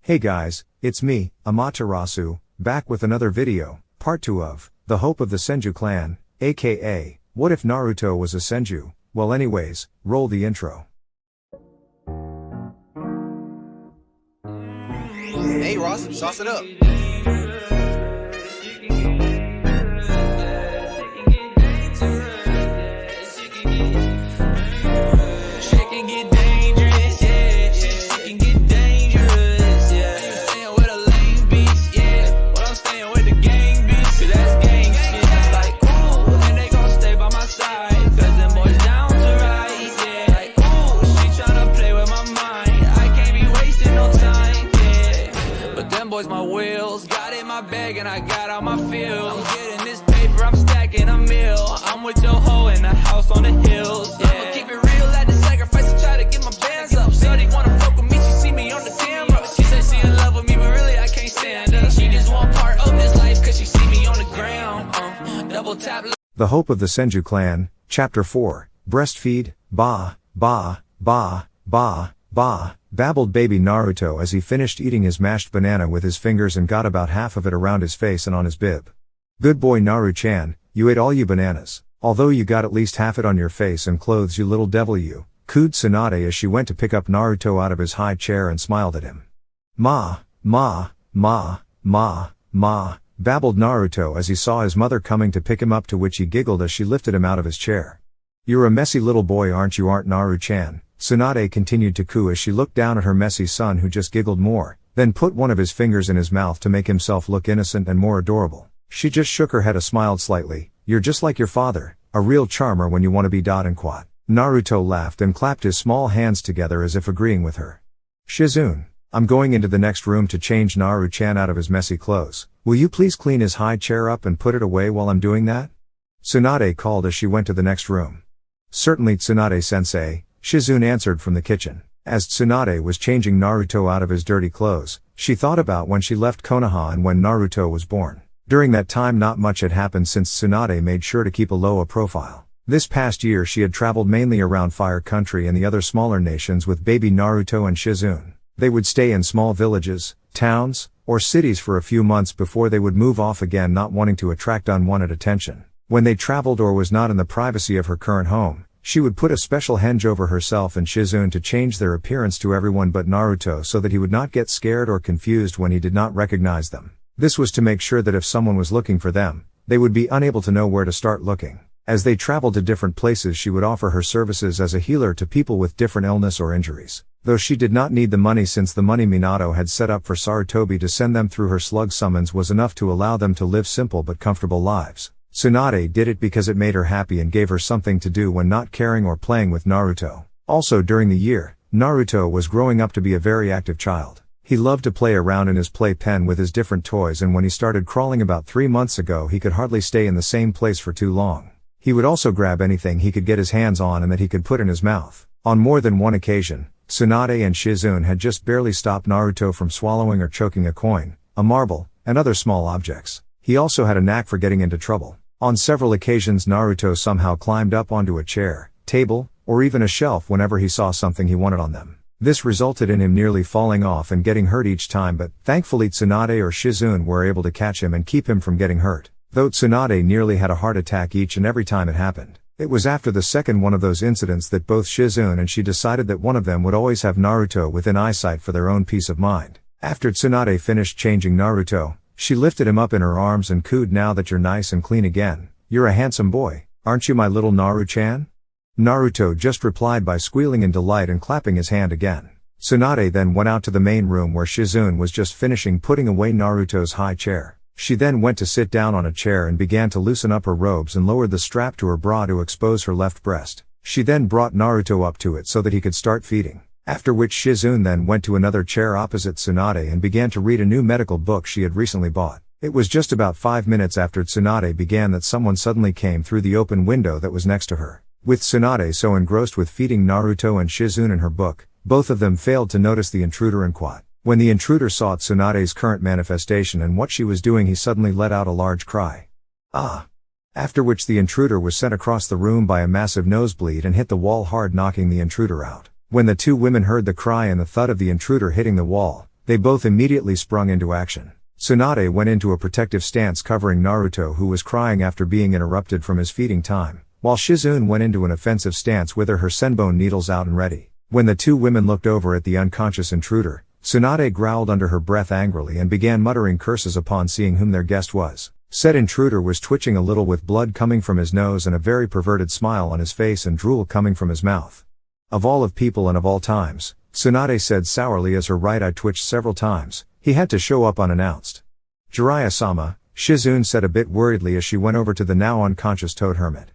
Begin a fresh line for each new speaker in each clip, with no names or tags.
Hey guys, it's me, Amaterasu, back with another video, part 2 of The Hope of the Senju Clan, aka, What if Naruto was a Senju? Well anyways, roll the intro.
Hey Ross, sauce it up.
Boys, my wheels got in my bag and I got out my field. I'm getting this paper, I'm stacking a meal. I'm with your hoe in the house on the hills. Yeah. I'ma keep it real, at the sacrifice to try to get my bands up. Shorty wanna fuck with me, she see me on the camera. She said she in love with me, but really I can't stand her. She just want part of this life cause she see me on the ground. Double tap.
The Hope of the Senju Clan, Chapter 4, Breastfeed, Ba, Ba, Ba, Ba, Ba, babbled baby Naruto as he finished eating his mashed banana with his fingers and got about half of it around his face and on his bib. Good boy Naru-chan, you ate all you bananas, although you got at least half it on your face and clothes you little devil you, cooed Tsunade as she went to pick up Naruto out of his high chair and smiled at him. Ma, ma, ma, ma, ma, babbled Naruto as he saw his mother coming to pick him up, to which he giggled as she lifted him out of his chair. You're a messy little boy, aren't you, Naru-chan? Tsunade continued to coo as she looked down at her messy son, who just giggled more, then put one of his fingers in his mouth to make himself look innocent and more adorable. She just shook her head and smiled slightly. You're just like your father, a real charmer when you want to be. And quat. Naruto laughed and clapped his small hands together as if agreeing with her. Shizune, I'm going into the next room to change Naru-chan out of his messy clothes. Will you please clean his high chair up and put it away while I'm doing that? Tsunade called as she went to the next room. Certainly Tsunade-sensei, Shizune answered from the kitchen. As Tsunade was changing Naruto out of his dirty clothes, she thought about when she left Konoha and when Naruto was born. During that time not much had happened, since Tsunade made sure to keep a low profile. This past year she had traveled mainly around Fire Country and the other smaller nations with baby Naruto and Shizune. They would stay in small villages, towns, or cities for a few months before they would move off again, not wanting to attract unwanted attention. When they traveled or was not in the privacy of her current home, she would put a special henge over herself and Shizune to change their appearance to everyone but Naruto, so that he would not get scared or confused when he did not recognize them. This was to make sure that if someone was looking for them, they would be unable to know where to start looking. As they traveled to different places, she would offer her services as a healer to people with different illness or injuries. Though she did not need the money, since the money Minato had set up for Sarutobi to send them through her slug summons was enough to allow them to live simple but comfortable lives. Tsunade did it because it made her happy and gave her something to do when not caring or playing with Naruto. Also during the year, Naruto was growing up to be a very active child. He loved to play around in his playpen with his different toys, and when he started crawling about 3 months ago, he could hardly stay in the same place for too long. He would also grab anything he could get his hands on and that he could put in his mouth. On more than one occasion, Tsunade and Shizune had just barely stopped Naruto from swallowing or choking a coin, a marble, and other small objects. He also had a knack for getting into trouble. On several occasions Naruto somehow climbed up onto a chair, table, or even a shelf whenever he saw something he wanted on them. This resulted in him nearly falling off and getting hurt each time, but thankfully Tsunade or Shizune were able to catch him and keep him from getting hurt. Though Tsunade nearly had a heart attack each and every time it happened. It was after the second one of those incidents that both Shizune and she decided that one of them would always have Naruto within eyesight for their own peace of mind. After Tsunade finished changing Naruto, she lifted him up in her arms and cooed, now that you're nice and clean again, you're a handsome boy, aren't you, my little Naru-chan? Naruto just replied by squealing in delight and clapping his hand again. Tsunade then went out to the main room where Shizune was just finishing putting away Naruto's high chair. She then went to sit down on a chair and began to loosen up her robes and lowered the strap to her bra to expose her left breast. She then brought Naruto up to it so that he could start feeding. After which Shizune then went to another chair opposite Tsunade and began to read a new medical book she had recently bought. It was just about 5 minutes after Tsunade began that someone suddenly came through the open window that was next to her. With Tsunade so engrossed with feeding Naruto and Shizune in her book, both of them failed to notice the intruder and quat. When the intruder saw Tsunade's current manifestation and what she was doing, he suddenly let out a large cry. Ah! After which the intruder was sent across the room by a massive nosebleed and hit the wall hard, knocking the intruder out. When the two women heard the cry and the thud of the intruder hitting the wall, they both immediately sprung into action. Tsunade went into a protective stance covering Naruto, who was crying after being interrupted from his feeding time, while Shizune went into an offensive stance with her senbone needles out and ready. When the two women looked over at the unconscious intruder, Tsunade growled under her breath angrily and began muttering curses upon seeing whom their guest was. Said intruder was twitching a little with blood coming from his nose and a very perverted smile on his face and drool coming from his mouth. Of all of people and of all times, Tsunade said sourly as her right eye twitched several times, he had to show up unannounced. Jiraiya-sama, Shizune said a bit worriedly as she went over to the now unconscious toad hermit.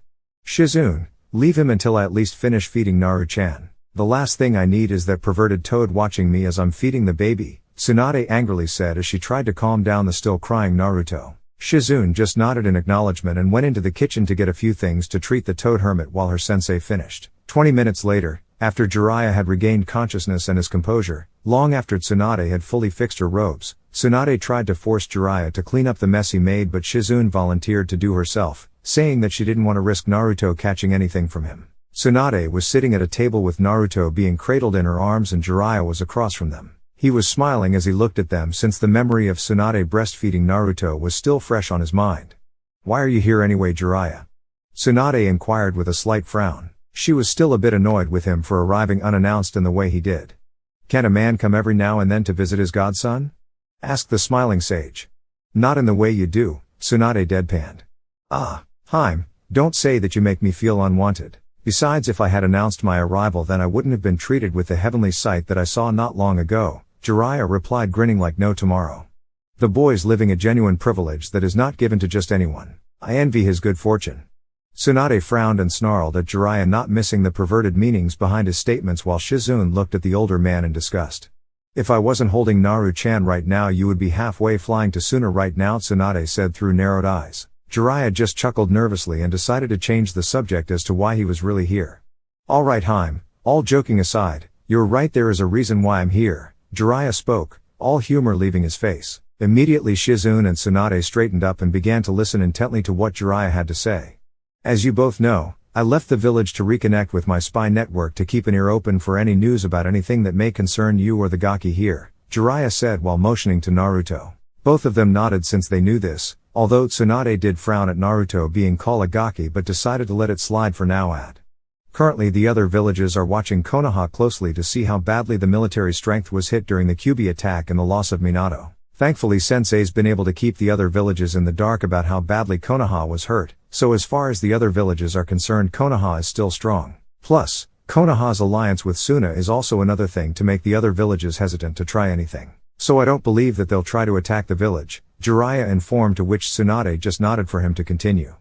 Shizune, leave him until I at least finish feeding Naru-chan. The last thing I need is that perverted toad watching me as I'm feeding the baby, Tsunade angrily said as she tried to calm down the still crying Naruto. Shizune just nodded in acknowledgement and went into the kitchen to get a few things to treat the toad hermit while her sensei finished. 20 minutes later, after Jiraiya had regained consciousness and his composure, long after Tsunade had fully fixed her robes, Tsunade tried to force Jiraiya to clean up the mess he made, but Shizune volunteered to do herself, saying that she didn't want to risk Naruto catching anything from him. Tsunade was sitting at a table with Naruto being cradled in her arms and Jiraiya was across from them. He was smiling as he looked at them since the memory of Tsunade breastfeeding Naruto was still fresh on his mind. "Why are you here anyway, Jiraiya?" Tsunade inquired with a slight frown. She was still a bit annoyed with him for arriving unannounced in the way he did. "Can a man come every now and then to visit his godson?" asked the smiling sage. "Not in the way you do," Tsunade deadpanned. "Ah, Haim, don't say that you make me feel unwanted. Besides, if I had announced my arrival then I wouldn't have been treated with the heavenly sight that I saw not long ago," Jiraiya replied, grinning like no tomorrow. "The boy's living a genuine privilege that is not given to just anyone. I envy his good fortune." Tsunade frowned and snarled at Jiraiya, not missing the perverted meanings behind his statements, while Shizune looked at the older man in disgust. "If I wasn't holding Naru-chan right now you would be halfway flying to Suna right now," Tsunade said through narrowed eyes. Jiraiya just chuckled nervously and decided to change the subject as to why he was really here. "All right, Haim, all joking aside, you're right, there is a reason why I'm here," Jiraiya spoke, all humor leaving his face. Immediately Shizune and Tsunade straightened up and began to listen intently to what Jiraiya had to say. "As you both know, I left the village to reconnect with my spy network to keep an ear open for any news about anything that may concern you or the Gaki here," Jiraiya said while motioning to Naruto. Both of them nodded since they knew this, although Tsunade did frown at Naruto being called a Gaki but decided to let it slide for now. Currently the other villages are watching Konoha closely to see how badly the military strength was hit during the Kyuubi attack and the loss of Minato. Thankfully Sensei's been able to keep the other villages in the dark about how badly Konoha was hurt, so as far as the other villages are concerned Konoha is still strong. Plus, Konoha's alliance with Suna is also another thing to make the other villages hesitant to try anything. "So I don't believe that they'll try to attack the village," Jiraiya informed, to which Tsunade just nodded for him to continue.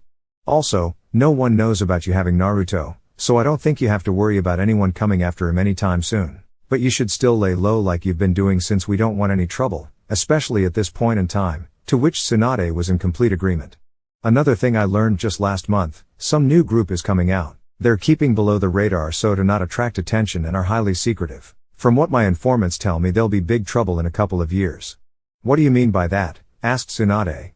"Also, no one knows about you having Naruto, so I don't think you have to worry about anyone coming after him anytime soon. But you should still lay low like you've been doing since we don't want any trouble, especially at this point in time," to which Tsunade was in complete agreement. "Another thing I learned just last month, some new group is coming out. They're keeping below the radar so to not attract attention and are highly secretive. From what my informants tell me they'll be big trouble in a couple of years." "What do you mean by that?" asked Tsunade.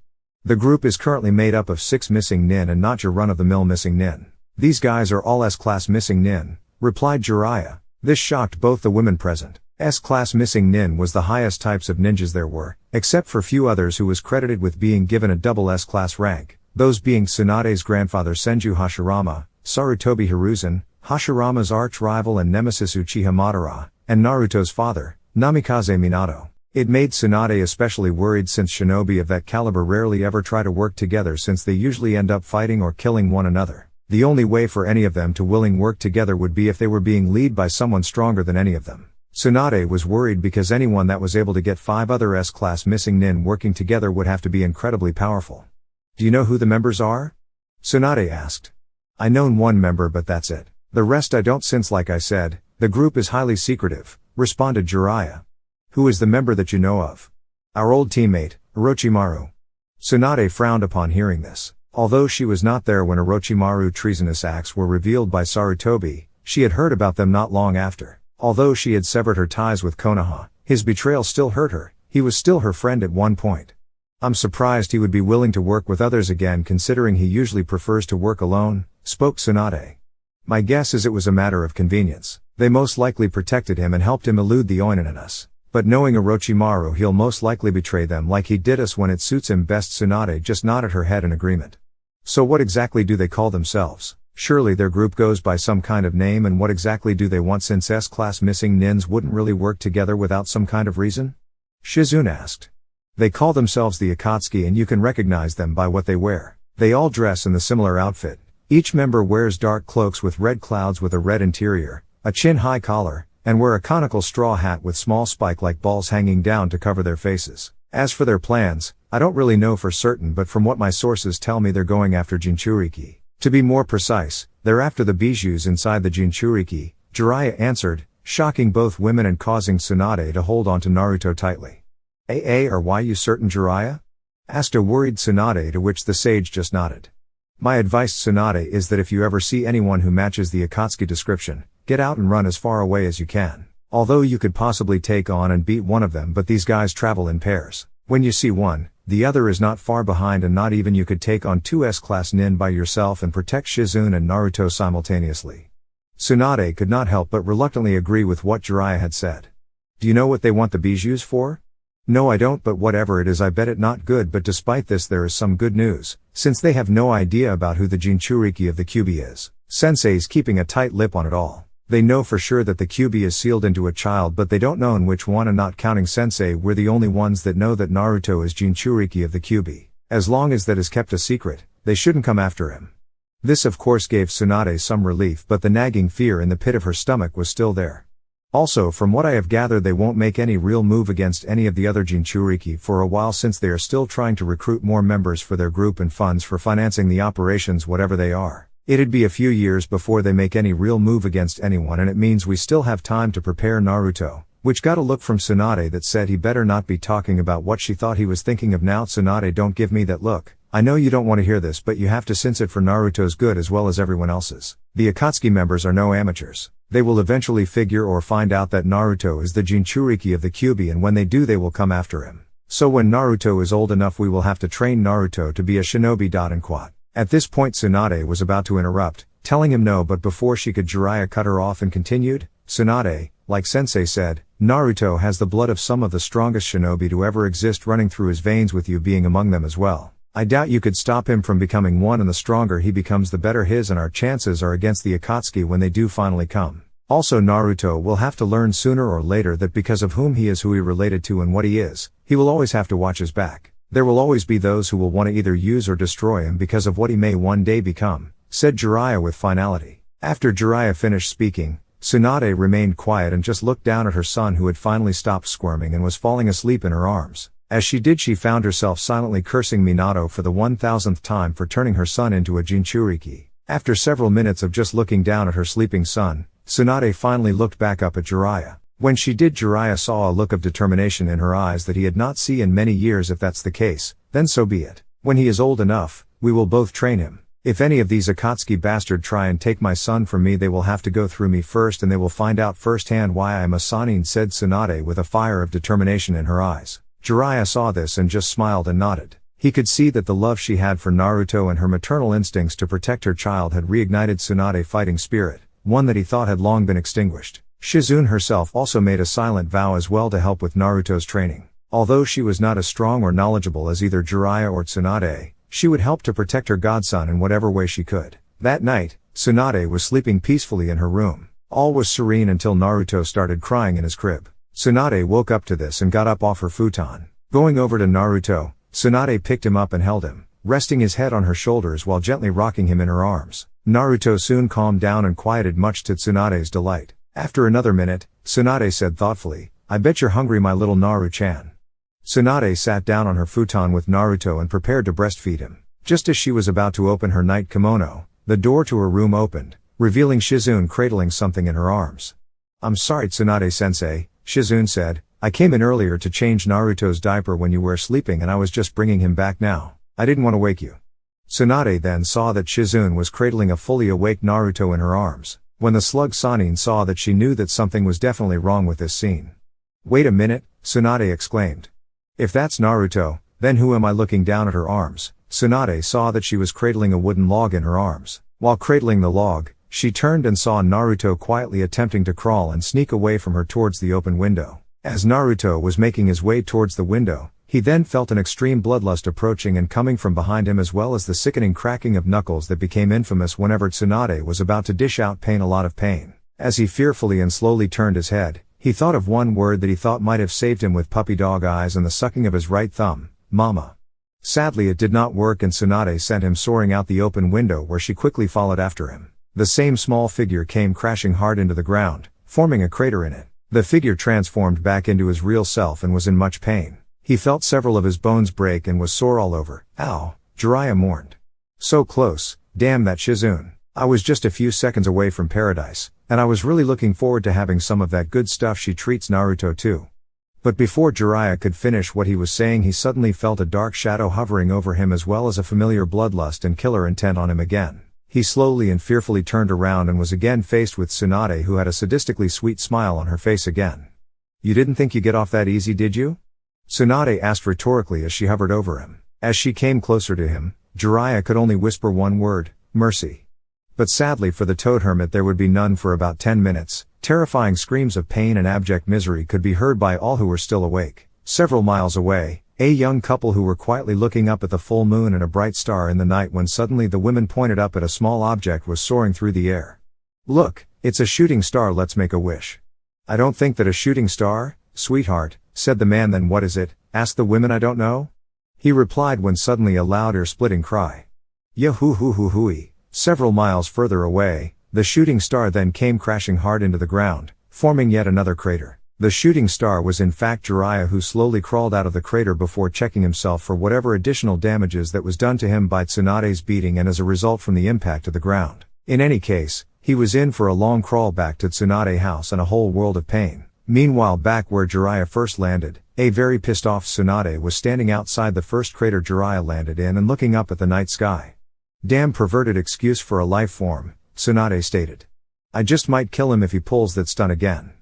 "The group is currently made up of 6 missing nin and not your run-of-the-mill missing nin. These guys are all S-class missing nin," replied Jiraiya. This shocked both the women present. S-class missing nin was the highest types of ninjas there were, except for few others who was credited with being given a double S-class rank, those being Tsunade's grandfather Senju Hashirama, Sarutobi Hiruzen, Hashirama's arch-rival and nemesis Uchiha Madara, and Naruto's father, Namikaze Minato. It made Tsunade especially worried since shinobi of that caliber rarely ever try to work together since they usually end up fighting or killing one another. The only way for any of them to willing work together would be if they were being led by someone stronger than any of them. Tsunade was worried because anyone that was able to get 5 other S-class missing nin working together would have to be incredibly powerful. "Do you know who the members are?" Tsunade asked. "I know one member but that's it. The rest I don't since like I said, the group is highly secretive," responded Jiraiya. "Who is the member that you know of?" "Our old teammate, Orochimaru." Tsunade frowned upon hearing this. Although she was not there when Orochimaru's treasonous acts were revealed by Sarutobi, she had heard about them not long after. Although she had severed her ties with Konoha, his betrayal still hurt her. He was still her friend at one point. "I'm surprised he would be willing to work with others again considering he usually prefers to work alone," spoke Tsunade. "My guess is it was a matter of convenience. They most likely protected him and helped him elude the Oinen and us. But knowing Orochimaru, he'll most likely betray them like he did us when it suits him best. Tsunade just nodded her head in agreement. So what exactly do they call themselves? Surely their group goes by some kind of name, and what exactly do they want, since S-class missing nins wouldn't really work together without some kind of reason? Shizune asked. They call themselves the Akatsuki, and you can recognize them by what they wear. They all dress in the similar outfit. Each member wears dark cloaks with red clouds with a red interior, a chin-high collar, and wear a conical straw hat with small spike-like balls hanging down to cover their faces. As for their plans, I don't really know for certain, but from what my sources tell me, they're going after Jinchuriki. To be more precise, they're after the bijous inside the Jinchuriki, Jiraiya answered, shocking both women and causing Tsunade to hold on to Naruto tightly. Are why you certain, Jiraiya? Asked a worried Tsunade, to which the sage just nodded. My advice, Tsunade, is that if you ever see anyone who matches the Akatsuki description, get out and run as far away as you can. Although you could possibly take on and beat one of them, but these guys travel in pairs. When you see one, the other is not far behind, and not even you could take on two S-class nin by yourself and protect Shizune and Naruto simultaneously. Tsunade could not help but reluctantly agree with what Jiraiya had said. Do you know what they want the bijous for? No, I don't, but whatever it is, I bet it not good. But despite this, there is some good news, since they have no idea about who the Jinchuriki of the Kyuubi is. Sensei's keeping a tight lip on it all. They know for sure that the Kyuubi is sealed into a child, but they don't know in which one, and not counting Sensei, we're the only ones that know that Naruto is Jinchuriki of the Kyuubi. As long as that is kept a secret, they shouldn't come after him. This of course gave Tsunade some relief, but the nagging fear in the pit of her stomach was still there. Also, from what I have gathered, they won't make any real move against any of the other Jinchuriki for a while, since they are still trying to recruit more members for their group and funds for financing the operations, whatever they are. It'd be a few years before they make any real move against anyone, and it means we still have time to prepare Naruto, which got a look from Tsunade that said he better not be talking about what she thought he was thinking of now. Tsunade, don't give me that look. I know you don't want to hear this, but you have to, since it for Naruto's good as well as everyone else's. The Akatsuki members are no amateurs. They will eventually figure or find out that Naruto is the Jinchuriki of the Kyuubi, and when they do, they will come after him. So when Naruto is old enough, we will have to train Naruto to be a shinobi. At this point, Tsunade was about to interrupt, telling him no, but before she could, Jiraiya cut her off and continued, Tsunade, like Sensei said, Naruto has the blood of some of the strongest shinobi to ever exist running through his veins, with you being among them as well. I doubt you could stop him from becoming one, and the stronger he becomes, the better his and our chances are against the Akatsuki when they do finally come. Also, Naruto will have to learn sooner or later that because of whom he is, who he related to, and what he is, he will always have to watch his back. There will always be those who will want to either use or destroy him because of what he may one day become, said Jiraiya with finality. After Jiraiya finished speaking, Tsunade remained quiet and just looked down at her son, who had finally stopped squirming and was falling asleep in her arms. As she did, she found herself silently cursing Minato for the 1000th time for turning her son into a Jinchuriki. After several minutes of just looking down at her sleeping son, Tsunade finally looked back up at Jiraiya. When she did, Jiraiya saw a look of determination in her eyes that he had not seen in many years. If that's the case, then so be it. When he is old enough, we will both train him. If any of these Akatsuki bastards try and take my son from me, they will have to go through me first, and they will find out firsthand why I am a Sannin, said Tsunade with a fire of determination in her eyes. Jiraiya saw this and just smiled and nodded. He could see that the love she had for Naruto and her maternal instincts to protect her child had reignited Tsunade's fighting spirit, one that he thought had long been extinguished. Shizune herself also made a silent vow as well to help with Naruto's training. Although she was not as strong or knowledgeable as either Jiraiya or Tsunade, she would help to protect her godson in whatever way she could. That night, Tsunade was sleeping peacefully in her room. All was serene until Naruto started crying in his crib. Tsunade woke up to this and got up off her futon. Going over to Naruto, Tsunade picked him up and held him, resting his head on her shoulders while gently rocking him in her arms. Naruto soon calmed down and quieted, much to Tsunade's delight. After another minute, Tsunade said thoughtfully, I bet you're hungry, my little Naru-chan. Tsunade sat down on her futon with Naruto and prepared to breastfeed him. Just as she was about to open her night kimono, the door to her room opened, revealing Shizune cradling something in her arms. I'm sorry, Tsunade-sensei, Shizune said, I came in earlier to change Naruto's diaper when you were sleeping, and I was just bringing him back now. I didn't want to wake you. Tsunade then saw that Shizune was cradling a fully awake Naruto in her arms. When the slug Sannin saw that, she knew that something was definitely wrong with this scene. Wait a minute, Tsunade exclaimed. If that's Naruto, then who am I looking down at her arms? Tsunade saw that she was cradling a wooden log in her arms. While cradling the log, she turned and saw Naruto quietly attempting to crawl and sneak away from her towards the open window. As Naruto was making his way towards the window, he then felt an extreme bloodlust approaching and coming from behind him, as well as the sickening cracking of knuckles that became infamous whenever Tsunade was about to dish out a lot of pain. As he fearfully and slowly turned his head, he thought of one word that he thought might have saved him with puppy dog eyes and the sucking of his right thumb: mama. Sadly it did not work, and Tsunade sent him soaring out the open window, where she quickly followed after him. The same small figure came crashing hard into the ground, forming a crater in it. The figure transformed back into his real self and was in much pain. He felt several of his bones break and was sore all over. Ow, Jiraiya mourned. So close, damn that Shizune. I was just a few seconds away from paradise, and I was really looking forward to having some of that good stuff she treats Naruto to. But before Jiraiya could finish what he was saying, he suddenly felt a dark shadow hovering over him, as well as a familiar bloodlust and killer intent on him again. He slowly and fearfully turned around and was again faced with Tsunade, who had a sadistically sweet smile on her face again. You didn't think you'd get off that easy, did you? Tsunade asked rhetorically as she hovered over him. As she came closer to him, Jiraiya could only whisper one word: mercy. But sadly for the toad hermit there would be none for about 10 minutes. Terrifying screams of pain and abject misery could be heard by all who were still awake. Several miles away, a young couple who were quietly looking up at the full moon and a bright star in the night, when suddenly the women pointed up at a small object was soaring through the air. Look, it's a shooting star, let's make a wish. I don't think that a shooting star, sweetheart, said the man. Then what is it? Asked the women. I don't know. He replied, when suddenly a loud ear-splitting cry. Yahoo-hoo-hoo-hooey. Several miles further away, the shooting star then came crashing hard into the ground, forming yet another crater. The shooting star was in fact Jiraiya, who slowly crawled out of the crater before checking himself for whatever additional damages that was done to him by Tsunade's beating and as a result from the impact to the ground. In any case, he was in for a long crawl back to Tsunade house and a whole world of pain. Meanwhile, back where Jiraiya first landed, a very pissed off Tsunade was standing outside the first crater Jiraiya landed in and looking up at the night sky. Damn perverted excuse for a life form, Tsunade stated. I just might kill him if he pulls that stunt again.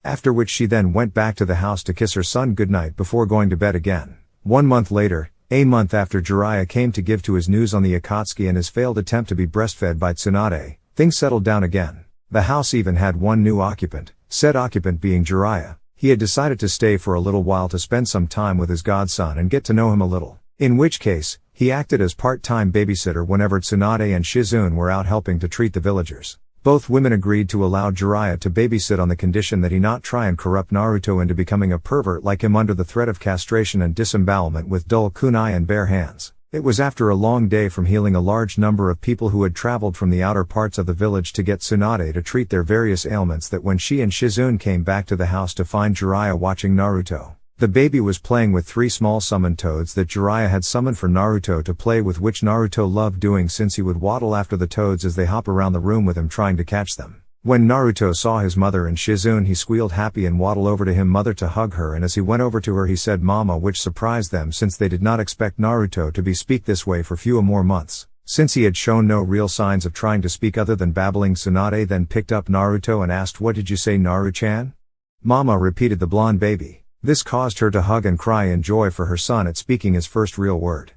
After which she then went back to the house to kiss her son goodnight before going to bed again. 1 month later, a month after Jiraiya came to give to his news on the Akatsuki and his failed attempt to be breastfed by Tsunade, things settled down again. The house even had one new occupant, said occupant being Jiraiya. He had decided to stay for a little while to spend some time with his godson and get to know him a little. In which case, he acted as part-time babysitter whenever Tsunade and Shizune were out helping to treat the villagers. Both women agreed to allow Jiraiya to babysit on the condition that he not try and corrupt Naruto into becoming a pervert like him under the threat of castration and disembowelment with dull kunai and bare hands. It was after a long day from healing a large number of people who had traveled from the outer parts of the village to get Tsunade to treat their various ailments that when she and Shizune came back to the house to find Jiraiya watching Naruto. The baby was playing with 3 small summoned toads that Jiraiya had summoned for Naruto to play with, which Naruto loved doing since he would waddle after the toads as they hop around the room with him trying to catch them. When Naruto saw his mother and Shizune, he squealed happy and waddled over to him mother to hug her, and as he went over to her he said mama, which surprised them since they did not expect Naruto to speak this way for few more months. Since he had shown no real signs of trying to speak other than babbling, Tsunade then picked up Naruto and asked, what did you say, Naru-chan? Mama, repeated the blonde baby. This caused her to hug and cry in joy for her son at speaking his first real word.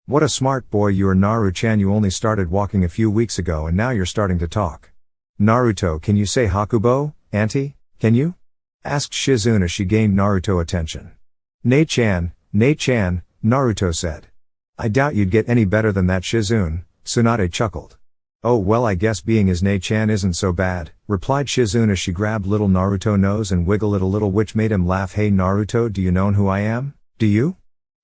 What a smart boy you are, Naru-chan. You only started walking a few weeks ago and now you're starting to talk. Naruto, can you say Hakubo, auntie? Can you? Asked Shizune as she gained Naruto attention. Nei-chan, Naruto said. I doubt you'd get any better than that, Shizune, Tsunade chuckled. Oh well, I guess being his Nei-chan isn't so bad, replied Shizune as she grabbed little Naruto's nose and wiggled it a little, which made him laugh. Hey Naruto, do you know who I am? Do you?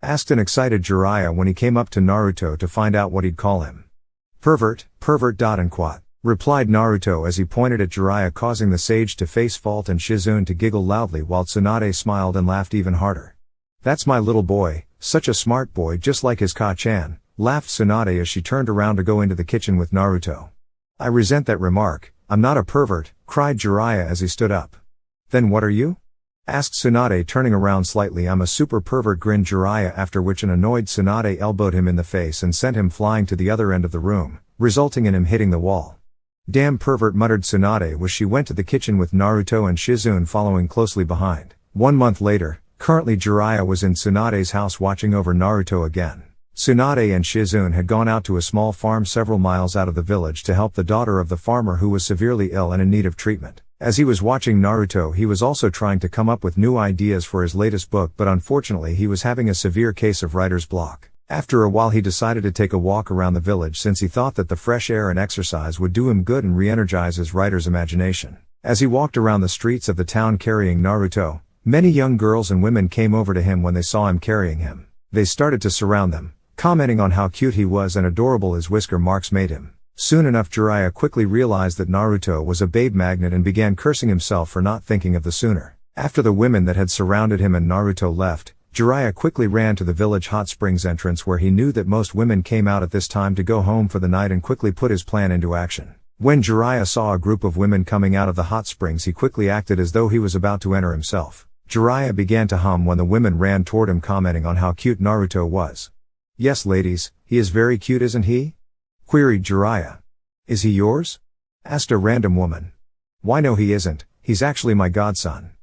Asked an excited Jiraiya when he came up to Naruto to find out what he'd call him. Pervert, and quat, replied Naruto as he pointed at Jiraiya, causing the sage to face fault and Shizune to giggle loudly while Tsunade smiled and laughed even harder. That's my little boy, such a smart boy, just like his Ka-chan, laughed Tsunade as she turned around to go into the kitchen with Naruto. I resent that remark. I'm not a pervert, cried Jiraiya as he stood up. Then what are you? Asked Tsunade turning around slightly. I'm a super pervert, grinned Jiraiya, after which an annoyed Tsunade elbowed him in the face and sent him flying to the other end of the room, resulting in him hitting the wall. Damn pervert, muttered Tsunade as she went to the kitchen with Naruto and Shizune following closely behind. 1 month later, currently Jiraiya was in Tsunade's house watching over Naruto again. Tsunade and Shizune had gone out to a small farm several miles out of the village to help the daughter of the farmer who was severely ill and in need of treatment. As he was watching Naruto, he was also trying to come up with new ideas for his latest book, but unfortunately he was having a severe case of writer's block. After a while he decided to take a walk around the village since he thought that the fresh air and exercise would do him good and re-energize his writer's imagination. As he walked around the streets of the town carrying Naruto, many young girls and women came over to him when they saw him carrying him. They started to surround them, commenting on how cute he was and adorable his whisker marks made him. Soon enough Jiraiya quickly realized that Naruto was a babe magnet and began cursing himself for not thinking of the sooner. After the women that had surrounded him and Naruto left, Jiraiya quickly ran to the village hot springs entrance where he knew that most women came out at this time to go home for the night and quickly put his plan into action. When Jiraiya saw a group of women coming out of the hot springs, he quickly acted as though he was about to enter himself. Jiraiya began to hum when the women ran toward him, commenting on how cute Naruto was. "Yes ladies, he is very cute, isn't he?" queried Jiraiya. "Is he yours?" asked a random woman. "Why no, he isn't, he's actually my godson."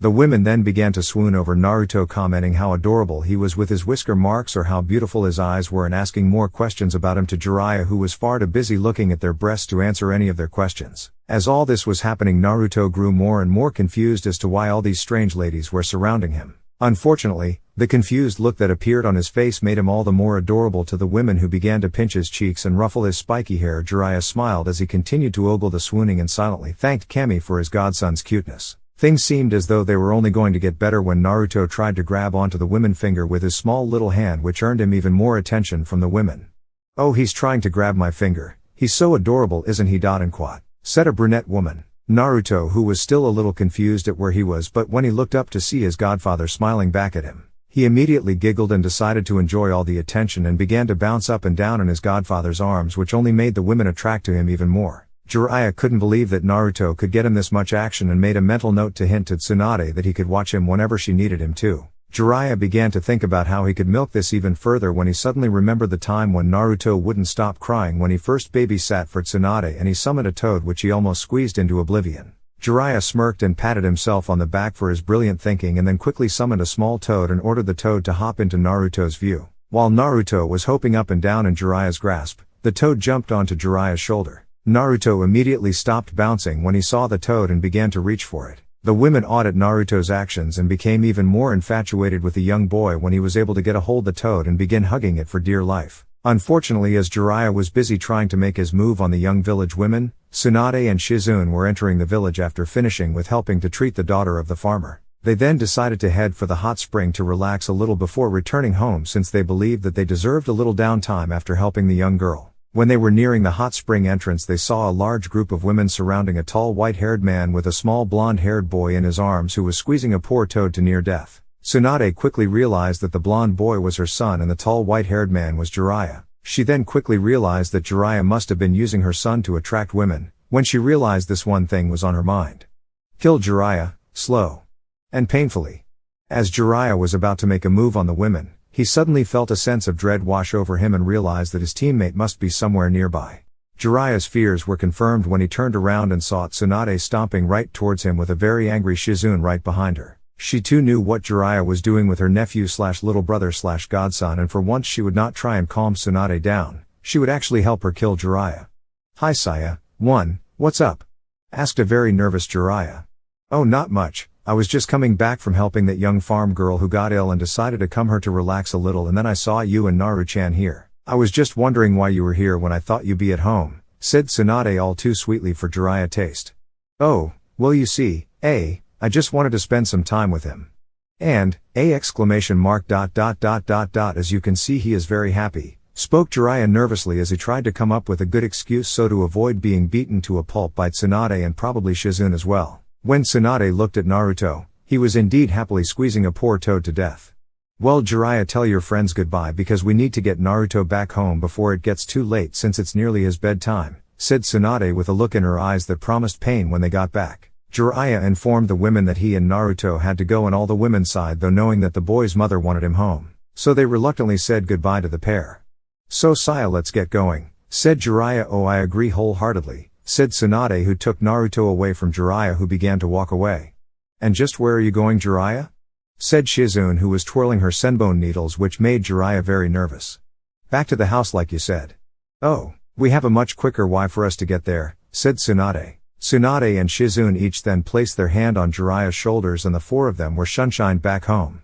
The women then began to swoon over Naruto, commenting how adorable he was with his whisker marks or how beautiful his eyes were, and asking more questions about him to Jiraiya, who was far too busy looking at their breasts to answer any of their questions. As all this was happening, Naruto grew more and more confused as to why all these strange ladies were surrounding him. Unfortunately, the confused look that appeared on his face made him all the more adorable to the women, who began to pinch his cheeks and ruffle his spiky hair. Jiraiya smiled as he continued to ogle the swooning and silently thanked Kami for his godson's cuteness. Things seemed as though they were only going to get better when Naruto tried to grab onto the woman's finger with his small little hand, which earned him even more attention from the women. "Oh, he's trying to grab my finger. He's so adorable, isn't he?" said a brunette woman. Naruto, who was still a little confused at where he was, but when he looked up to see his godfather smiling back at him, he immediately giggled and decided to enjoy all the attention and began to bounce up and down in his godfather's arms, which only made the women attract to him even more. Jiraiya couldn't believe that Naruto could get him this much action and made a mental note to hint to Tsunade that he could watch him whenever she needed him to. Jiraiya began to think about how he could milk this even further when he suddenly remembered the time when Naruto wouldn't stop crying when he first babysat for Tsunade, and he summoned a toad which he almost squeezed into oblivion. Jiraiya smirked and patted himself on the back for his brilliant thinking, and then quickly summoned a small toad and ordered the toad to hop into Naruto's view. While Naruto was hopping up and down in Jiraiya's grasp, the toad jumped onto Jiraiya's shoulder. Naruto immediately stopped bouncing when he saw the toad and began to reach for it. The women awed at Naruto's actions and became even more infatuated with the young boy when he was able to get a hold of the toad and begin hugging it for dear life. Unfortunately, as Jiraiya was busy trying to make his move on the young village women, Tsunade and Shizune were entering the village after finishing with helping to treat the daughter of the farmer. They then decided to head for the hot spring to relax a little before returning home, since they believed that they deserved a little downtime after helping the young girl. When they were nearing the hot spring entrance, they saw a large group of women surrounding a tall white-haired man with a small blonde-haired boy in his arms who was squeezing a poor toad to near death. Tsunade quickly realized that the blonde boy was her son and the tall white-haired man was Jiraiya. She then quickly realized that Jiraiya must have been using her son to attract women. When she realized this, one thing was on her mind: kill Jiraiya, slow and painfully. As Jiraiya was about to make a move on the women, he suddenly felt a sense of dread wash over him and realized that his teammate must be somewhere nearby. Jiraiya's fears were confirmed when he turned around and saw Tsunade stomping right towards him with a very angry Shizune right behind her. She too knew what Jiraiya was doing with her nephew/little brother/godson, and for once she would not try and calm Tsunade down. She would actually help her kill Jiraiya. "Hi Saya, what's up?" asked a very nervous Jiraiya. "Oh, not much. I was just coming back from helping that young farm girl who got ill and decided to come here to relax a little, and then I saw you and Naru-chan here. I was just wondering why you were here when I thought you'd be at home," said Tsunade all too sweetly for Jiraiya taste. "Oh, well you see, I just wanted to spend some time with him. And, as you can see, he is very happy," spoke Jiraiya nervously as he tried to come up with a good excuse so to avoid being beaten to a pulp by Tsunade and probably Shizune as well. When Tsunade looked at Naruto, he was indeed happily squeezing a poor toad to death. "Well Jiraiya, tell your friends goodbye because we need to get Naruto back home before it gets too late, since it's nearly his bedtime," said Tsunade with a look in her eyes that promised pain when they got back. Jiraiya informed the women that he and Naruto had to go on all the women's side, though knowing that the boy's mother wanted him home. So they reluctantly said goodbye to the pair. "So Saya, let's get going," said Jiraiya. "Oh, I agree wholeheartedly," said Tsunade, who took Naruto away from Jiraiya, who began to walk away. "And just where are you going, Jiraiya?" said Shizune, who was twirling her senbone needles, which made Jiraiya very nervous. "Back to the house like you said." "Oh, we have a much quicker way for us to get there," said Tsunade. Tsunade and Shizune each then placed their hand on Jiraiya's shoulders and the four of them were shunshined back home.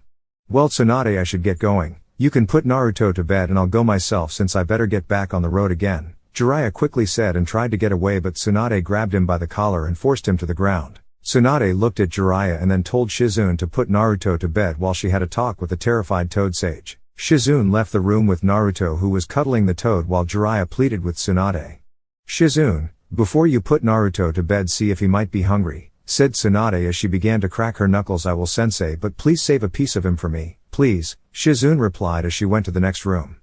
Well Tsunade, I should get going. You can put Naruto to bed and I'll go myself since I better get back on the road again, Jiraiya quickly said and tried to get away, but Tsunade grabbed him by the collar and forced him to the ground. Tsunade looked at Jiraiya and then told Shizune to put Naruto to bed while she had a talk with the terrified Toad Sage. Shizune left the room with Naruto, who was cuddling the toad, while Jiraiya pleaded with Tsunade. Shizune, before you put Naruto to bed, see if he might be hungry, said Tsunade as she began to crack her knuckles. I will, sensei, but please save a piece of him for me, please, Shizune replied as she went to the next room.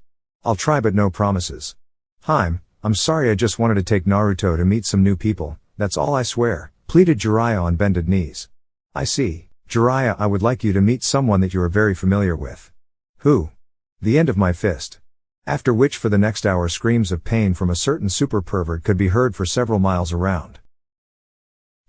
I'll try but no promises. I'm sorry, I just wanted to take Naruto to meet some new people, that's all, I swear, pleaded Jiraiya on bended knees. I see. Jiraiya, I would like you to meet someone that you are very familiar with. Who? The end of my fist. After which for the next hour screams of pain from a certain super pervert could be heard for several miles around.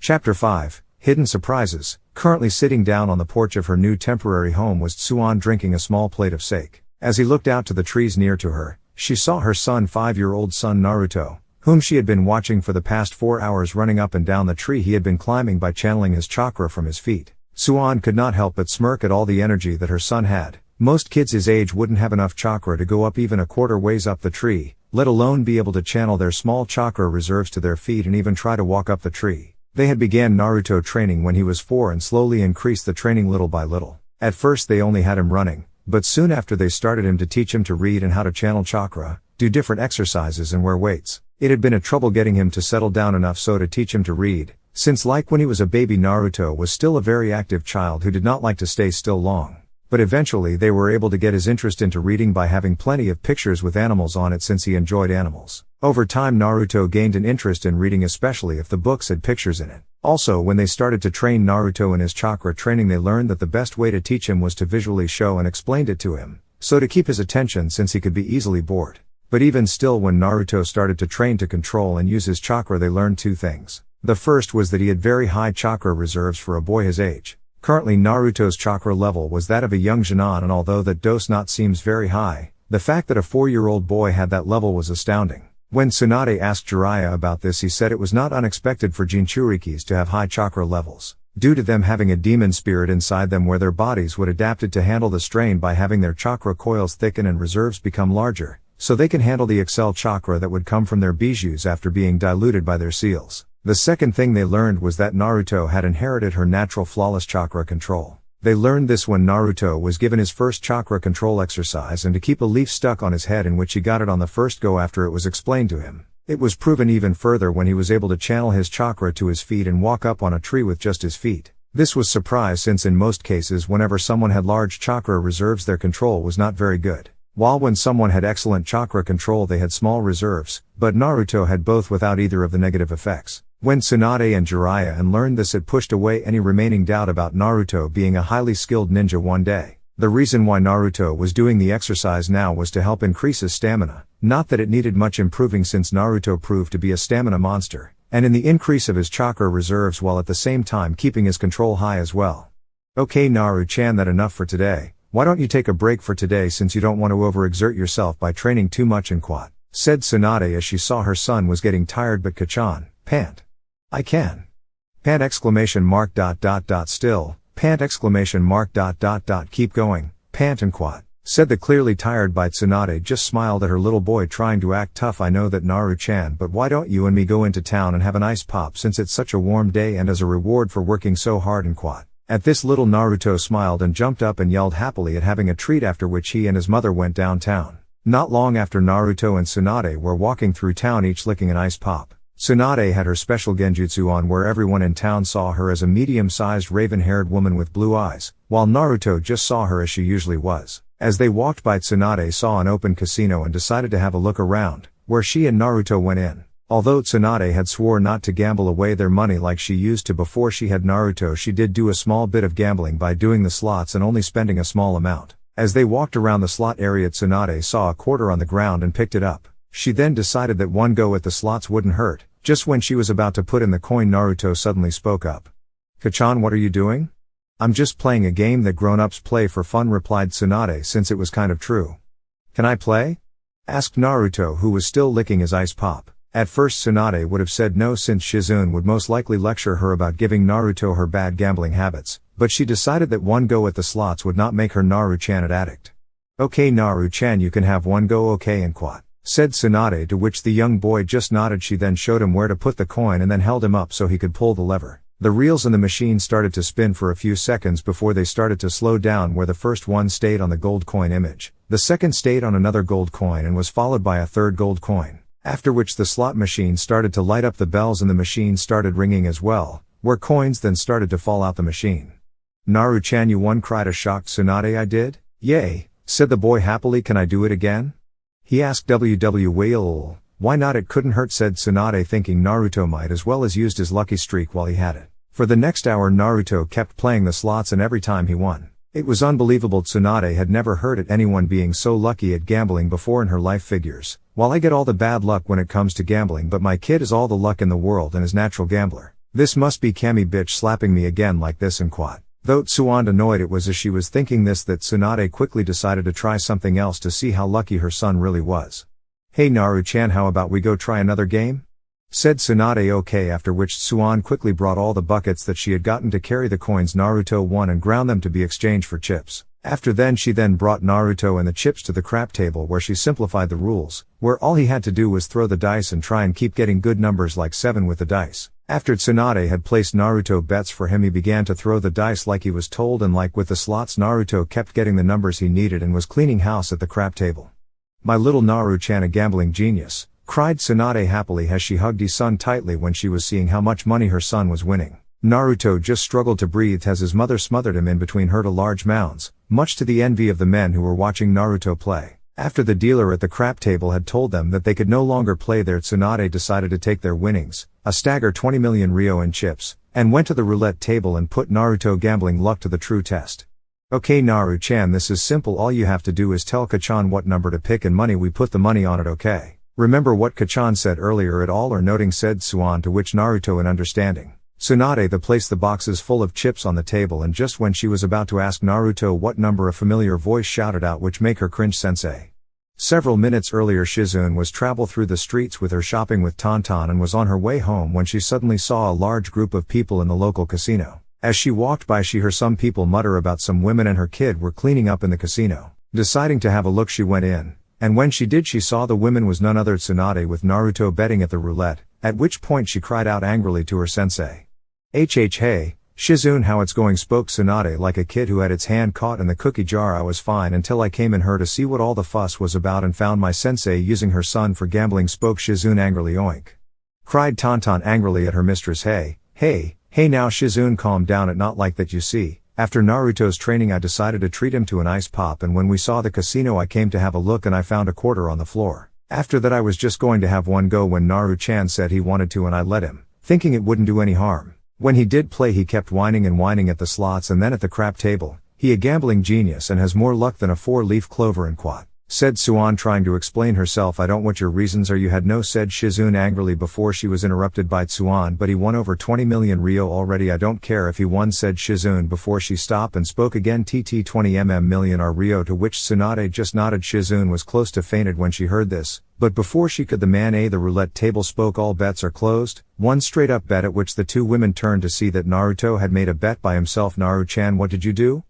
Chapter 5, Hidden Surprises. Currently sitting down on the porch of her new temporary home was Tsuan, drinking a small plate of sake. As he looked out to the trees near to her, she saw her son, 5-year-old son Naruto, whom she had been watching for the past 4 hours, running up and down the tree he had been climbing by channeling his chakra from his feet. Tsuan could not help but smirk at all the energy that her son had. Most kids his age wouldn't have enough chakra to go up even a quarter ways up the tree, let alone be able to channel their small chakra reserves to their feet and even try to walk up the tree. They had began Naruto training when he was 4 and slowly increased the training little by little. At first they only had him running, but soon after they started him to teach him to read and how to channel chakra, do different exercises and wear weights. It had been a trouble getting him to settle down enough so to teach him to read, since like when he was a baby Naruto was still a very active child who did not like to stay still long. But eventually they were able to get his interest into reading by having plenty of pictures with animals on it, since he enjoyed animals. Over time Naruto gained an interest in reading, especially if the books had pictures in it. Also, when they started to train Naruto in his chakra training, they learned that the best way to teach him was to visually show and explain it to him, so to keep his attention, since he could be easily bored. But even still, when Naruto started to train to control and use his chakra, they learned 2 things. The first was that he had very high chakra reserves for a boy his age. Currently Naruto's chakra level was that of a young Genin, and although that does not seems very high, the fact that a 4-year-old boy had that level was astounding. When Tsunade asked Jiraiya about this, he said it was not unexpected for Jinchurikis to have high chakra levels, due to them having a demon spirit inside them where their bodies would adapt it to handle the strain by having their chakra coils thicken and reserves become larger, so they can handle the Excel chakra that would come from their bijus after being diluted by their seals. The second thing they learned was that Naruto had inherited her natural flawless chakra control. They learned this when Naruto was given his first chakra control exercise, and to keep a leaf stuck on his head, in which he got it on the first go after it was explained to him. It was proven even further when he was able to channel his chakra to his feet and walk up on a tree with just his feet. This was surprise, since in most cases whenever someone had large chakra reserves their control was not very good, while when someone had excellent chakra control they had small reserves, but Naruto had both without either of the negative effects. When Tsunade and Jiraiya learned this, it pushed away any remaining doubt about Naruto being a highly skilled ninja one day. The reason why Naruto was doing the exercise now was to help increase his stamina, not that it needed much improving, since Naruto proved to be a stamina monster, and in the increase of his chakra reserves while at the same time keeping his control high as well. Okay Naru-chan, that enough for today. Why don't you take a break for today, since you don't want to overexert yourself by training too much in quad, said Tsunade as she saw her son was getting tired. But Kachan, pant. I can. Pant exclamation mark dot dot dot still, pant exclamation mark dot dot dot keep going, pant and quad, said the clearly tired by Tsunade. Just smiled at her little boy trying to act tough. I know that Naru-chan, but why don't you and me go into town and have an ice pop, since it's such a warm day and as a reward for working so hard in quad. At this, little Naruto smiled and jumped up and yelled happily at having a treat, after which he and his mother went downtown. Not long after, Naruto and Tsunade were walking through town, each licking an ice pop. Tsunade had her special genjutsu on, where everyone in town saw her as a medium-sized raven-haired woman with blue eyes, while Naruto just saw her as she usually was. As they walked by, Tsunade saw an open casino and decided to have a look around, where she and Naruto went in. Although Tsunade had swore not to gamble away their money like she used to before she had Naruto, she did do a small bit of gambling by doing the slots and only spending a small amount. As they walked around the slot area, Tsunade saw a quarter on the ground and picked it up. She then decided that one go at the slots wouldn't hurt. Just when she was about to put in the coin, Naruto suddenly spoke up. Kachan, what are you doing? I'm just playing a game that grown-ups play for fun, replied Tsunade, since it was kind of true. Can I play? Asked Naruto, who was still licking his ice pop. At first Tsunade would have said no since Shizune would most likely lecture her about giving Naruto her bad gambling habits, but she decided that one go at the slots would not make her Naru-chan an addict. "Okay Naru-chan, you can have one go, okay and quat," said Tsunade, to which the young boy just nodded. She then showed him where to put the coin and then held him up so he could pull the lever. The reels in the machine started to spin for a few seconds before they started to slow down, where the first one stayed on the gold coin image, the second stayed on another gold coin and was followed by a third gold coin. After which the slot machine started to light up, the bells in the machine started ringing as well, where coins then started to fall out the machine. "Naru-chan, you won," cried a shocked Tsunade. "I did? Yay," said the boy happily. "Can I do it again?" he asked. "Well, why not, it couldn't hurt," said Tsunade, thinking Naruto might as well as used his lucky streak while he had it. For the next hour Naruto kept playing the slots, and every time he won. It was unbelievable. Tsunade had never heard of anyone being so lucky at gambling before in her life. Figures, "While I get all the bad luck when it comes to gambling, but my kid has all the luck in the world and is natural gambler. This must be Kami bitch slapping me again like this," and quat. Though Tsuande annoyed, it was as she was thinking this that Tsunade quickly decided to try something else to see how lucky her son really was. "Hey Naru-chan, how about we go try another game?" said Tsunade. "Okay," after which Tsuande quickly brought all the buckets that she had gotten to carry the coins Naruto won and ground them to be exchanged for chips. After then she then brought Naruto and the chips to the crap table, where she simplified the rules, where all he had to do was throw the dice and try and keep getting good numbers like 7 with the dice. After Tsunade had placed Naruto bets for him, he began to throw the dice like he was told, and like with the slots, Naruto kept getting the numbers he needed and was cleaning house at the crap table. "My little Naru-chan, a gambling genius," cried Tsunade happily as she hugged his son tightly when she was seeing how much money her son was winning. Naruto just struggled to breathe as his mother smothered him in between her two large mounds, much to the envy of the men who were watching Naruto play. After the dealer at the crap table had told them that they could no longer play there, Tsunade decided to take their winnings, a stagger 20 million ryo in chips, and went to the roulette table and put Naruto gambling luck to the true test. "Okay Naru-chan, this is simple. All you have to do is tell Kachan what number to pick and money, we put the money on it, okay? Remember what Kachan said earlier at all or noting," said Tsuan, to which Naruto, in understanding, Tsunade placed the boxes full of chips on the table, and just when she was about to ask Naruto what number, a familiar voice shouted out which make her cringe. "Sensei." Several minutes earlier Shizune was travel through the streets with her shopping with Tonton and was on her way home when she suddenly saw a large group of people in the local casino. As she walked by she heard some people mutter about some women and her kid were cleaning up in the casino. Deciding to have a look, she went in, and when she did she saw the women was none other Tsunade with Naruto betting at the roulette, at which point she cried out angrily to her sensei. Hey, Shizune, how it's going?" spoke Tsunade like a kid who had its hand caught in the cookie jar. "I was fine until I came in here to see what all the fuss was about and found my sensei using her son for gambling," spoke Shizune angrily. "Oink!" cried Tonton angrily at her mistress. Hey now Shizune, calm down, it not like that, you see. After Naruto's training I decided to treat him to an ice pop, and when we saw the casino I came to have a look and I found a quarter on the floor. After that I was just going to have one go when Naru-chan said he wanted to and I let him, thinking it wouldn't do any harm. When he did play he kept whining and whining at the slots and then at the crap table. He a gambling genius and has more luck than a 4-leaf clover and quat," said Tsuan, trying to explain herself. "I don't what your reasons are you had no," said Shizune angrily before she was interrupted by Tsuan. "But he won over 20 million ryo already." "I don't care if he won," said Shizune before she stopped and spoke again. "TT 20 million ryo," to which Tsunade just nodded. Shizune was close to fainted when she heard this, but before she could the man at the roulette table spoke. "All bets are closed." One straight up bet, at which the two women turned to see that Naruto had made a bet by himself. "Naru-chan, what did you do?"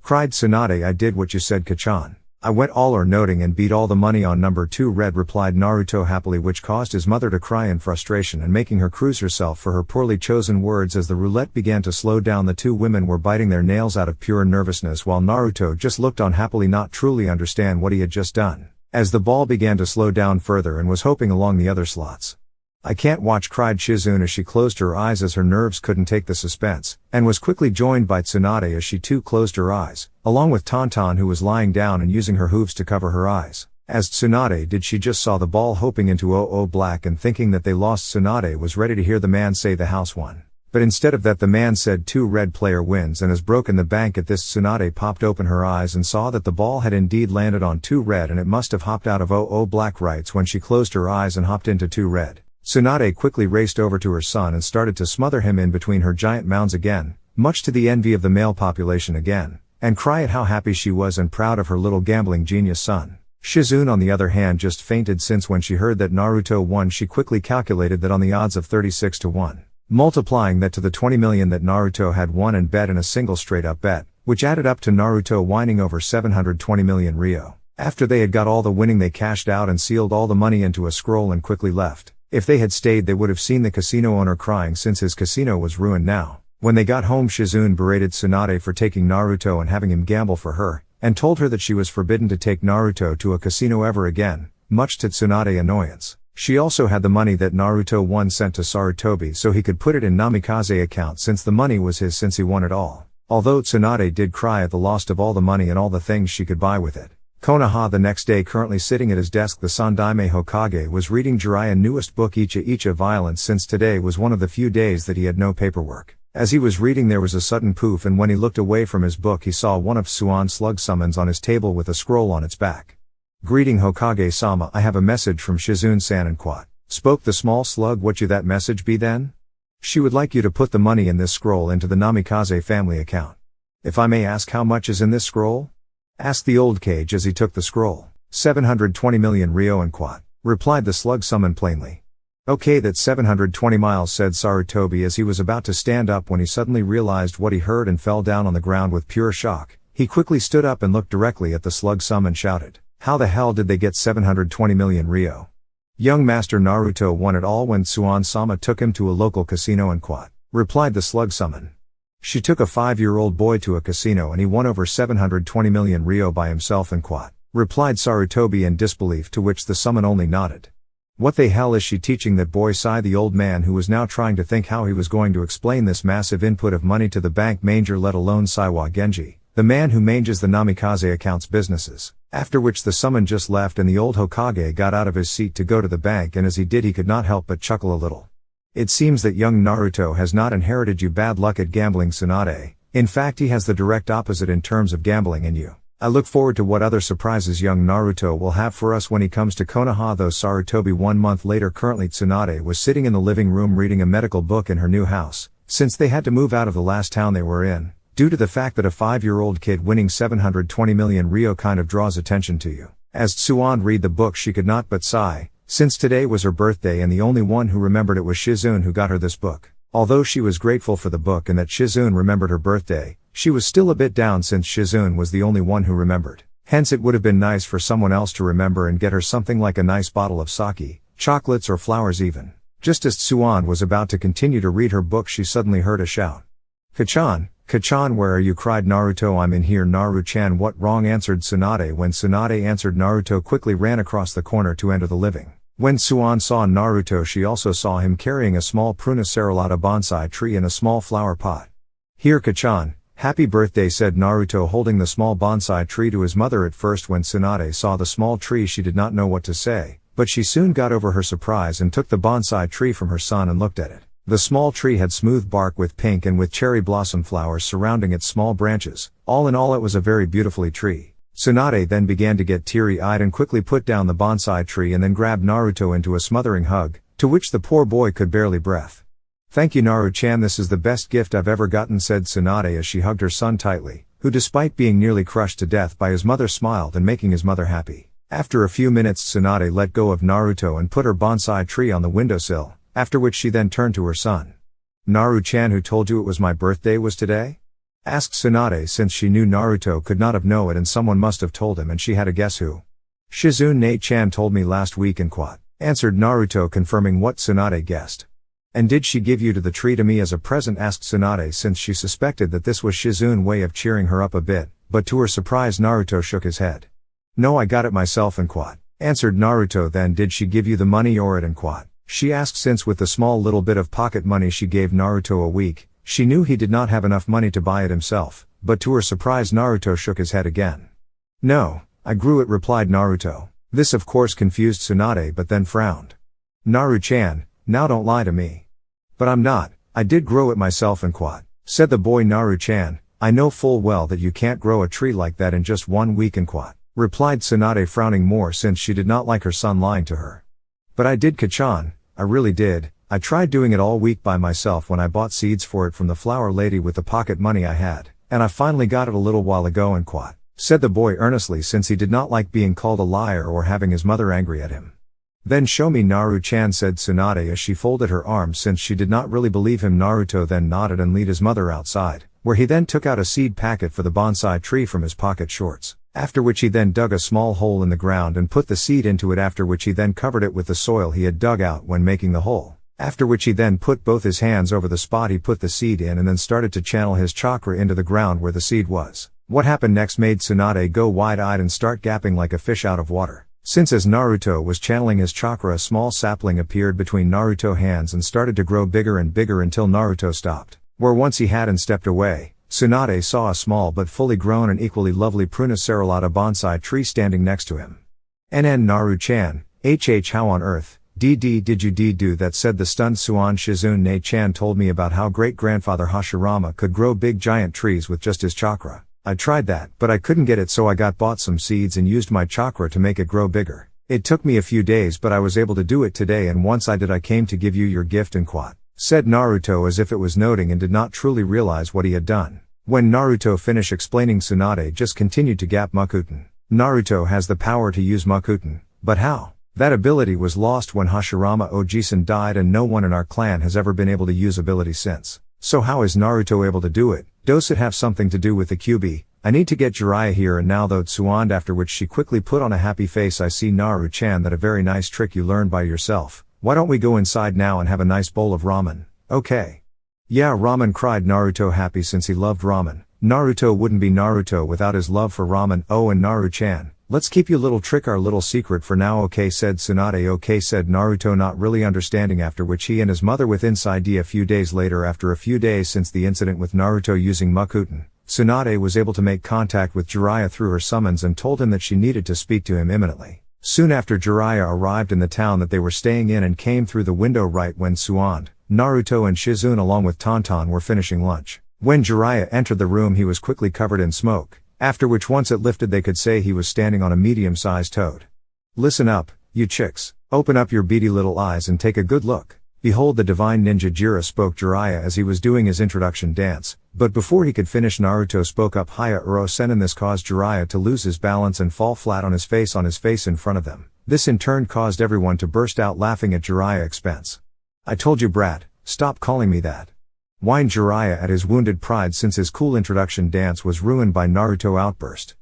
cried Tsunade. "I did what you said, Kachan. I went all or noting and beat all the money on number 2 red," replied Naruto happily, which caused his mother to cry in frustration and making her cruise herself for her poorly chosen words. As the roulette began to slow down the two women were biting their nails out of pure nervousness, while Naruto just looked on happily, not truly understand what he had just done. As the ball began to slow down further and was hoping along the other slots. "I can't watch," cried Shizune as she closed her eyes as her nerves couldn't take the suspense, and was quickly joined by Tsunade as she too closed her eyes, along with Tonton who was lying down and using her hooves to cover her eyes. As Tsunade did she just saw the ball hoping into 00 black and thinking that they lost. Tsunade was ready to hear the man say the house won. But instead of that the man said 2 red player wins and has broken the bank. At this Tsunade popped open her eyes and saw that the ball had indeed landed on 2 red and it must have hopped out of 00 black rights when she closed her eyes and hopped into 2 red. Tsunade quickly raced over to her son and started to smother him in between her giant mounds again, much to the envy of the male population again, and cry at how happy she was and proud of her little gambling genius son. Shizune on the other hand just fainted, since when she heard that Naruto won she quickly calculated that on the odds of 36 to 1. Multiplying that to the 20 million that Naruto had won and bet in a single straight up bet, which added up to Naruto winning over 720 million ryo. After they had got all the winning they cashed out and sealed all the money into a scroll and quickly left. If they had stayed they would have seen the casino owner crying, since his casino was ruined now. When they got home, Shizune berated Tsunade for taking Naruto and having him gamble for her, and told her that she was forbidden to take Naruto to a casino ever again, much to Tsunade's annoyance. She also had the money that Naruto won sent to Sarutobi so he could put it in Namikaze account, since the money was his since he won it all. Although Tsunade did cry at the loss of all the money and all the things she could buy with it. Konoha the next day, currently sitting at his desk, the Sandaime Hokage was reading Jiraiya's newest book Icha Violence, since today was one of the few days that he had no paperwork. As he was reading there was a sudden poof, and when he looked away from his book he saw one of Suan's slug summons on his table with a scroll on its back. "Greeting Hokage-sama, I have a message from Shizune-san and Quat," spoke the small slug. "What you that message be then?" "She would like you to put the money in this scroll into the Namikaze family account." "If I may ask, how much is in this scroll?" asked the old cage as he took the scroll. 720 million ryo and Quat, replied the slug summon plainly. "Okay, that's 720 miles, said Sarutobi as he was about to stand up, when he suddenly realized what he heard and fell down on the ground with pure shock. He quickly stood up and looked directly at the slug summon and shouted, "How the hell did they get 720 million ryo? Young Master Naruto won it all when Tsuan-sama took him to a local casino in Quat," replied the slug summon. "She took a 5-year-old boy to a casino and he won over 720 million ryo by himself in Quat," replied Sarutobi in disbelief, to which the summon only nodded. "What the hell is she teaching that boy?" sighed the old man, who was now trying to think how he was going to explain this massive input of money to the bank manger, let alone Saiwa Genji, the man who manages the Namikaze accounts businesses. After which the summon just left and the old Hokage got out of his seat to go to the bank, and as he did he could not help but chuckle a little. "It seems that young Naruto has not inherited you bad luck at gambling, Tsunade. In fact he has the direct opposite in terms of gambling in you. I look forward to what other surprises young Naruto will have for us when he comes to Konoha." Though Sarutobi 1 month later, currently Tsunade was sitting in the living room reading a medical book in her new house, since they had to move out of the last town they were in, due to the fact that a 5-year-old kid winning 720 million ryo kind of draws attention to you. As Tsuan read the book she could not but sigh, since today was her birthday and the only one who remembered it was Shizune, who got her this book. Although she was grateful for the book and that Shizune remembered her birthday, she was still a bit down since Shizune was the only one who remembered. Hence it would have been nice for someone else to remember and get her something like a nice bottle of sake, chocolates or flowers even. Just as Tsuan was about to continue to read her book she suddenly heard a shout. "Kachan! Kachan, where are you?" cried Naruto. "I'm in here, Naru-chan." "What wrong?" answered Tsunade. When Tsunade answered, Naruto quickly ran across the corner to enter the living. When Tsuan saw Naruto she also saw him carrying a small Pruna Cerulata bonsai tree in a small flower pot. "Here, Kachan, happy birthday," said Naruto, holding the small bonsai tree to his mother. At first when Tsunade saw the small tree she did not know what to say, but she soon got over her surprise and took the bonsai tree from her son and looked at it. The small tree had smooth bark with pink and with cherry blossom flowers surrounding its small branches. All in all it was a very beautifully tree. Tsunade then began to get teary-eyed and quickly put down the bonsai tree and then grabbed Naruto into a smothering hug, to which the poor boy could barely breath. "Thank you, Naru-chan, this is the best gift I've ever gotten," said Tsunade as she hugged her son tightly, who despite being nearly crushed to death by his mother smiled and making his mother happy. After a few minutes Tsunade let go of Naruto and put her bonsai tree on the windowsill, after which she then turned to her son. "Naru-chan, who told you it was my birthday was today?" asked Tsunade, since she knew Naruto could not have known it and someone must have told him and she had a guess who. "Shizune-chan told me last week in Quat," answered Naruto, confirming what Tsunade guessed. "And did she give you to the tree to me as a present?" asked Tsunade, since she suspected that this was Shizune's way of cheering her up a bit, but to her surprise Naruto shook his head. "No, I got it myself in Quat," answered Naruto. "Then did she give you the money or it in Quat?" she asked, since with the small little bit of pocket money she gave Naruto a week, she knew he did not have enough money to buy it himself, but to her surprise Naruto shook his head again. "No, I grew it," replied Naruto. This of course confused Tsunade, but then frowned. "Naru-chan, now don't lie to me." "But I'm not, I did grow it myself in Quat," said the boy. "Naru-chan, I know full well that you can't grow a tree like that in just 1 week in Quat," replied Tsunade, frowning more since she did not like her son lying to her. "But I did, Kachan, I really did. I tried doing it all week by myself when I bought seeds for it from the flower lady with the pocket money I had, and I finally got it a little while ago in Quat," said the boy earnestly, since he did not like being called a liar or having his mother angry at him. Then show me, Naru-chan, said Tsunade as she folded her arms, since she did not really believe him. Naruto then nodded and led his mother outside, where he then took out a seed packet for the bonsai tree from his pocket shorts, after which he then dug a small hole in the ground and put the seed into it, after which he then covered it with the soil he had dug out when making the hole, after which he then put both his hands over the spot he put the seed in and then started to channel his chakra into the ground where the seed was. What happened next made Tsunade go wide-eyed and start gapping like a fish out of water, since as Naruto was channeling his chakra, a small sapling appeared between Naruto's hands and started to grow bigger and bigger until Naruto stopped, where once he had and stepped away. Tsunade saw a small but fully grown and equally lovely Pruna Cerulata bonsai tree standing next to him. NN Naru-chan, how on earth, did you do that, said the stunned Suan. Shizune-chan told me about how great-grandfather Hashirama could grow big giant trees with just his chakra. I tried that, but I couldn't get it, so I bought some seeds and used my chakra to make it grow bigger. It took me a few days, but I was able to do it today, and once I did, I came to give you your gift and quat, said Naruto as if it was noting and did not truly realize what he had done. When Naruto finished explaining, Tsunade just continued to gap. Makuten. Naruto has the power to use Makuten, but how? That ability was lost when Hashirama Ojisan died, and no one in our clan has ever been able to use ability since. So how is Naruto able to do it? Does it have something to do with the QB? I need to get Jiraiya here and now though, Tsuande, after which she quickly put on a happy face. I see, Naru-chan, that a very nice trick you learned by yourself. Why don't we go inside now and have a nice bowl of ramen? Okay. Yeah, ramen, cried Naruto, happy since he loved ramen. Naruto wouldn't be Naruto without his love for ramen. Oh, and Naru-chan, let's keep your little trick our little secret for now, okay, said Tsunade. Okay, said Naruto, not really understanding, after which he and his mother with inside a few days later. After a few days since the incident with Naruto using Makuten, Tsunade was able to make contact with Jiraiya through her summons and told him that she needed to speak to him imminently. Soon after, Jiraiya arrived in the town that they were staying in and came through the window right when Tsuande, Naruto and Shizune along with Tonton were finishing lunch. When Jiraiya entered the room, he was quickly covered in smoke, after which once it lifted they could say he was standing on a medium-sized toad. Listen up, you chicks, open up your beady little eyes and take a good look. Behold the divine ninja Jiraiya, spoke Jiraiya as he was doing his introduction dance, but before he could finish, Naruto spoke up. Haya Uro Senin. This caused Jiraiya to lose his balance and fall flat on his face in front of them. This in turn caused everyone to burst out laughing at Jiraiya's expense. I told you, brat, stop calling me that, whined Jiraiya at his wounded pride since his cool introduction dance was ruined by Naruto outburst.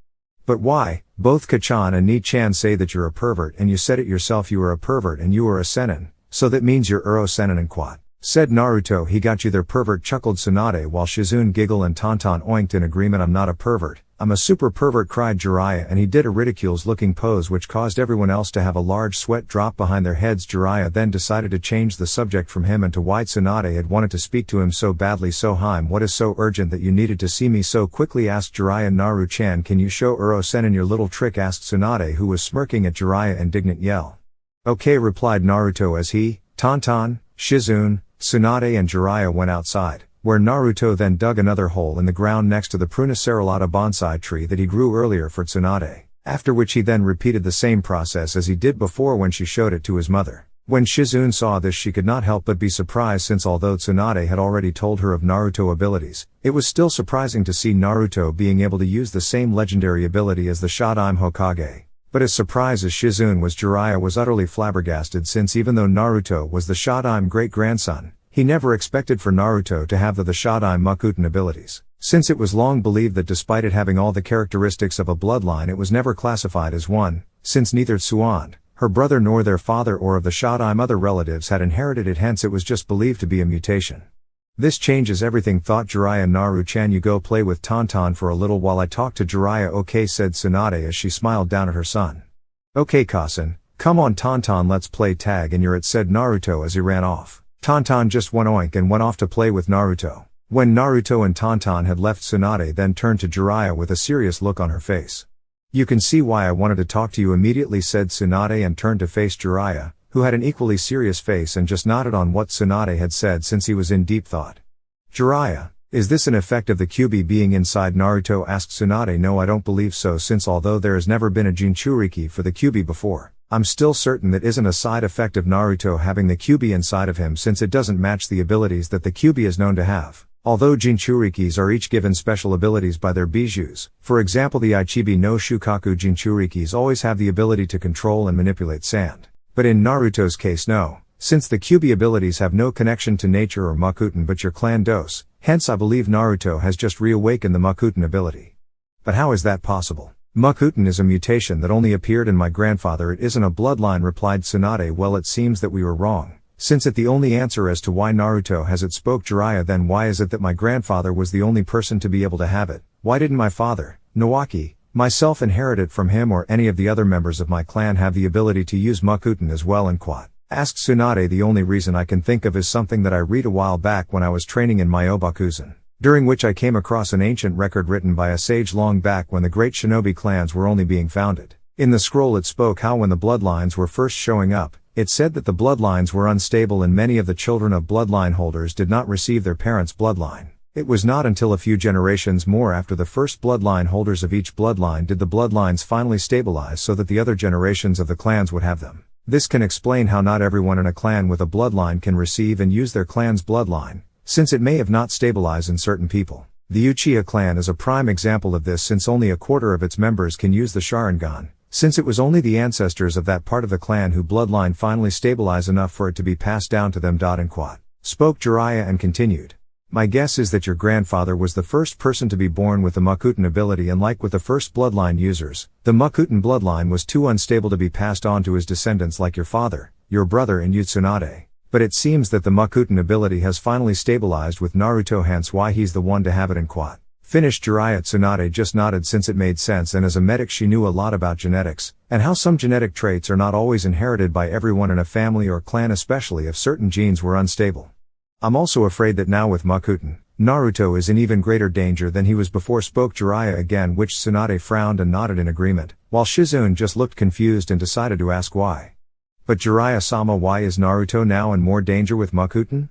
But why? Both Kachan and Ni-chan say that you're a pervert, and you said it yourself, you are a pervert and you are a Senin, so that means you're Uro Senin and quat, said Naruto. He got you there, pervert, chuckled Tsunade, while Shizune giggled and Tonton oinked in agreement. I'm not a pervert, I'm a super pervert, cried Jiraiya, and he did a ridiculous looking pose which caused everyone else to have a large sweat drop behind their heads. Jiraiya then decided to change the subject from him and to why Tsunade had wanted to speak to him so badly. So Haim, what is so urgent that you needed to see me so quickly, asked Jiraiya. Naru-chan, can you show Uro Senin your little trick, asked Tsunade, who was smirking at Jiraiya indignant yell. Okay, replied Naruto as he, Tonton, Shizune, Tsunade and Jiraiya went outside, where Naruto then dug another hole in the ground next to the Pruna Cerulata bonsai tree that he grew earlier for Tsunade, after which he then repeated the same process as he did before when she showed it to his mother. When Shizune saw this, she could not help but be surprised, since although Tsunade had already told her of Naruto abilities, it was still surprising to see Naruto being able to use the same legendary ability as the Shodaime Hokage. But as surprised as Shizune was, Jiraiya was utterly flabbergasted, since even though Naruto was the Shodaime great-grandson, he never expected for Naruto to have the Shodaime Makuten abilities, since it was long believed that despite it having all the characteristics of a bloodline, it was never classified as one, since neither Tsuande, her brother, nor their father or of the Shodaime other relatives had inherited it, hence it was just believed to be a mutation. This changes everything, thought Jiraiya. Naru-chan, you go play with Tonton for a little while I talk to Jiraiya. Okay, said Tsunade as she smiled down at her son. Okay, Kasen, come on Tonton, let's play tag and you're it, said Naruto as he ran off. Tonton just went oink and went off to play with Naruto. When Naruto and Tonton had left, Tsunade then turned to Jiraiya with a serious look on her face. You can see why I wanted to talk to you immediately, said Tsunade, and turned to face Jiraiya, who had an equally serious face and just nodded on what Tsunade had said since he was in deep thought. Jiraiya, is this an effect of the Kyuubi being inside Naruto, asked Tsunade. No, I don't believe so, since although there has never been a Jinchuriki for the Kyuubi before, I'm still certain that isn't a side effect of Naruto having the Kyuubi inside of him, since it doesn't match the abilities that the Kyuubi is known to have. Although Jinchurikis are each given special abilities by their bijus, for example the Ichibi no Shukaku Jinchurikis always have the ability to control and manipulate sand. But in Naruto's case no, since the Kyuubi abilities have no connection to nature or Makuten but your clan dose, hence I believe Naruto has just reawakened the Makuten ability. But how is that possible? Makuten is a mutation that only appeared in my grandfather, it isn't a bloodline, replied Tsunade. Well, it seems that we were wrong. Since it the only answer as to why Naruto has it, spoke Jiraiya, then why is it that my grandfather was the only person to be able to have it? Why didn't my father, Nawaki, myself inherit it from him, or any of the other members of my clan have the ability to use Makuten as well? And quat, asked Tsunade. The only reason I can think of is something that I read a while back when I was training in Myobakuzen, during which I came across an ancient record written by a sage long back when the great shinobi clans were only being founded. In the scroll it spoke how when the bloodlines were first showing up, it said that the bloodlines were unstable and many of the children of bloodline holders did not receive their parents' bloodline. It was not until a few generations more after the first bloodline holders of each bloodline did the bloodlines finally stabilize so that the other generations of the clans would have them. This can explain how not everyone in a clan with a bloodline can receive and use their clan's bloodline, since it may have not stabilized in certain people. The Uchiha clan is a prime example of this, since only a quarter of its members can use the Sharingan, since it was only the ancestors of that part of the clan who bloodline finally stabilize enough for it to be passed down to them. And quat, spoke Jiraiya and continued. My guess is that your grandfather was the first person to be born with the Makuten ability, and like with the first bloodline users, the Makuten bloodline was too unstable to be passed on to his descendants like your father, your brother and Tsunade. But it seems that the Makuten ability has finally stabilized with Naruto, hence why he's the one to have it. And quat, finished Jiraiya. Tsunade just nodded since it made sense, and as a medic she knew a lot about genetics, and how some genetic traits are not always inherited by everyone in a family or clan, especially if certain genes were unstable. I'm also afraid that now with Makuten, Naruto is in even greater danger than he was before, spoke Jiraiya again, which Tsunade frowned and nodded in agreement, while Shizune just looked confused and decided to ask why. But Jiraiya-sama, why is Naruto now in more danger with Makuten?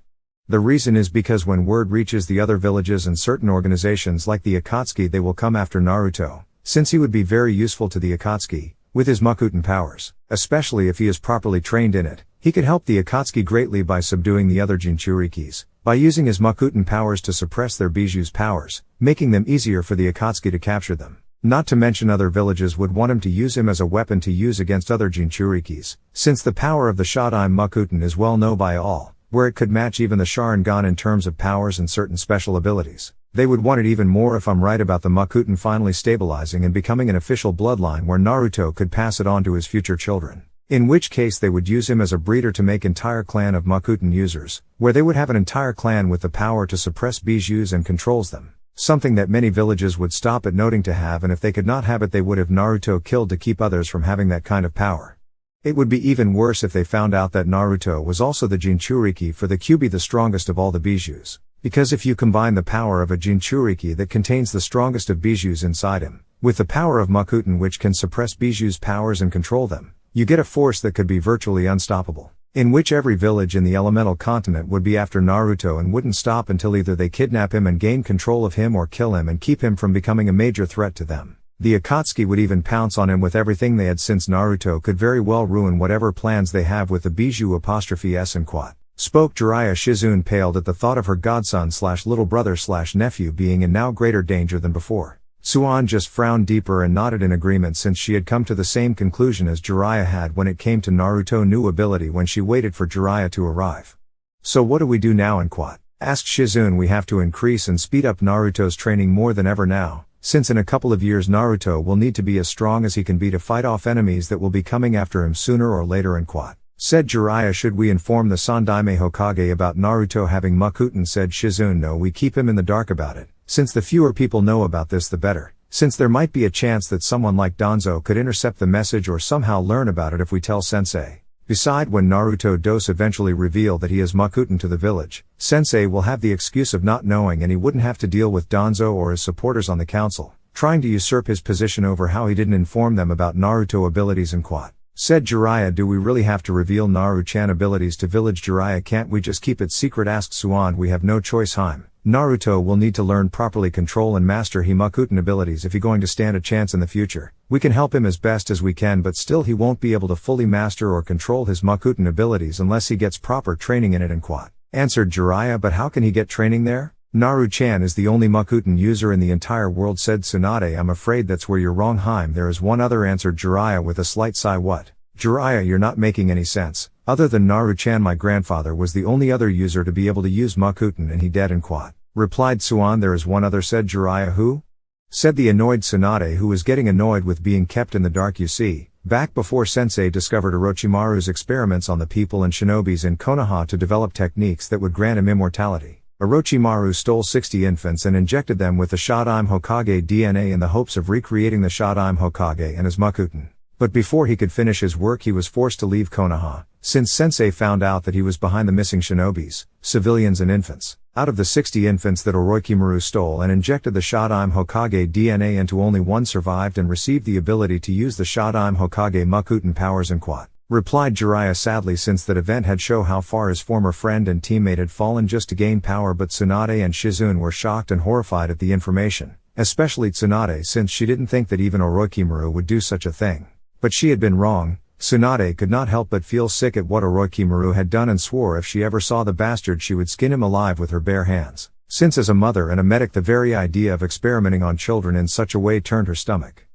The reason is because when word reaches the other villages and certain organizations like the Akatsuki, they will come after Naruto, since he would be very useful to the Akatsuki, with his Makuten powers, especially if he is properly trained in it. He could help the Akatsuki greatly by subduing the other Jinchurikis, by using his Makuten powers to suppress their Biju's powers, making them easier for the Akatsuki to capture them. Not to mention other villages would want him to use him as a weapon to use against other Jinchurikis, since the power of the Shodaime Makuten is well known by all, where it could match even the Sharingan in terms of powers and certain special abilities. They would want it even more if I'm right about the Makuten finally stabilizing and becoming an official bloodline where Naruto could pass it on to his future children. In which case they would use him as a breeder to make entire clan of Makuten users, where they would have an entire clan with the power to suppress bijus and controls them. Something that many villages would stop at noting to have, and if they could not have it they would have Naruto killed to keep others from having that kind of power. It would be even worse if they found out that Naruto was also the Jinchuriki for the Kyuubi, the strongest of all the bijus. Because if you combine the power of a Jinchuriki that contains the strongest of bijus inside him, with the power of Makuten which can suppress bijus' powers and control them, you get a force that could be virtually unstoppable, in which every village in the elemental continent would be after Naruto and wouldn't stop until either they kidnap him and gain control of him or kill him and keep him from becoming a major threat to them. The Akatsuki would even pounce on him with everything they had, since Naruto could very well ruin whatever plans they have with the Biju''s and quat. Spoke Jiraiya. Shizune paled at the thought of her godson/little brother/nephew being in now greater danger than before. Suan just frowned deeper and nodded in agreement, since she had come to the same conclusion as Jiraiya had when it came to Naruto's new ability when she waited for Jiraiya to arrive. So what do we do now? And quat, asked Shizune. We have to increase and speed up Naruto's training more than ever now, since in a couple of years Naruto will need to be as strong as he can be to fight off enemies that will be coming after him sooner or later. And quat, said Jiraiya. Should we inform the Sandaime Hokage about Naruto having Makuten? Said Shizune. No, we keep him in the dark about it, since the fewer people know about this the better, since there might be a chance that someone like Danzo could intercept the message or somehow learn about it if we tell Sensei. Beside, when Naruto does eventually reveal that he is Makuten to the village, Sensei will have the excuse of not knowing and he wouldn't have to deal with Danzo or his supporters on the council, trying to usurp his position over how he didn't inform them about Naruto abilities. And quat, said Jiraiya. Do we really have to reveal Naru-chan abilities to village? Jiraiya, can't we just keep it secret? Asked Suan. We have no choice, Haim. Naruto will need to learn properly control and master his Makuten abilities if he's going to stand a chance in the future. We can help him as best as we can, but still he won't be able to fully master or control his Makuten abilities unless he gets proper training in it. And quat, answered Jiraiya. But how can he get training there? Naru-chan is the only Makuten user in the entire world, said Tsunade. I'm afraid that's where you're wrong, Heim. There is one other, answered Jiraiya with a slight sigh. What? Jiraiya, you're not making any sense. Other than Naru-chan, my grandfather was the only other user to be able to use Makuten, and he dead and quat. Replied Suan. There is one other, said Jiraiya. Who? Said the annoyed Tsunade, who was getting annoyed with being kept in the dark. You see, back before Sensei discovered Orochimaru's experiments on the people and shinobis in Konoha to develop techniques that would grant him immortality, Orochimaru stole 60 infants and injected them with the Shodaime Hokage DNA in the hopes of recreating the Shodaime Hokage and his Makuten. But before he could finish his work, he was forced to leave Konoha, since Sensei found out that he was behind the missing shinobis, civilians and infants. Out of the 60 infants that Orochimaru stole and injected the Shodaime Hokage DNA into, only one survived and received the ability to use the Shodaime Hokage Makuten powers and quat. Replied Jiraiya sadly, since that event had shown how far his former friend and teammate had fallen just to gain power. But Tsunade and Shizune were shocked and horrified at the information, especially Tsunade, since she didn't think that even Orochimaru would do such a thing. But she had been wrong. Tsunade could not help but feel sick at what Orochimaru had done and swore if she ever saw the bastard she would skin him alive with her bare hands, since as a mother and a medic the very idea of experimenting on children in such a way turned her stomach.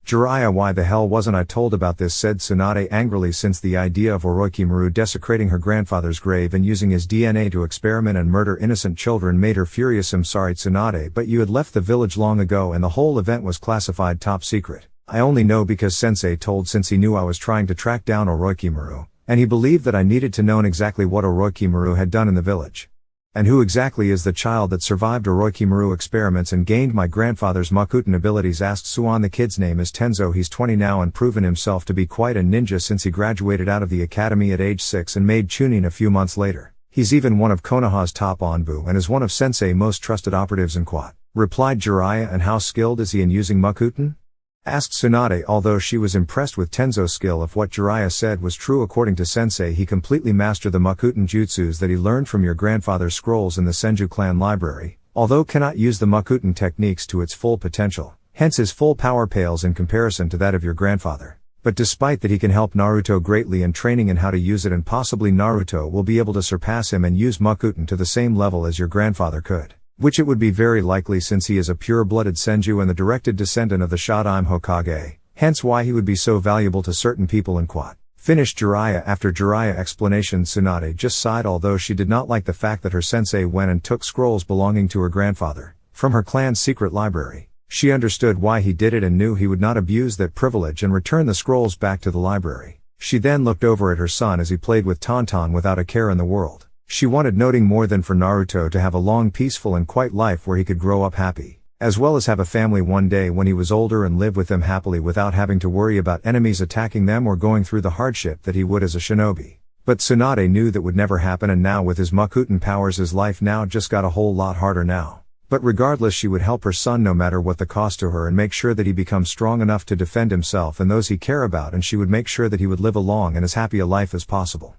Jiraiya, why the hell wasn't I told about this, said Tsunade angrily, since the idea of Orochimaru desecrating her grandfather's grave and using his DNA to experiment and murder innocent children made her furious. I'm sorry Tsunade, but you had left the village long ago and the whole event was classified top secret. I only know because Sensei told, since he knew I was trying to track down Orochimaru, and he believed that I needed to know exactly what Orochimaru had done in the village. And who exactly is the child that survived Orochimaru experiments and gained my grandfather's Makuten abilities, asked Suan. The kid's name is Tenzo. He's 20 now and proven himself to be quite a ninja since he graduated out of the academy at age 6 and made Chunin a few months later. He's even one of Konoha's top Onbu and is one of Sensei's most trusted operatives in quat. Replied Jiraiya. And how skilled is he in using Makuten? Asked Tsunade. Although she was impressed with Tenzo's skill, if what Jiraiya said was true, according to Sensei, he completely mastered the Makuten jutsus that he learned from your grandfather's scrolls in the Senju clan library, although cannot use the Makuten techniques to its full potential, hence his full power pales in comparison to that of your grandfather. But despite that, he can help Naruto greatly in training in how to use it, and possibly Naruto will be able to surpass him and use Makuten to the same level as your grandfather could. Which it would be very likely, since he is a pure-blooded Senju and the directed descendant of the Shodaime Hokage, hence why he would be so valuable to certain people in quat. Finished Jiraiya. After Jiraiya explanation, Tsunade just sighed, although she did not like the fact that her sensei went and took scrolls belonging to her grandfather from her clan's secret library. She understood why he did it and knew he would not abuse that privilege and return the scrolls back to the library. She then looked over at her son as he played with Tauntaun without a care in the world. She wanted nothing more than for Naruto to have a long, peaceful and quiet life where he could grow up happy, as well as have a family one day when he was older and live with them happily without having to worry about enemies attacking them or going through the hardship that he would as a shinobi. But Tsunade knew that would never happen, and now with his Makuten powers his life now just got a whole lot harder now. But regardless, she would help her son no matter what the cost to her and make sure that he becomes strong enough to defend himself and those he care about, and she would make sure that he would live a long and as happy a life as possible.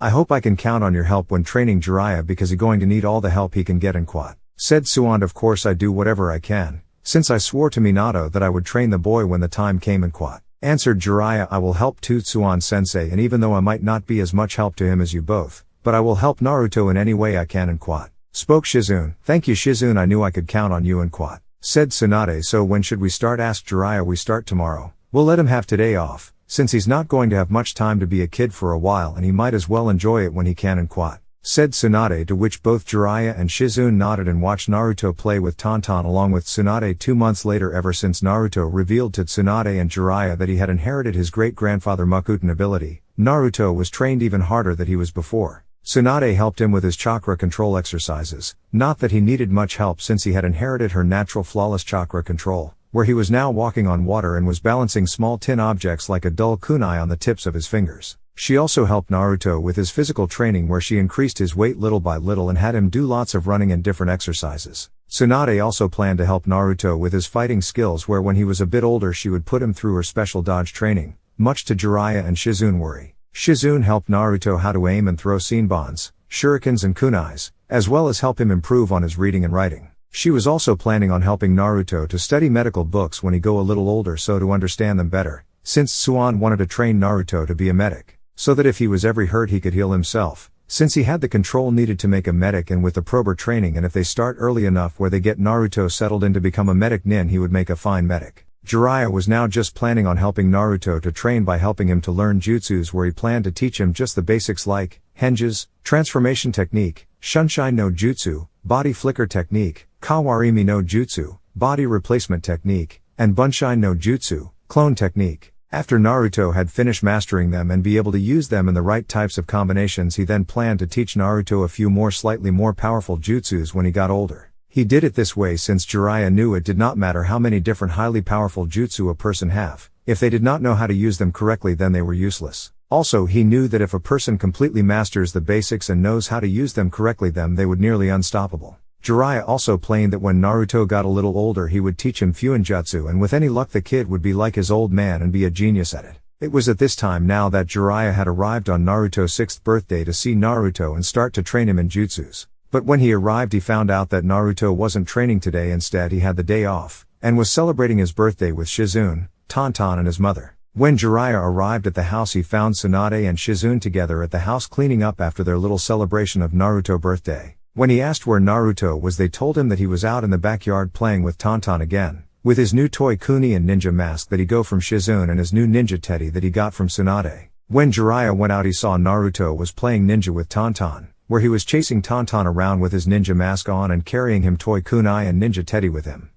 I hope I can count on your help when training Jiraiya, because he's going to need all the help he can get in quat. Said Suan. Of course I do whatever I can, since I swore to Minato that I would train the boy when the time came in quat. Answered Jiraiya. I will help too, Tsuan sensei, and even though I might not be as much help to him as you both, but I will help Naruto in any way I can in quat. Spoke Shizune. Thank you Shizune, I knew I could count on you in quat. Said Tsunade. So when should we start? Asked Jiraiya. We start tomorrow. We'll let him have today off, since he's not going to have much time to be a kid for a while, and he might as well enjoy it when he can in quat. Said Tsunade, to which both Jiraiya and Shizune nodded and watched Naruto play with Tauntaun along with Tsunade. 2 months later, ever since Naruto revealed to Tsunade and Jiraiya that he had inherited his great-grandfather Makuten ability, Naruto was trained even harder than he was before. Tsunade helped him with his chakra control exercises, not that he needed much help since he had inherited her natural flawless chakra control, where he was now walking on water and was balancing small tin objects like a dull kunai on the tips of his fingers. She also helped Naruto with his physical training, where she increased his weight little by little and had him do lots of running and different exercises. Tsunade also planned to help Naruto with his fighting skills, where when he was a bit older she would put him through her special dodge training, much to Jiraiya and Shizune worry. Shizune helped Naruto how to aim and throw senbons, shurikens and kunais, as well as help him improve on his reading and writing. She was also planning on helping Naruto to study medical books when he go a little older, so to understand them better, since Tsuan wanted to train Naruto to be a medic, so that if he was ever hurt he could heal himself, Since he had the control needed to make a medic and with the proper training, and if they start early enough where they get Naruto settled in to become a medic nin, he would make a fine medic. Jiraiya was now just planning on helping Naruto to train by helping him to learn jutsus, where he planned to teach him just the basics like henges, transformation technique, Shunshin no jutsu, body flicker technique, Kawarimi no jutsu, body replacement technique, and Bunshin no jutsu, clone technique. After Naruto had finished mastering them and be able to use them in the right types of combinations, he then planned to teach Naruto a few more slightly more powerful jutsus when he got older. He did it this way since Jiraiya knew it did not matter how many different highly powerful jutsu a person have. If they did not know how to use them correctly, then they were useless. Also, he knew that if a person completely masters the basics and knows how to use them correctly, then they would nearly unstoppable. Jiraiya also planned that when Naruto got a little older, he would teach him Fuinjutsu, and with any luck the kid would be like his old man and be a genius at it. It was at this time now that Jiraiya had arrived on Naruto's 6th birthday to see Naruto and start to train him in jutsus. But when he arrived, he found out that Naruto wasn't training today. Instead, he had the day off, and was celebrating his birthday with Shizune, Tonton and his mother. When Jiraiya arrived at the house, he found Tsunade and Shizune together at the house cleaning up after their little celebration of Naruto birthday. When he asked where Naruto was, they told him that he was out in the backyard playing with Tonton again, with his new toy kuni and ninja mask that he got from Shizune and his new ninja teddy that he got from Tsunade. When Jiraiya went out, he saw Naruto was playing ninja with Tonton, where he was chasing Tonton around with his ninja mask on and carrying him toy kunai and ninja teddy with him.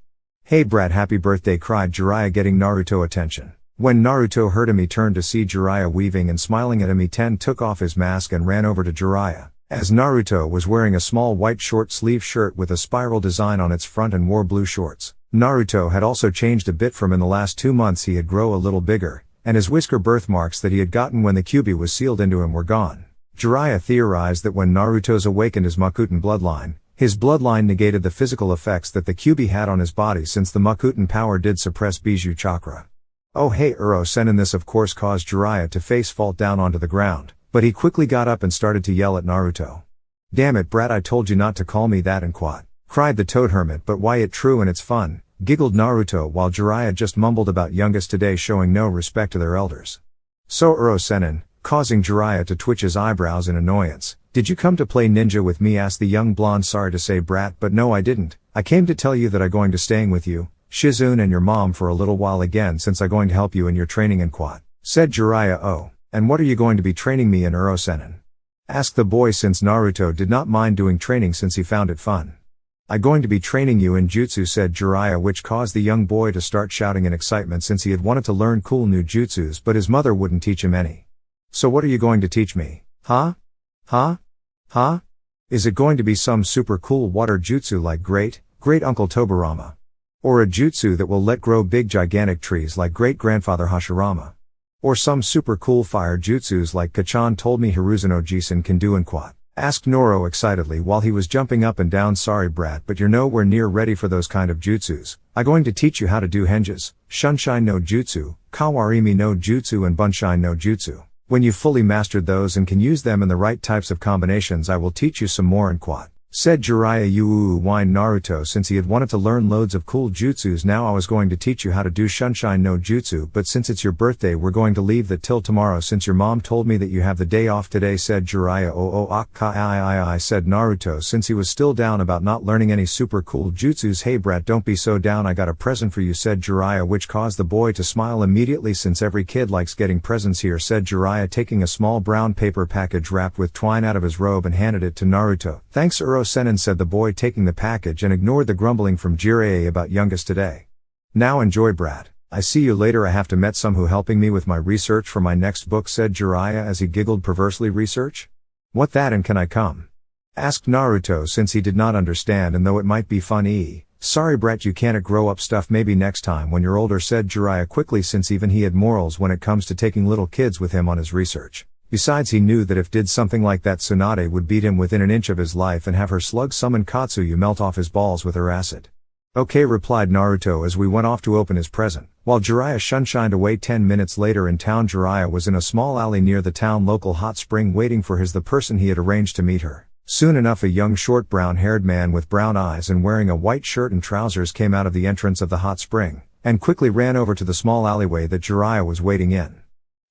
"Hey brat, happy birthday," cried Jiraiya, getting Naruto attention. When Naruto heard him, he turned to see Jiraiya weaving and smiling at him. He took off his mask and ran over to Jiraiya. As Naruto was wearing a small white short sleeve shirt with a spiral design on its front and wore blue shorts. Naruto had also changed a bit from in the last 2 months. He had grown a little bigger, and his whisker birthmarks that he had gotten when the Kyuubi was sealed into him were gone. Jiraiya theorized that when Naruto's awakened his Makuten bloodline, his bloodline negated the physical effects that the Kyuubi had on his body, since the Makuten power did suppress Bijou chakra. "Oh hey Uro Senin," this of course caused Jiraiya to face fall down onto the ground, but he quickly got up and started to yell at Naruto. "Damn it brat, I told you not to call me that and quat," cried the Toad Hermit. "But why, it true and it's fun," giggled Naruto, while Jiraiya just mumbled about youngest today showing no respect to their elders. "So Uro Senin," causing Jiraiya to twitch his eyebrows in annoyance, "did you come to play ninja with me?" asked the young blonde. "Sorry to say brat, but no I didn't. I came to tell you that I'm going to staying with you, Shizune and your mom for a little while again, since I'm going to help you in your training and quat," said Jiraiya. "Oh, and what are you going to be training me in, Uro Senin?" asked the boy, since Naruto did not mind doing training since he found it fun. "I'm going to be training you in jutsu," said Jiraiya, which caused the young boy to start shouting in excitement, since he had wanted to learn cool new jutsus but his mother wouldn't teach him any. "So what are you going to teach me? Huh? Huh? Huh? Is it going to be some super cool water jutsu like Great Uncle Tobirama? Or a jutsu that will let grow big gigantic trees like Great Grandfather Hashirama? Or some super cool fire jutsus like Kachan told me Hiruzen Ojisan can do and quat?" asked Noro excitedly while he was jumping up and down. "Sorry brat, but you're nowhere near ready for those kind of jutsus. I'm going to teach you how to do henges, Shunshin no jutsu, Kawarimi no jutsu and Bunshin no jutsu. When you've fully mastered those and can use them in the right types of combinations, I will teach you some more and quat," said Jiraiya. Whined Naruto, since he had wanted to learn loads of cool jutsus. "Now I was going to teach you how to do Shunshin no jutsu, but since it's your birthday we're going to leave that till tomorrow, since your mom told me that you have the day off today," said Jiraiya. "Oh I," said Naruto, since he was still down about not learning any super cool jutsus. "Hey brat, don't be so down, I got a present for you," said Jiraiya, which caused the boy to smile immediately, since every kid likes getting presents here, said Jiraiya, taking a small brown paper package wrapped with twine out of his robe and handed it to Naruto. "Thanks Uro Senin," said the boy, taking the package, and ignored the grumbling from Jiraiya about youngest today. "Now enjoy brat. I see you later. I have to met some who helping me with my research for my next book," said Jiraiya as he giggled perversely. "Research? What that, and can I come?" asked Naruto, since he did not understand, and though it might be fun. "Sorry brat, you can't grow up stuff, maybe next time when you're older," said Jiraiya quickly, since even he had morals when it comes to taking little kids with him on his research. Besides, he knew that if did something like that, Tsunade would beat him within an inch of his life and have her slug summon Katsuyu melt off his balls with her acid. "Okay," replied Naruto as we went off to open his present. While Jiraiya shunshined away 10 minutes later in town, Jiraiya was in a small alley near the town local hot spring waiting for the person he had arranged to meet her. Soon enough, a young short brown-haired man with brown eyes and wearing a white shirt and trousers came out of the entrance of the hot spring, and quickly ran over to the small alleyway that Jiraiya was waiting in.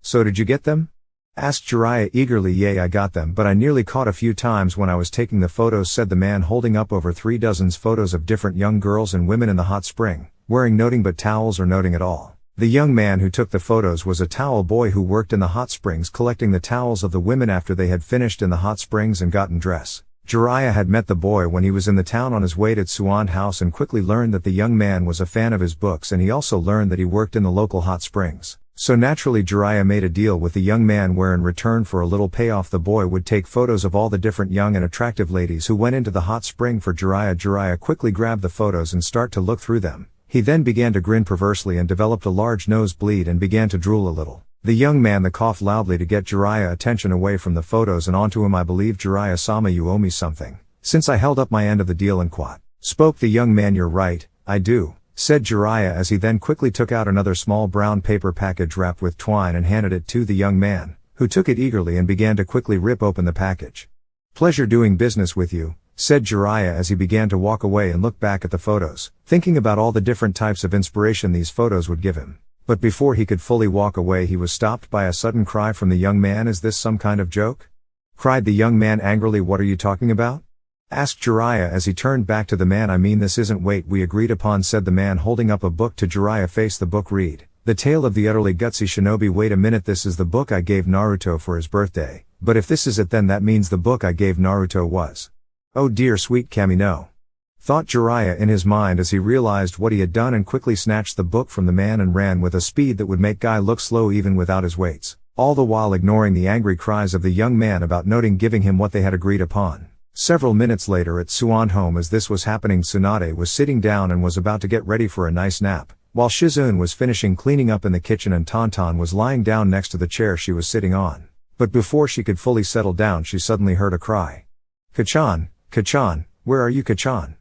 "So did you get them?" Asked Jiraiya eagerly. Yay, I got them, but I nearly caught a few times when I was taking the photos, said the man, holding up over 3 dozen photos of different young girls and women in the hot spring, wearing nothing but towels or nothing at all. The young man who took the photos was a towel boy who worked in the hot springs collecting the towels of the women after they had finished in the hot springs and gotten dress. Jiraiya had met the boy when he was in the town on his way to Tsunade house and quickly learned that the young man was a fan of his books, and he also learned that he worked in the local hot springs. So naturally Jiraiya made a deal with the young man where in return for a little payoff the boy would take photos of all the different young and attractive ladies who went into the hot spring for Jiraiya. Jiraiya quickly grabbed the photos and started to look through them. He then began to grin perversely and developed a large nosebleed and began to drool a little. The young man coughed loudly to get Jiraiya attention away from the photos and onto him. I believe Jiraiya-sama, you owe me something, since I held up my end of the deal and quat. Spoke the young man. You're right, I do, said Jiraiya as he then quickly took out another small brown paper package wrapped with twine and handed it to the young man, who took it eagerly and began to quickly rip open the package. Pleasure doing business with you, said Jiraiya as he began to walk away and look back at the photos, thinking about all the different types of inspiration these photos would give him. But before he could fully walk away, he was stopped by a sudden cry from the young man. Is this some kind of joke? Cried the young man angrily. What are you talking about? Asked Jiraiya as he turned back to the man. I mean, this isn't what we agreed upon, said the man, holding up a book to Jiraiya. Face the book. Read. The Tale of the Utterly Gutsy Shinobi. Wait a minute, this is the book I gave Naruto for his birthday, but if this is it, then that means the book I gave Naruto was. Oh dear sweet Kami, no, thought Jiraiya in his mind as he realized what he had done, and quickly snatched the book from the man and ran with a speed that would make Guy look slow even without his weights, all the while ignoring the angry cries of the young man about noting giving him what they had agreed upon. Several minutes later at Tsunade home, as this was happening, Tsunade was sitting down and was about to get ready for a nice nap, while Shizune was finishing cleaning up in the kitchen and Tonton was lying down next to the chair she was sitting on. But before she could fully settle down, she suddenly heard a cry. Kachan, Kachan, where are you, Kachan?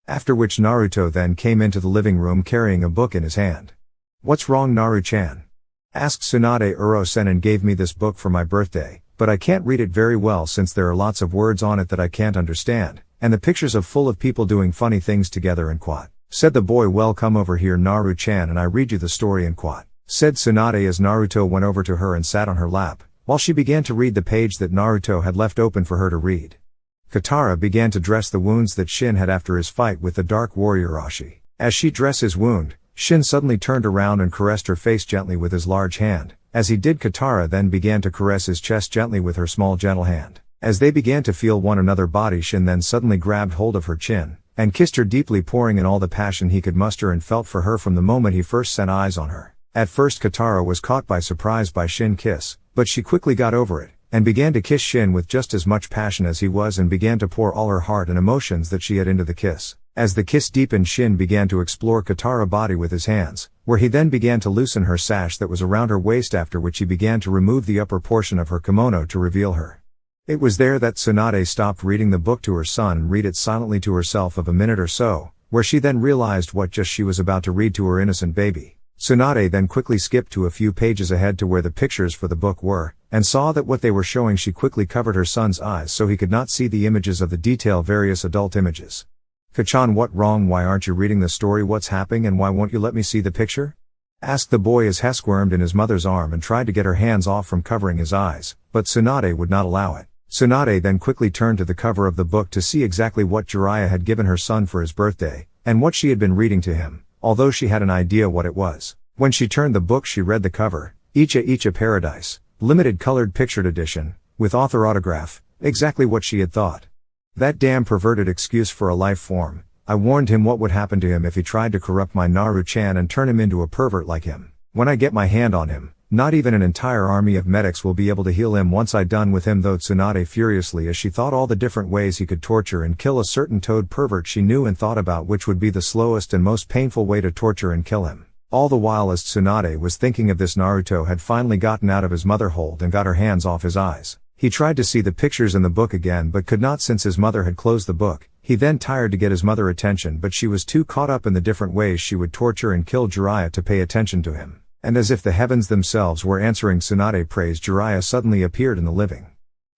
After which Naruto then came into the living room carrying a book in his hand. What's wrong, Naru-chan? Asked Tsunade. Uro-sen gave me this book for my birthday, but I can't read it very well since there are lots of words on it that I can't understand, and the pictures of full of people doing funny things together and quat. Said the boy. Well, come over here, Naru-chan, and I read you the story and quat. Said Tsunade as Naruto went over to her and sat on her lap, while she began to read the page that Naruto had left open for her to read. Katara began to dress the wounds that Shin had after his fight with the Dark Warrior Ashi. As she dressed his wound, Shin suddenly turned around and caressed her face gently with his large hand. As he did, Katara then began to caress his chest gently with her small gentle hand. As they began to feel one another's body, Shin then suddenly grabbed hold of her chin and kissed her deeply, pouring in all the passion he could muster and felt for her from the moment he first set eyes on her. At first Katara was caught by surprise by Shin's kiss, but she quickly got over it and began to kiss Shin with just as much passion as he was, and began to pour all her heart and emotions that she had into the kiss. As the kiss deepened, Shin began to explore Katara's body with his hands, where he then began to loosen her sash that was around her waist, after which he began to remove the upper portion of her kimono to reveal her. It was there that Tsunade stopped reading the book to her son and read it silently to herself of a minute or so, where she then realized what just she was about to read to her innocent baby. Tsunade then quickly skipped to a few pages ahead to where the pictures for the book were, and saw that what they were showing. She quickly covered her son's eyes so he could not see the images of the detail various adult images. Kachan, what wrong? Why aren't you reading the story? What's happening, and why won't you let me see the picture? Asked the boy as he squirmed in his mother's arm and tried to get her hands off from covering his eyes, but Tsunade would not allow it. Tsunade then quickly turned to the cover of the book to see exactly what Jiraiya had given her son for his birthday, and what she had been reading to him, although she had an idea what it was. When she turned the book, she read the cover, Icha Paradise, limited colored pictured edition, with author autograph, exactly what she had thought. That damn perverted excuse for a life form. I warned him what would happen to him if he tried to corrupt my Naru-chan and turn him into a pervert like him. When I get my hand on him, not even an entire army of medics will be able to heal him once I done with him, though Tsunade furiously as she thought all the different ways he could torture and kill a certain toad pervert she knew and thought about which would be the slowest and most painful way to torture and kill him. All the while as Tsunade was thinking of this, Naruto had finally gotten out of his mother hold and got her hands off his eyes. He tried to see the pictures in the book again but could not since his mother had closed the book. He then tried to get his mother attention, but she was too caught up in the different ways she would torture and kill Jiraiya to pay attention to him. And as if the heavens themselves were answering Tsunade's praise, Jiraiya suddenly appeared in the living.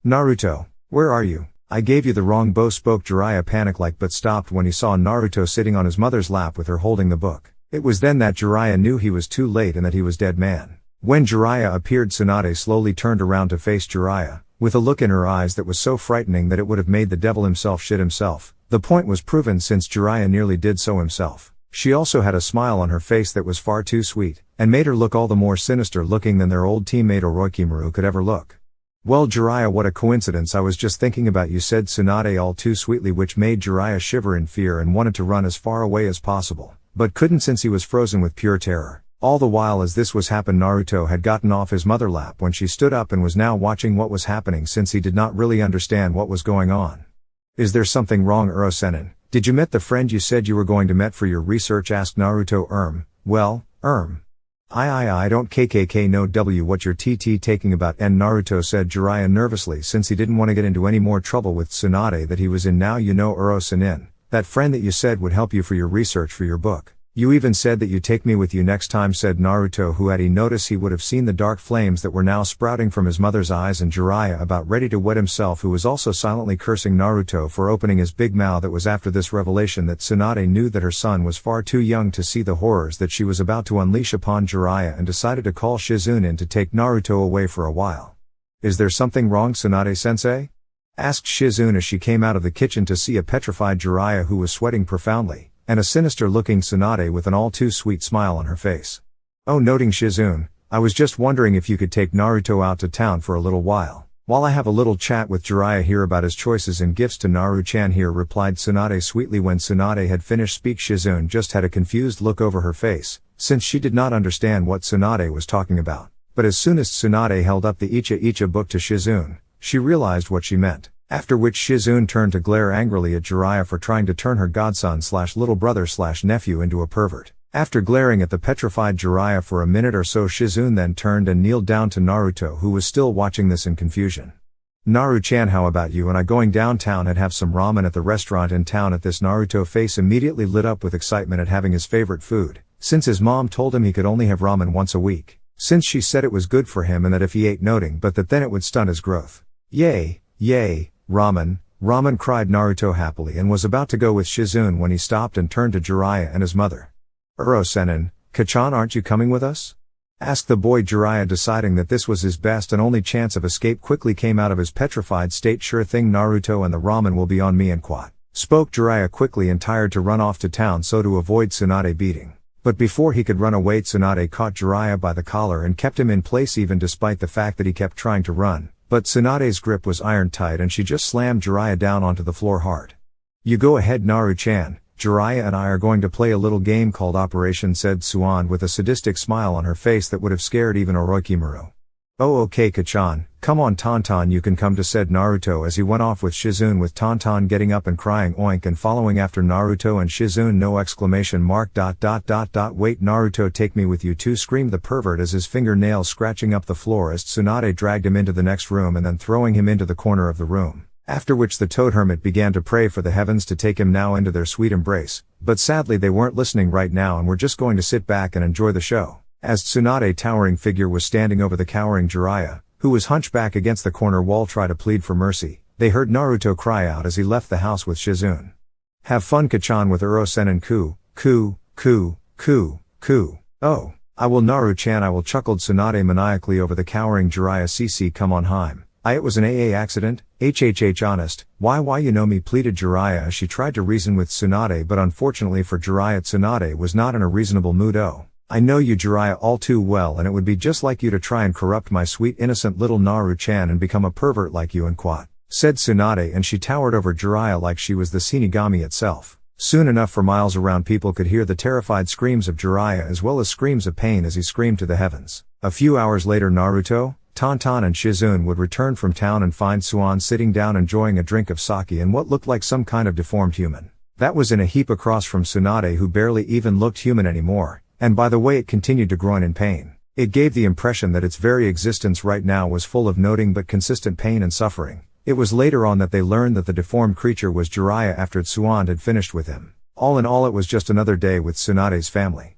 Naruto, where are you? I gave you the wrong bow, spoke Jiraiya panic-like, but stopped when he saw Naruto sitting on his mother's lap with her holding the book. It was then that Jiraiya knew he was too late and that he was dead man. When Jiraiya appeared, Tsunade slowly turned around to face Jiraiya, with a look in her eyes that was so frightening that it would have made the devil himself shit himself. The point was proven since Jiraiya nearly did so himself. She also had a smile on her face that was far too sweet, and made her look all the more sinister looking than their old teammate Orochimaru could ever look. "Well Jiraiya, what a coincidence, I was just thinking about you," said Tsunade all too sweetly, which made Jiraiya shiver in fear and wanted to run as far away as possible, but couldn't since he was frozen with pure terror. All the while as this was happening, Naruto had gotten off his mother lap when she stood up and was now watching what was happening since he did not really understand what was going on. "Is there something wrong, Uro-sennin? Did you met the friend you said you were going to met for your research?" asked Naruto. Well, I don't kkk no w what your tt taking about and Naruto said Jiraiya nervously since he didn't want to get into any more trouble with Tsunade that he was in now. "You know Uro-sennin, that friend that you said would help you for your research for your book. You even said that you'd take me with you next time," said Naruto, who had he noticed he would have seen the dark flames that were now sprouting from his mother's eyes, and Jiraiya about ready to wet himself, who was also silently cursing Naruto for opening his big mouth. It was after this revelation that Tsunade knew that her son was far too young to see the horrors that she was about to unleash upon Jiraiya and decided to call Shizune in to take Naruto away for a while. "Is there something wrong, Tsunade-sensei?" asked Shizune as she came out of the kitchen to see a petrified Jiraiya who was sweating profoundly, and a sinister-looking Tsunade with an all-too-sweet smile on her face. "Oh, noting Shizune, I was just wondering if you could take Naruto out to town for a little while I have a little chat with Jiraiya here about his choices and gifts to Naru-chan here," replied Tsunade sweetly. When Tsunade had finished speak, Shizune just had a confused look over her face, since she did not understand what Tsunade was talking about. But as soon as Tsunade held up the Icha book to Shizune, she realized what she meant. After which Shizune turned to glare angrily at Jiraiya for trying to turn her godson/little brother/nephew into a pervert. After glaring at the petrified Jiraiya for a minute or so, Shizune then turned and kneeled down to Naruto, who was still watching this in confusion. "Naru-chan, how about you and I going downtown and have some ramen at the restaurant in town?" At this, Naruto face immediately lit up with excitement at having his favorite food, since his mom told him he could only have ramen once a week, since she said it was good for him and that if he ate nothing but that then it would stunt his growth. Yay, ramen, cried Naruto happily and was about to go with Shizune when he stopped and turned to Jiraiya and his mother. "Uro-sennin, Kachan, aren't you coming with us?" asked the boy. Jiraiya, deciding that this was his best and only chance of escape, quickly came out of his petrified state. "Sure thing, Naruto, and the ramen will be on me," and spoke Jiraiya quickly and tired to run off to town so to avoid Tsunade beating. But before he could run away, Tsunade caught Jiraiya by the collar and kept him in place even despite the fact that he kept trying to run. But Tsunade's grip was iron tight and she just slammed Jiraiya down onto the floor hard. "You go ahead, Naru-chan. Jiraiya and I are going to play a little game called Operation," said Tsunade with a sadistic smile on her face that would have scared even Orochimaru. "Oh okay, Kachan, come on Tauntaun, you can come too," said Naruto as he went off with Shizune, with Tauntaun getting up and crying oink and following after Naruto and Shizune. "No exclamation mark ... Wait, Naruto, take me with you too," screamed the pervert as his fingernails scratching up the floor as Tsunade dragged him into the next room and then throwing him into the corner of the room. After which the toad hermit began to pray for the heavens to take him now into their sweet embrace, but sadly they weren't listening right now and were just going to sit back and enjoy the show. As Tsunade's towering figure was standing over the cowering Jiraiya, who was hunchback against the corner wall, try to plead for mercy, they heard Naruto cry out as he left the house with Shizune. "Have fun, Kachan, with Uro-sennin. Ku. Oh, I will, Naru-chan, I will," chuckled Tsunade maniacally over the cowering Jiraiya. "Cc, come on Heim. It was an AA accident, hhh honest, why you know me," pleaded Jiraiya as she tried to reason with Tsunade, but unfortunately for Jiraiya, Tsunade was not in a reasonable mood. "Oh, I know you, Jiraiya, all too well, and it would be just like you to try and corrupt my sweet innocent little Naru-chan and become a pervert like you," and said Tsunade, and she towered over Jiraiya like she was the Shinigami itself. Soon enough for miles around people could hear the terrified screams of Jiraiya as well as screams of pain as he screamed to the heavens. A few hours later, Naruto, Tauntaun and Shizune would return from town and find Tsunade sitting down enjoying a drink of sake and what looked like some kind of deformed human. That was in a heap across from Tsunade, who barely even looked human anymore, and by the way it continued to groan in pain. It gave the impression that its very existence right now was full of noting but consistent pain and suffering. It was later on that they learned that the deformed creature was Jiraiya after Tsunade had finished with him. All in all, it was just another day with Tsunade's family.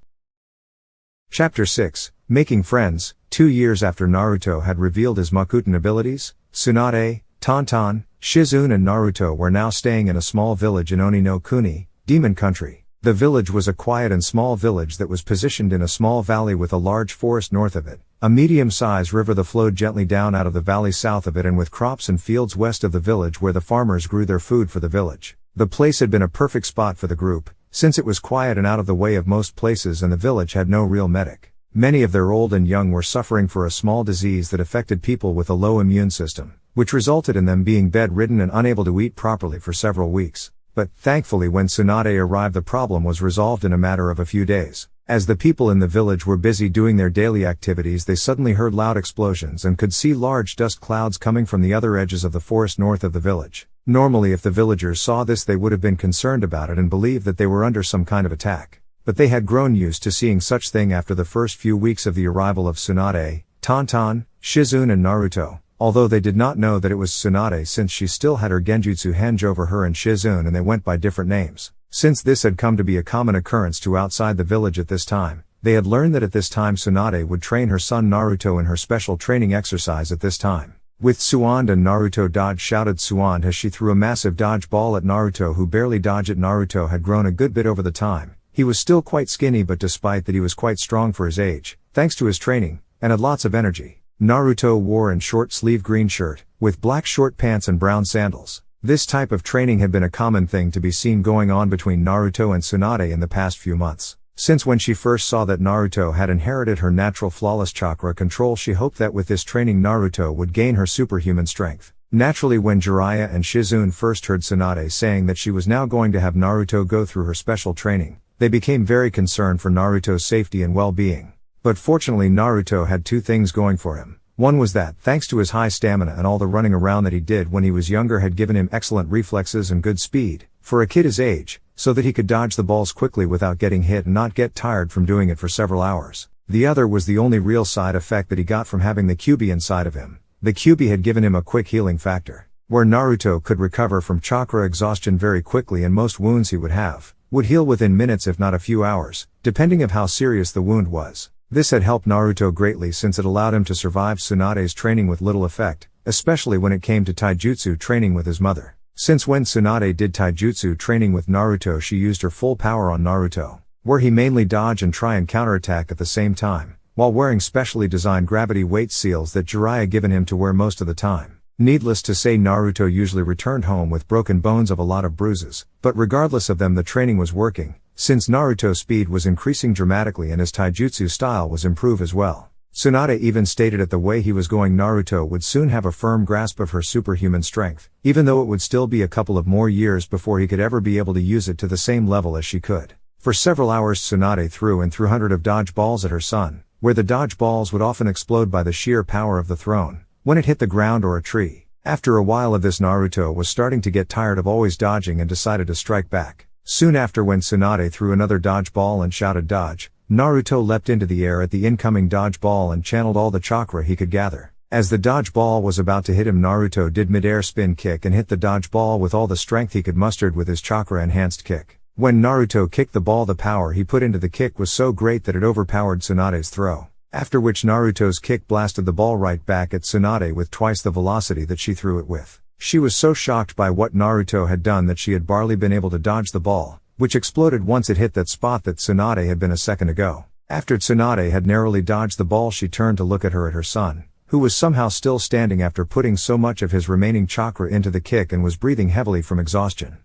Chapter 6, Making Friends. 2 years after Naruto had revealed his Makuten abilities, Tsunade, Tauntaun, Shizune and Naruto were now staying in a small village in Oni no Kuni, Demon Country. The village was a quiet and small village that was positioned in a small valley with a large forest north of it, a medium-sized river that flowed gently down out of the valley south of it, and with crops and fields west of the village where the farmers grew their food for the village. The place had been a perfect spot for the group, since it was quiet and out of the way of most places, and the village had no real medic. Many of their old and young were suffering for a small disease that affected people with a low immune system, which resulted in them being bedridden and unable to eat properly for several weeks. But, thankfully, when Tsunade arrived, the problem was resolved in a matter of a few days. As the people in the village were busy doing their daily activities, they suddenly heard loud explosions and could see large dust clouds coming from the other edges of the forest north of the village. Normally, if the villagers saw this, they would have been concerned about it and believed that they were under some kind of attack. But they had grown used to seeing such thing after the first few weeks of the arrival of Tsunade, Tonton, Shizune and Naruto, although they did not know that it was Tsunade since she still had her genjutsu henge over her and Shizune, and they went by different names. Since this had come to be a common occurrence to outside the village at this time, they had learned that at this time Tsunade would train her son Naruto in her special training exercise at this time. With Tsunade and Naruto dodge, shouted Tsunade as she threw a massive dodge ball at Naruto, who barely dodged it. Naruto had grown a good bit over the time. He was still quite skinny, but despite that he was quite strong for his age, thanks to his training, and had lots of energy. Naruto wore a short-sleeved green shirt, with black short pants and brown sandals. This type of training had been a common thing to be seen going on between Naruto and Tsunade in the past few months. Since when she first saw that Naruto had inherited her natural flawless chakra control, she hoped that with this training Naruto would gain her superhuman strength. Naturally, when Jiraiya and Shizune first heard Tsunade saying that she was now going to have Naruto go through her special training, they became very concerned for Naruto's safety and well-being. But fortunately, Naruto had two things going for him. One was that, thanks to his high stamina and all the running around that he did when he was younger, had given him excellent reflexes and good speed, for a kid his age, so that he could dodge the balls quickly without getting hit and not get tired from doing it for several hours. The other was the only real side effect that he got from having the Kyuubi inside of him. The Kyuubi had given him a quick healing factor, where Naruto could recover from chakra exhaustion very quickly, and most wounds he would heal within minutes if not a few hours, depending on how serious the wound was. This had helped Naruto greatly since it allowed him to survive Tsunade's training with little effect, especially when it came to taijutsu training with his mother. Since when Tsunade did taijutsu training with Naruto, she used her full power on Naruto, where he mainly dodge and try and counterattack at the same time, while wearing specially designed gravity weight seals that Jiraiya given him to wear most of the time. Needless to say, Naruto usually returned home with broken bones of a lot of bruises, but regardless of them, the training was working, since Naruto's speed was increasing dramatically and his taijutsu style was improved as well. Tsunade even stated at the way he was going, Naruto would soon have a firm grasp of her superhuman strength, even though it would still be a couple of more years before he could ever be able to use it to the same level as she could. For several hours Tsunade threw hundreds of dodge balls at her son, where the dodge balls would often explode by the sheer power of the thrown, when it hit the ground or a tree. After a while of this, Naruto was starting to get tired of always dodging and decided to strike back. Soon after, when Tsunade threw another dodge ball and shouted dodge, Naruto leapt into the air at the incoming dodge ball and channeled all the chakra he could gather. As the dodge ball was about to hit him, Naruto did mid-air spin kick and hit the dodge ball with all the strength he could muster with his chakra-enhanced kick. When Naruto kicked the ball, the power he put into the kick was so great that it overpowered Tsunade's throw. After which Naruto's kick blasted the ball right back at Tsunade with twice the velocity that she threw it with. She was so shocked by what Naruto had done that she had barely been able to dodge the ball, which exploded once it hit that spot that Tsunade had been a second ago. After Tsunade had narrowly dodged the ball, she turned to look at her son, who was somehow still standing after putting so much of his remaining chakra into the kick and was breathing heavily from exhaustion.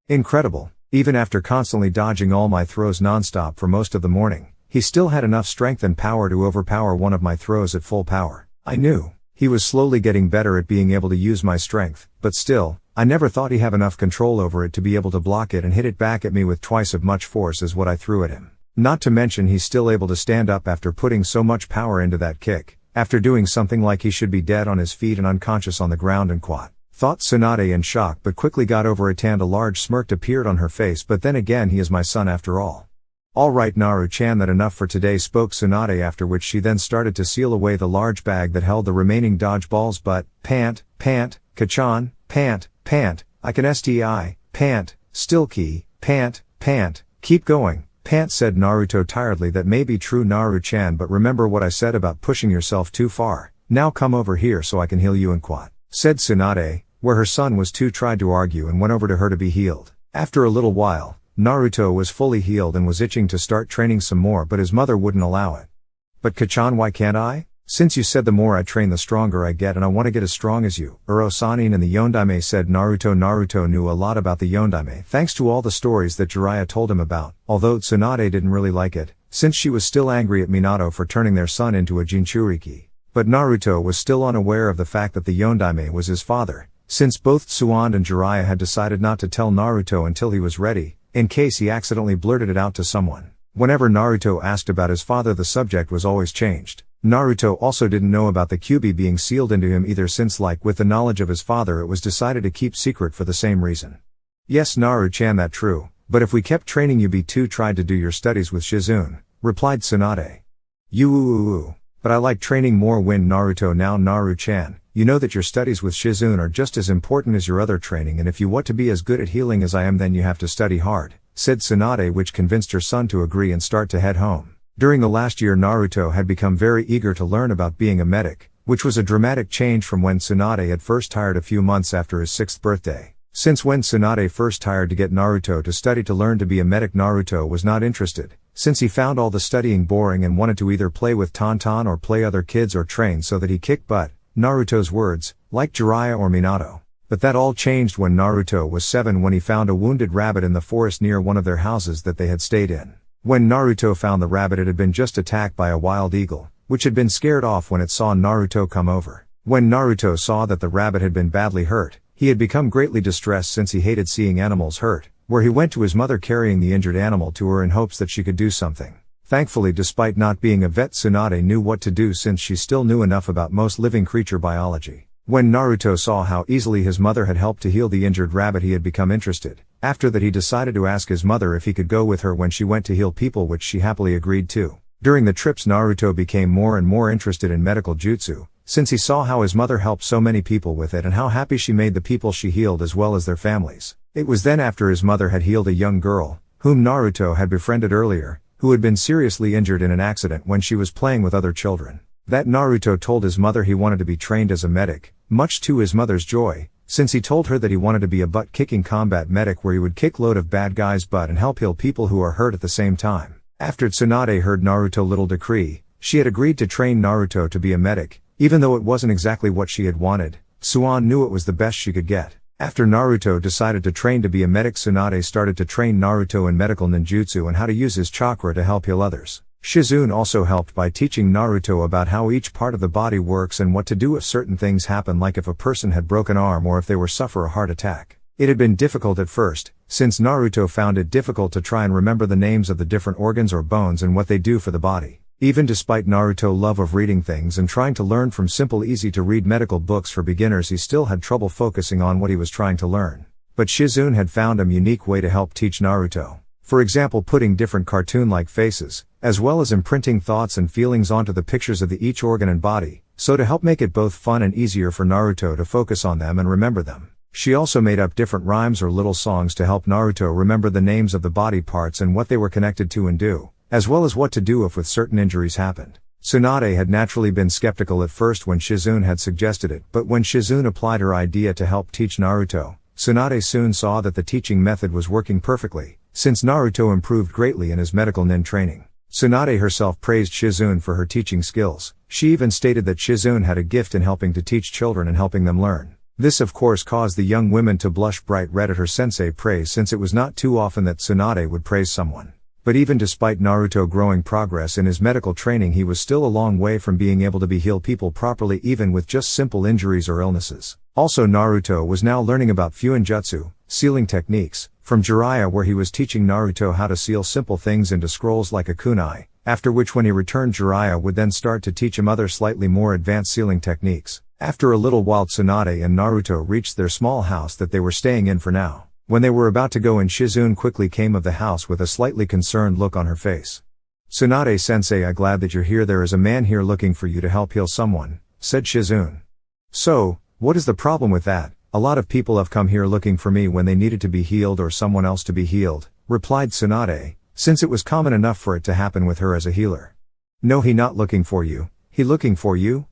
Incredible. Even after constantly dodging all my throws nonstop for most of the morning, he still had enough strength and power to overpower one of my throws at full power. I knew he was slowly getting better at being able to use my strength, but still, I never thought he'd have enough control over it to be able to block it and hit it back at me with twice as much force as what I threw at him. Not to mention he's still able to stand up after putting so much power into that kick, after doing something like he should be dead on his feet and unconscious on the ground and quat. Thought Tsunade in shock, but quickly got over it and a large smirk appeared on her face. But then again, he is my son after all. Alright Naru-chan, that enough for today, spoke Tsunade, after which she then started to seal away the large bag that held the remaining dodge balls. But, Kachan, pant, I can STI, pant, still key, pant, keep going, pant, said Naruto tiredly. That may be true, Naru-chan, but remember what I said about pushing yourself too far. Now come over here so I can heal you and quat, said Tsunade, where her son was too tried to argue and went over to her to be healed. After a little while, Naruto was fully healed and was itching to start training some more, but his mother wouldn't allow it. "But Kachan, why can't I? Since you said the more I train the stronger I get, and I want to get as strong as you," Uro-Sanin and the Yondaime said. Naruto knew a lot about the Yondaime thanks to all the stories that Jiraiya told him about, although Tsunade didn't really like it, since she was still angry at Minato for turning their son into a Jinchuriki. But Naruto was still unaware of the fact that the Yondaime was his father, since both Tsunade and Jiraiya had decided not to tell Naruto until he was ready, in case he accidentally blurted it out to someone. Whenever Naruto asked about his father, the subject was always changed. Naruto also didn't know about the Kyuubi being sealed into him either, since like with the knowledge of his father it was decided to keep secret for the same reason. "Yes, Naru-chan, that true, but if we kept training you too tried to do your studies with Shizune," replied Tsunade. But I like training more when Naruto. Now Naru-chan, you know that your studies with Shizune are just as important as your other training, and if you want to be as good at healing as I am, then you have to study hard, said Tsunade, which convinced her son to agree and start to head home. During the last year, Naruto had become very eager to learn about being a medic, which was a dramatic change from when Tsunade had first hired a few months after his 6th birthday. Since when Tsunade first hired to get Naruto to study to learn to be a medic, Naruto was not interested, since he found all the studying boring and wanted to either play with Tonton or play other kids or train so that he kicked butt, Naruto's words, like Jiraiya or Minato. But that all changed when Naruto was 7, when he found a wounded rabbit in the forest near one of their houses that they had stayed in. When Naruto found the rabbit, it had been just attacked by a wild eagle, which had been scared off when it saw Naruto come over. When Naruto saw that the rabbit had been badly hurt, he had become greatly distressed, since he hated seeing animals hurt, where he went to his mother carrying the injured animal to her in hopes that she could do something. Thankfully, despite not being a vet, Tsunade knew what to do, since she still knew enough about most living creature biology. When Naruto saw how easily his mother had helped to heal the injured rabbit, he had become interested. After that, he decided to ask his mother if he could go with her when she went to heal people, which she happily agreed to. During the trips, Naruto became more and more interested in medical jutsu, since he saw how his mother helped so many people with it and how happy she made the people she healed as well as their families. It was then after his mother had healed a young girl, whom Naruto had befriended earlier, who had been seriously injured in an accident when she was playing with other children, that Naruto told his mother he wanted to be trained as a medic, much to his mother's joy, since he told her that he wanted to be a butt-kicking combat medic where he would kick load of bad guys' butt and help heal people who are hurt at the same time. After Tsunade heard Naruto's little decree, she had agreed to train Naruto to be a medic, even though it wasn't exactly what she had wanted. Suan knew it was the best she could get. After Naruto decided to train to be a medic, Tsunade started to train Naruto in medical ninjutsu and how to use his chakra to help heal others. Shizune also helped by teaching Naruto about how each part of the body works and what to do if certain things happen, like if a person had broken arm or if they were suffer a heart attack. It had been difficult at first, since Naruto found it difficult to try and remember the names of the different organs or bones and what they do for the body. Even despite Naruto's love of reading things and trying to learn from simple easy-to-read medical books for beginners, he still had trouble focusing on what he was trying to learn. But Shizune had found a unique way to help teach Naruto. For example, putting different cartoon-like faces, as well as imprinting thoughts and feelings onto the pictures of each organ and body, so to help make it both fun and easier for Naruto to focus on them and remember them. She also made up different rhymes or little songs to help Naruto remember the names of the body parts and what they were connected to and do, as well as what to do if with certain injuries happened. Tsunade had naturally been skeptical at first when Shizune had suggested it, but when Shizune applied her idea to help teach Naruto, Tsunade soon saw that the teaching method was working perfectly, since Naruto improved greatly in his medical nin training. Tsunade herself praised Shizune for her teaching skills. She even stated that Shizune had a gift in helping to teach children and helping them learn. This of course caused the young women to blush bright red at her sensei praise, since it was not too often that Tsunade would praise someone. But even despite Naruto growing progress in his medical training, he was still a long way from being able to heal people properly, even with just simple injuries or illnesses. Also, Naruto was now learning about Fuinjutsu, sealing techniques, from Jiraiya, where he was teaching Naruto how to seal simple things into scrolls like a kunai, after which when he returned, Jiraiya would then start to teach him other slightly more advanced sealing techniques. After a little while, Tsunade and Naruto reached their small house that they were staying in for now. When they were about to go in, Shizune quickly came of the house with a slightly concerned look on her face. "Tsunade-sensei, I'm glad that you're here. There is a man here looking for you to help heal someone," said Shizune. "So, what is the problem with that? A lot of people have come here looking for me when they needed to be healed or someone else to be healed," replied Tsunade, since it was common enough for it to happen with her as a healer. "No, he not looking for you. He looking for you,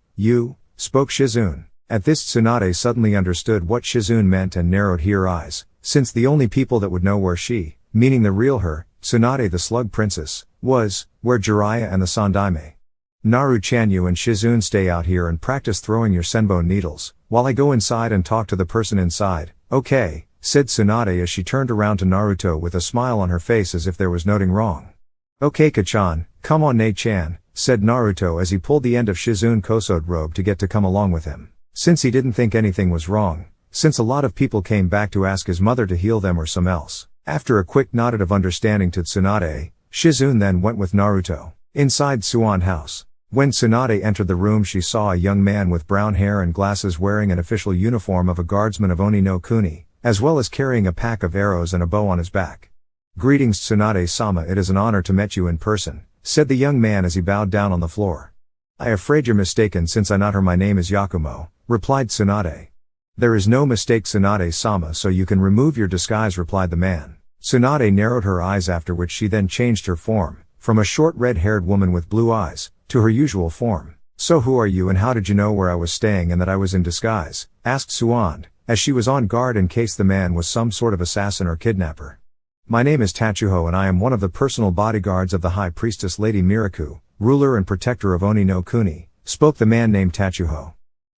spoke Shizune. At this, Tsunade suddenly understood what Shizune meant and narrowed her eyes, since the only people that would know where she, meaning the real her, Tsunade the slug princess, was, where Jiraiya and the Sandaime. Naru-chan, and Shizune stay out here and practice throwing your senbon needles, while I go inside and talk to the person inside. Okay, said Tsunade as she turned around to Naruto with a smile on her face as if there was nothing wrong. Okay Kachan, come on Ne-chan, said Naruto as he pulled the end of Shizune Koso's robe to get to come along with him. Since he didn't think anything was wrong, since a lot of people came back to ask his mother to heal them or some else. After a quick nod of understanding to Tsunade, Shizune then went with Naruto inside Tsuan house. When Tsunade entered the room, she saw a young man with brown hair and glasses wearing an official uniform of a guardsman of Oni no Kuni, as well as carrying a pack of arrows and a bow on his back. Greetings Tsunade-sama, it is an honor to meet you in person, said the young man as he bowed down on the floor. I afraid you're mistaken since I not her my name is Yakumo, replied Tsunade. There is no mistake Tsunade-sama, so you can remove your disguise, replied the man. Tsunade narrowed her eyes, after which she then changed her form, from a short red-haired woman with blue eyes, to her usual form. So who are you and how did you know where I was staying and that I was in disguise? Asked Tsuande, as she was on guard in case the man was some sort of assassin or kidnapper. My name is Tachuho and I am one of the personal bodyguards of the High Priestess Lady Miraku, ruler and protector of Oni no Kuni, spoke the man named Tachuho.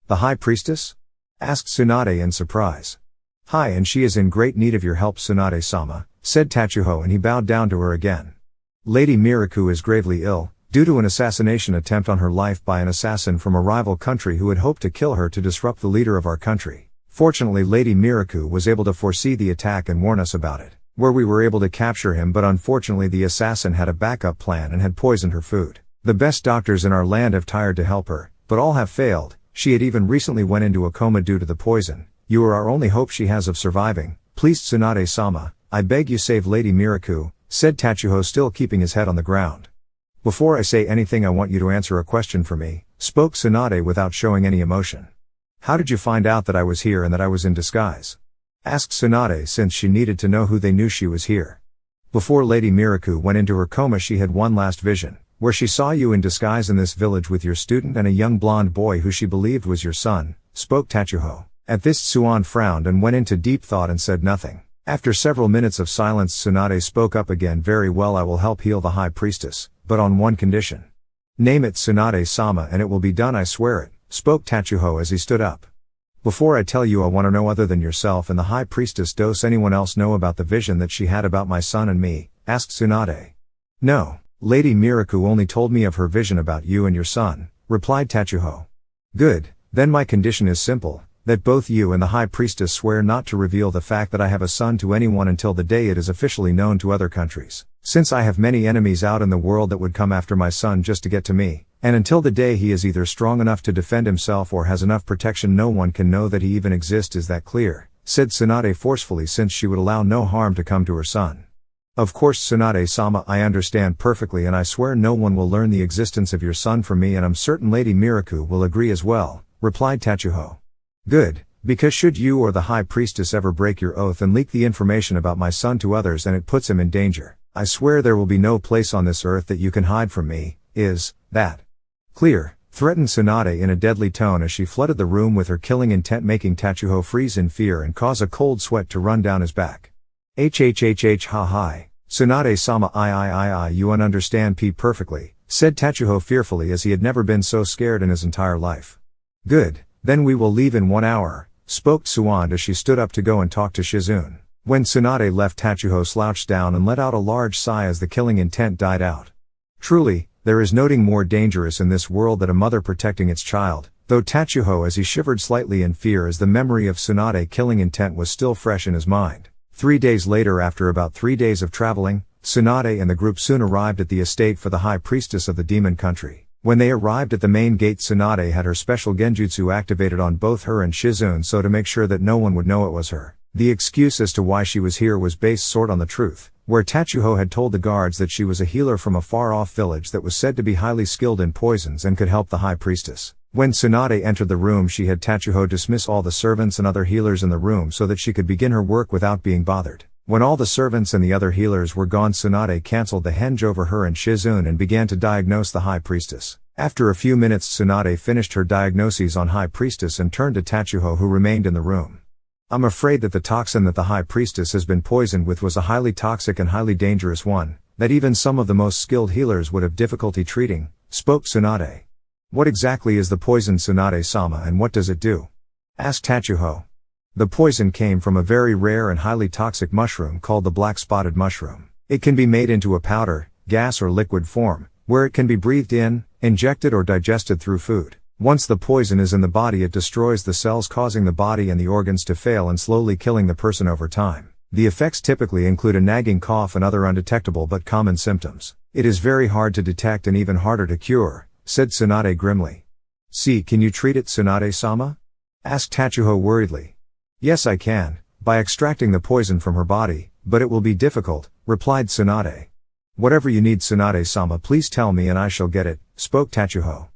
The High Priestess? Asked Tsunade in surprise. Hi, and she is in great need of your help Tsunade-sama, said Tachuho, and he bowed down to her again. Lady Miraku is gravely ill, due to an assassination attempt on her life by an assassin from a rival country who had hoped to kill her to disrupt the leader of our country. Fortunately Lady Miraku was able to foresee the attack and warn us about it, where we were able to capture him, but unfortunately the assassin had a backup plan and had poisoned her food. The best doctors in our land have tried to help her, but all have failed. She had even recently went into a coma due to the poison. You are our only hope she has of surviving. Please Tsunade-sama, I beg you save Lady Miraku, said Tachuho, still keeping his head on the ground. Before I say anything I want you to answer a question for me, spoke Tsunade without showing any emotion. How did you find out that I was here and that I was in disguise? Asked Tsunade, since she needed to know who they knew she was here. Before Lady Miraku went into her coma she had one last vision, where she saw you in disguise in this village with your student and a young blonde boy who she believed was your son, spoke Tachuho. At this Tsuan frowned and went into deep thought and said nothing. After several minutes of silence Tsunade spoke up again. Very well, I will help heal the High Priestess, but on one condition. Name it Tsunade-sama and it will be done, I swear it, spoke Tachuho as he stood up. Before I tell you, I want to know, other than yourself and the High Priestess, does anyone else know about the vision that she had about my son and me? Asked Tsunade. No, Lady Miraku only told me of her vision about you and your son, replied Tachuho. Good, then my condition is simple, that both you and the High Priestess swear not to reveal the fact that I have a son to anyone until the day it is officially known to other countries. Since I have many enemies out in the world that would come after my son just to get to me, and until the day he is either strong enough to defend himself or has enough protection, no one can know that he even exists. Is that clear? Said Tsunade forcefully, since she would allow no harm to come to her son. Of course Tsunade-sama, I understand perfectly, and I swear no one will learn the existence of your son from me, and I'm certain Lady Miraku will agree as well, replied Tachuho. Good, because should you or the High Priestess ever break your oath and leak the information about my son to others and it puts him in danger, I swear there will be no place on this earth that you can hide from me. Is that clear? Threatened Tsunade in a deadly tone as she flooded the room with her killing intent, making Tachuho freeze in fear and cause a cold sweat to run down his back. Hi. Tsunade-sama, I, you understand P perfectly, said Tachuho fearfully, as he had never been so scared in his entire life. Good, then we will leave in 1 hour, spoke Tsuande as she stood up to go and talk to Shizune. When Tsunade left, Tachuho slouched down and let out a large sigh as the killing intent died out. Truly, there is nothing more dangerous in this world than a mother protecting its child, though Tachuho, as he shivered slightly in fear as the memory of Tsunade killing intent was still fresh in his mind. 3 days later, after about 3 days of traveling, Tsunade and the group soon arrived at the estate for the High Priestess of the Demon Country. When they arrived at the main gate, Tsunade had her special genjutsu activated on both her and Shizune, so to make sure that no one would know it was her. The excuse as to why she was here was based sort on the truth, where Tachuho had told the guards that she was a healer from a far-off village that was said to be highly skilled in poisons and could help the High Priestess. When Tsunade entered the room, she had Tachuho dismiss all the servants and other healers in the room so that she could begin her work without being bothered. When all the servants and the other healers were gone, Tsunade cancelled the henge over her and Shizune and began to diagnose the High Priestess. After a few minutes, Tsunade finished her diagnoses on High Priestess and turned to Tachuho, who remained in the room. I'm afraid that the toxin that the High Priestess has been poisoned with was a highly toxic and highly dangerous one, that even some of the most skilled healers would have difficulty treating, spoke Tsunade. What exactly is the poison, Tsunade-sama, and what does it do? Asked Tachuho. The poison came from a very rare and highly toxic mushroom called the black-spotted mushroom. It can be made into a powder, gas or liquid form, where it can be breathed in, injected or digested through food. Once the poison is in the body, it destroys the cells, causing the body and the organs to fail and slowly killing the person over time. The effects typically include a nagging cough and other undetectable but common symptoms. It is very hard to detect and even harder to cure, said Tsunade grimly. See, can you treat it, Tsunade-sama? Asked Tachuho worriedly. Yes, I can, by extracting the poison from her body, but it will be difficult, replied Tsunade. Whatever you need, Tsunade-sama, please tell me and I shall get it, spoke Tachuho.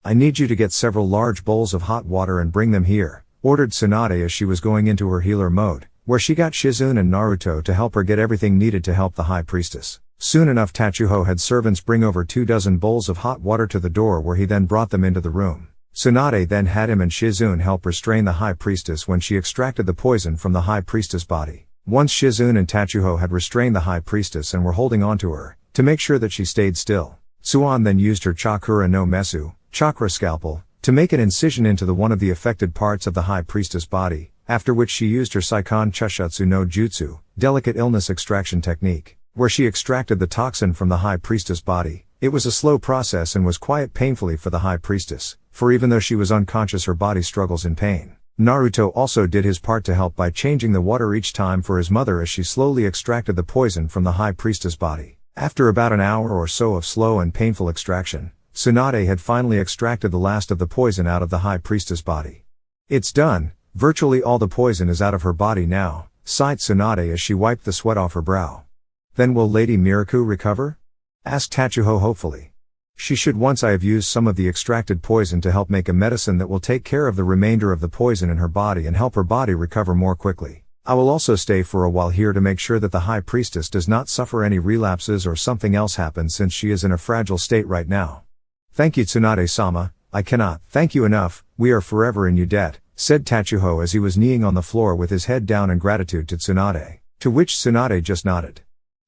I need you to get several large bowls of hot water and bring them here, ordered Tsunade as she was going into her healer mode, where she got Shizune and Naruto to help her get everything needed to help the High Priestess. Soon enough, Tachuho had servants bring over 24 bowls of hot water to the door, where he then brought them into the room. Tsunade then had him and Shizune help restrain the High Priestess when she extracted the poison from the High Priestess' body. Once Shizune and Tachuho had restrained the High Priestess and were holding onto her, to make sure that she stayed still, Tsuan then used her Chakura no Mesu, chakra scalpel, to make an incision into the one of the affected parts of the High Priestess' body, after which she used her Saikon Chushutsu no Jutsu, delicate illness extraction technique, where she extracted the toxin from the High Priestess' body. It was a slow process and was quite painfully for the High Priestess, for even though she was unconscious, her body struggles in pain. Naruto also did his part to help by changing the water each time for his mother as she slowly extracted the poison from the High Priestess' body. After about an hour or so of slow and painful extraction, Tsunade had finally extracted the last of the poison out of the High Priestess' body. It's done, virtually all the poison is out of her body now, sighed Tsunade as she wiped the sweat off her brow. Then will Lady Miraku recover? Asked Tachuho hopefully. She should, once I have used some of the extracted poison to help make a medicine that will take care of the remainder of the poison in her body and help her body recover more quickly. I will also stay for a while here to make sure that the High Priestess does not suffer any relapses or something else happens, since she is in a fragile state right now. Thank you, Tsunade-sama, I cannot thank you enough, we are forever in your debt, said Tachuho as he was kneeling on the floor with his head down in gratitude to Tsunade, to which Tsunade just nodded.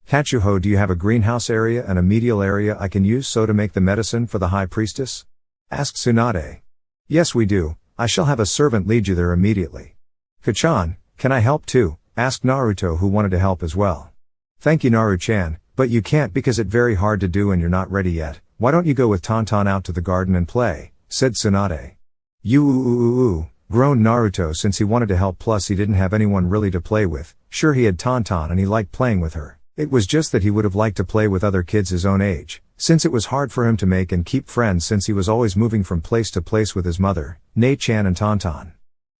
Tachuho, do you have a greenhouse area and a medial area I can use so to make the medicine for the High Priestess? Asked Tsunade. Yes, we do, I shall have a servant lead you there immediately. Kachan, can I help too? Asked Naruto, who wanted to help as well. Thank you, Naru-chan, but you can't because it's very hard to do and you're not ready yet. Why don't you go with Tonton out to the garden and play, said Tsunade. Groaned Naruto, since he wanted to help, plus he didn't have anyone really to play with. Sure, he had Tonton and he liked playing with her. It was just that he would have liked to play with other kids his own age, since it was hard for him to make and keep friends since he was always moving from place to place with his mother, Nei-chan and Tonton.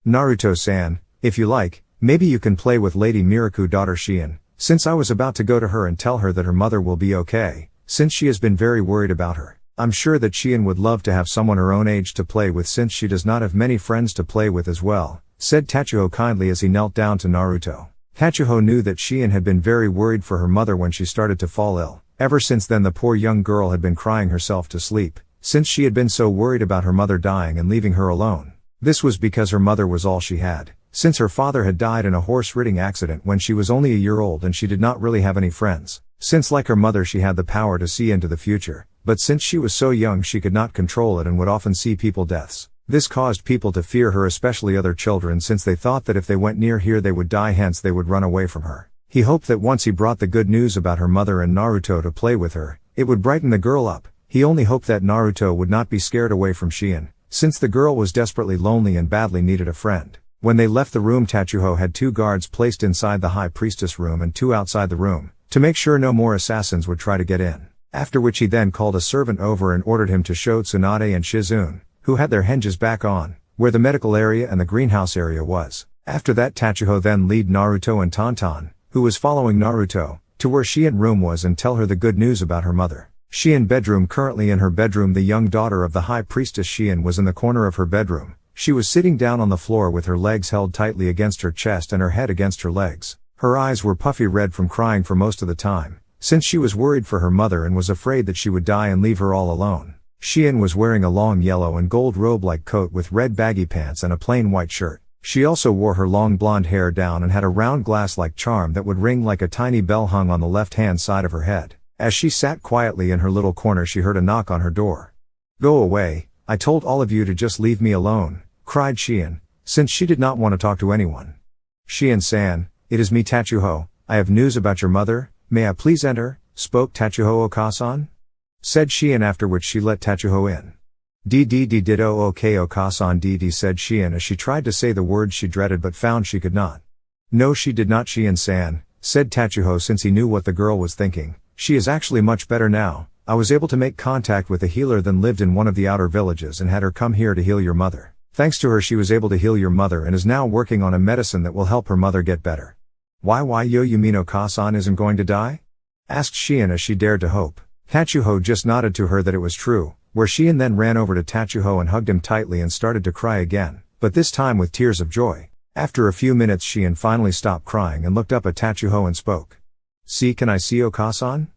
Naruto-san, if you like, maybe you can play with Lady Miraku, daughter Shien, since I was about to go to her and tell her that her mother will be okay, since she has been very worried about her. I'm sure that Shien would love to have someone her own age to play with since she does not have many friends to play with as well, said Tachuho kindly as he knelt down to Naruto. Tachuho knew that Shien had been very worried for her mother when she started to fall ill. Ever since then the poor young girl had been crying herself to sleep, since she had been so worried about her mother dying and leaving her alone. This was because her mother was all she had, since her father had died in a horse-riding accident when she was only a year old and she did not really have any friends. Since like her mother she had the power to see into the future, but since she was so young she could not control it and would often see people deaths. This caused people to fear her, especially other children, since they thought that if they went near here they would die, hence they would run away from her. He hoped that once he brought the good news about her mother and Naruto to play with her, it would brighten the girl up. He only hoped that Naruto would not be scared away from Shien, since the girl was desperately lonely and badly needed a friend. When they left the room, Tachuho had 2 guards placed inside the High Priestess room and 2 outside the room, to make sure no more assassins would try to get in. After which he then called a servant over and ordered him to show Tsunade and Shizune, who had their henges back on, where the medical area and the greenhouse area was. After that Tachuho then lead Naruto and Tonton, who was following Naruto, to where Shien room was and tell her the good news about her mother. Shien bedroom. Currently in her bedroom, the young daughter of the High Priestess Shien was in the corner of her bedroom. She was sitting down on the floor with her legs held tightly against her chest and her head against her legs. Her eyes were puffy red from crying for most of the time, since she was worried for her mother and was afraid that she would die and leave her all alone. Shien was wearing a long yellow and gold robe-like coat with red baggy pants and a plain white shirt. She also wore her long blonde hair down and had a round glass-like charm that would ring like a tiny bell hung on the left-hand side of her head. As she sat quietly in her little corner, she heard a knock on her door. "Go away, I told all of you to just leave me alone," cried Shion, since she did not want to talk to anyone. "Shion-san, it is me Tachuho, I have news about your mother, may I please enter?" spoke Tachuho Okasan. Said Shion, after which she let Tachuho in. Ditto okay Okasan Dd, said Shion as she tried to say the words she dreaded but found she could not. "No, she did not, Shion-san," said Tachuho, since he knew what the girl was thinking. "She is actually much better now. I was able to make contact with a healer, then lived in one of the outer villages and had her come here to heal your mother. Thanks to her she was able to heal your mother and is now working on a medicine that will help her mother get better." Why you mean Okasan isn't going to die?" asked Shion as she dared to hope. Tachuho just nodded to her that it was true, where Shion then ran over to Tachuho and hugged him tightly and started to cry again, but this time with tears of joy. After a few minutes Shion finally stopped crying and looked up at Tachuho and spoke. "See, can I see Okasan?"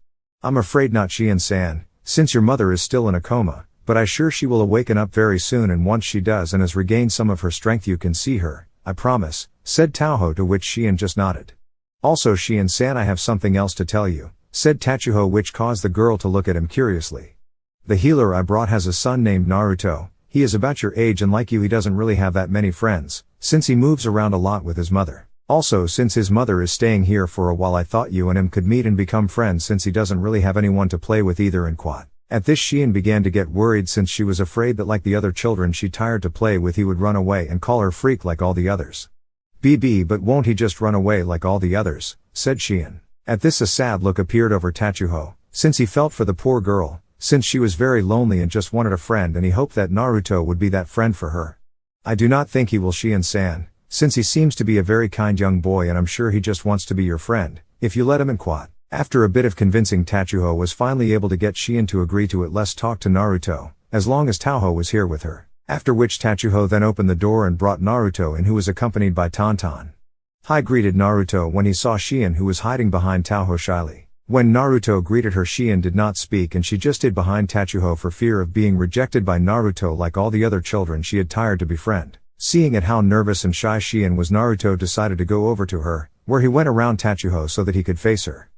"I'm afraid not, Shion-san, since your mother is still in a coma, but I sure she will awaken up very soon, and once she does and has regained some of her strength you can see her, I promise," said Tachuho, to which Shion just nodded. "Also Shion-san, I have something else to tell you," said Tachuho, which caused the girl to look at him curiously. "The healer I brought has a son named Naruto. He is about your age and like you he doesn't really have that many friends, since he moves around a lot with his mother. Also since his mother is staying here for a while I thought you and him could meet and become friends since he doesn't really have anyone to play with either." And quote. At this Shion began to get worried since she was afraid that like the other children she tired to play with he would run away and call her freak like all the others. But won't he just run away like all the others?" said Shion. At this a sad look appeared over Tachuho, since he felt for the poor girl, since she was very lonely and just wanted a friend, and he hoped that Naruto would be that friend for her. "I do not think he will, Shion-san, since he seems to be a very kind young boy and I'm sure he just wants to be your friend, if you let him," and quote. After a bit of convincing, Tachuho was finally able to get Shion to agree to at least talk to Naruto, as long as Taho was here with her. After which Tachuho then opened the door and brought Naruto in, who was accompanied by Tonton. "Hi," greeted Naruto when he saw Shion, who was hiding behind Taho shyly. When Naruto greeted her, Shion did not speak and she just hid behind Tachuho for fear of being rejected by Naruto like all the other children she had tired to befriend. Seeing at how nervous and shy Shion was, Naruto decided to go over to her, where he went around Tachuho so that he could face her.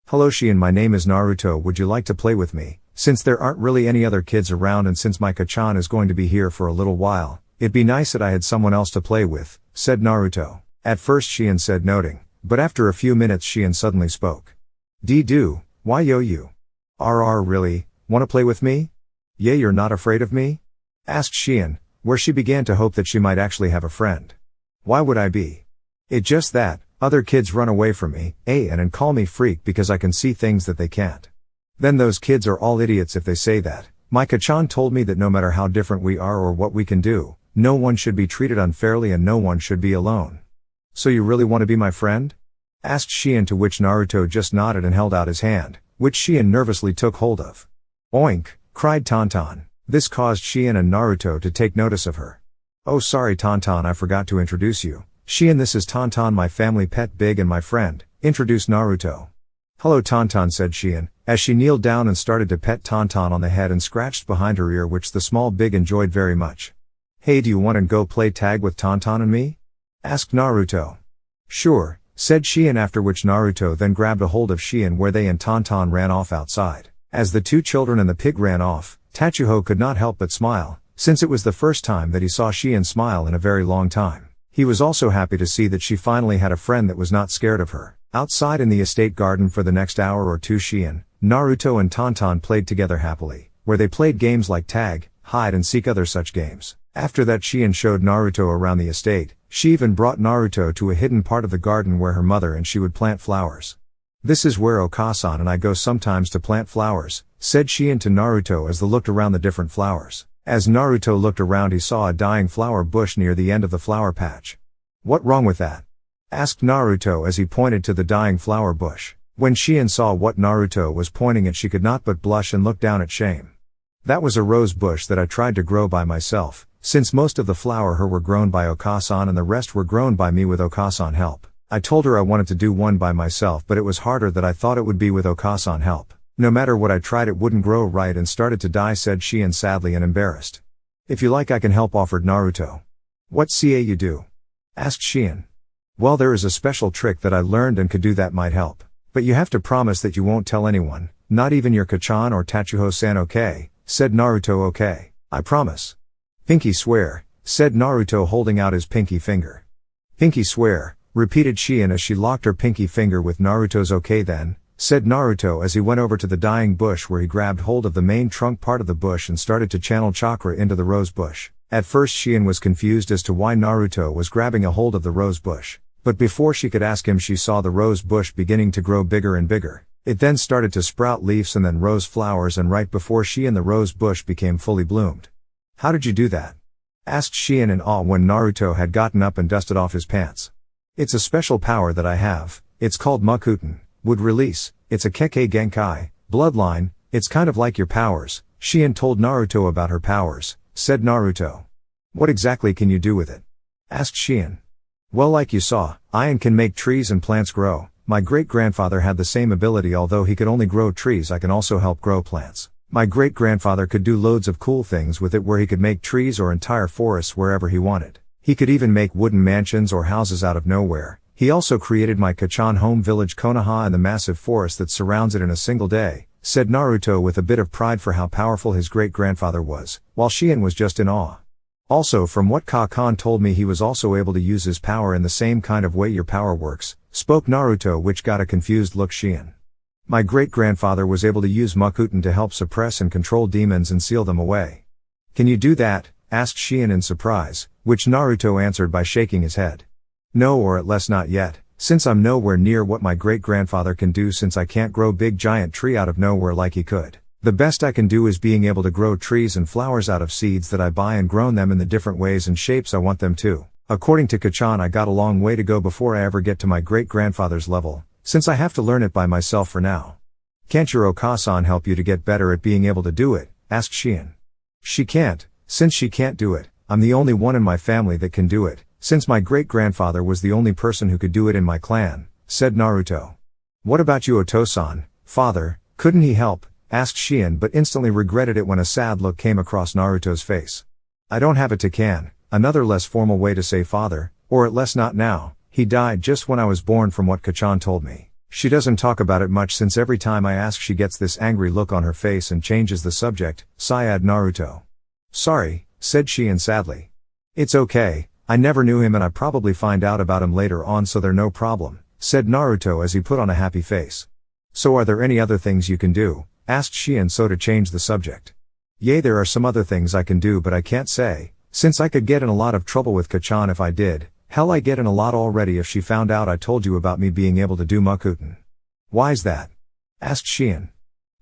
"Hello Shion, my name is Naruto, would you like to play with me? Since there aren't really any other kids around and since my Kachan is going to be here for a little while, it'd be nice that I had someone else to play with," said Naruto. At first Shion said nothing, but after a few minutes Shion suddenly spoke. "Do, why you? Really, wanna play with me? Yeah, you're not afraid of me?" asked Shion, where she began to hope that she might actually have a friend. "Why would I be? It just that, other kids run away from me, and call me freak because I can see things that they can't. Then those kids are all idiots if they say that. My Kachan told me that no matter how different we are or what we can do, no one should be treated unfairly and no one should be alone. So you really want to be my friend?" asked Shion, to which Naruto just nodded and held out his hand, which Shion nervously took hold of. "Oink!" cried Tonton. This caused Shion and Naruto to take notice of her. "Oh sorry Tonton, I forgot to introduce you. Shion, this is Tonton, my family pet Big, and my friend," introduced Naruto. "Hello Tonton," said Shion, as she kneeled down and started to pet Tonton on the head and scratched behind her ear, which the small Big enjoyed very much. "Hey, do you want to go play tag with Tonton and me?" asked Naruto. "Sure," said Shion, after which Naruto then grabbed a hold of Shion, where they and Tonton ran off outside. As the two children and the pig ran off, Tachuho could not help but smile, since it was the first time that he saw Shion smile in a very long time. He was also happy to see that she finally had a friend that was not scared of her. Outside in the estate garden for the next hour or two, Shion, Naruto and Tonton played together happily, where they played games like tag, hide and seek, other such games. After that Shion showed Naruto around the estate. She even brought Naruto to a hidden part of the garden where her mother and she would plant flowers. "This is where Okasan and I go sometimes to plant flowers," said Shion to Naruto as they looked around the different flowers. As Naruto looked around he saw a dying flower bush near the end of the flower patch. "What wrong with that?" asked Naruto as he pointed to the dying flower bush. When Shion saw what Naruto was pointing at she could not but blush and look down at shame. "That was a rose bush that I tried to grow by myself, since most of the flower her were grown by Okasan and the rest were grown by me with Okasan help. I told her I wanted to do one by myself, but it was harder than I thought it would be with Okasan help. No matter what I tried it wouldn't grow right and started to die," said Shion sadly and embarrassed. "If you like I can help," offered Naruto. "What ca you do?" asked Shien. Well, there is a special trick that I learned and could do that might help. But you have to promise that you won't tell anyone, not even your Kachan or Tachuho-san, okay? Said Naruto. Okay, I promise. Pinky swear, said Naruto holding out his pinky finger. Pinky swear, repeated Shien as she locked her pinky finger with Naruto's. Okay then, said Naruto as he went over to the dying bush where he grabbed hold of the main trunk part of the bush and started to channel chakra into the rose bush. At first Shien was confused as to why Naruto was grabbing a hold of the rose bush. But before she could ask him, she saw the rose bush beginning to grow bigger and bigger. It then started to sprout leaves and then rose flowers, and right before Shien the rose bush became fully bloomed. How did you do that? Asked Shien in awe when Naruto had gotten up and dusted off his pants. It's a special power that I have, it's called Makuten, would release, it's a Kekkei Genkai, bloodline, it's kind of like your powers. Shien told Naruto about her powers, said Naruto. What exactly can you do with it? Asked Shien. Well, like you saw, I can make trees and plants grow. My great-grandfather had the same ability. Although he could only grow trees, I can also help grow plants. My great-grandfather could do loads of cool things with it, where he could make trees or entire forests wherever he wanted. He could even make wooden mansions or houses out of nowhere. He also created my Kachan home village Konoha and the massive forest that surrounds it in a single day, said Naruto with a bit of pride for how powerful his great-grandfather was, while Shien was just in awe. Also, from what Kakan told me, he was also able to use his power in the same kind of way your power works, spoke Naruto, which got a confused look. Shien. My great-grandfather was able to use Makuten to help suppress and control demons and seal them away. Can you do that? Asked Shien in surprise, which Naruto answered by shaking his head. No, or at least not yet, since I'm nowhere near what my great-grandfather can do, since I can't grow big giant tree out of nowhere like he could. The best I can do is being able to grow trees and flowers out of seeds that I buy and grown them in the different ways and shapes I want them to. According to Kachan, I got a long way to go before I ever get to my great-grandfather's level, since I have to learn it by myself for now. Can't your Okasan help you to get better at being able to do it? Asked Shien. She can't. Since she can't do it, I'm the only one in my family that can do it, since my great-grandfather was the only person who could do it in my clan, said Naruto. What about you, Otosan, father, couldn't he help? Asked Shien, but instantly regretted it when a sad look came across Naruto's face. I don't have a Takan, another less formal way to say father, or at least not now. He died just when I was born, from what Kachan told me. She doesn't talk about it much, since every time I ask she gets this angry look on her face and changes the subject, sighed Naruto. Sorry, said Shien sadly. It's okay, I never knew him and I probably find out about him later on, so there's no problem, said Naruto as he put on a happy face. So are there any other things you can do? Asked Shien, so to change the subject. Yea, there are some other things I can do, but I can't say, since I could get in a lot of trouble with Kachan if I did. Hell, I get in a lot already if she found out I told you about me being able to do Makuten. Why's that? Asked Shien.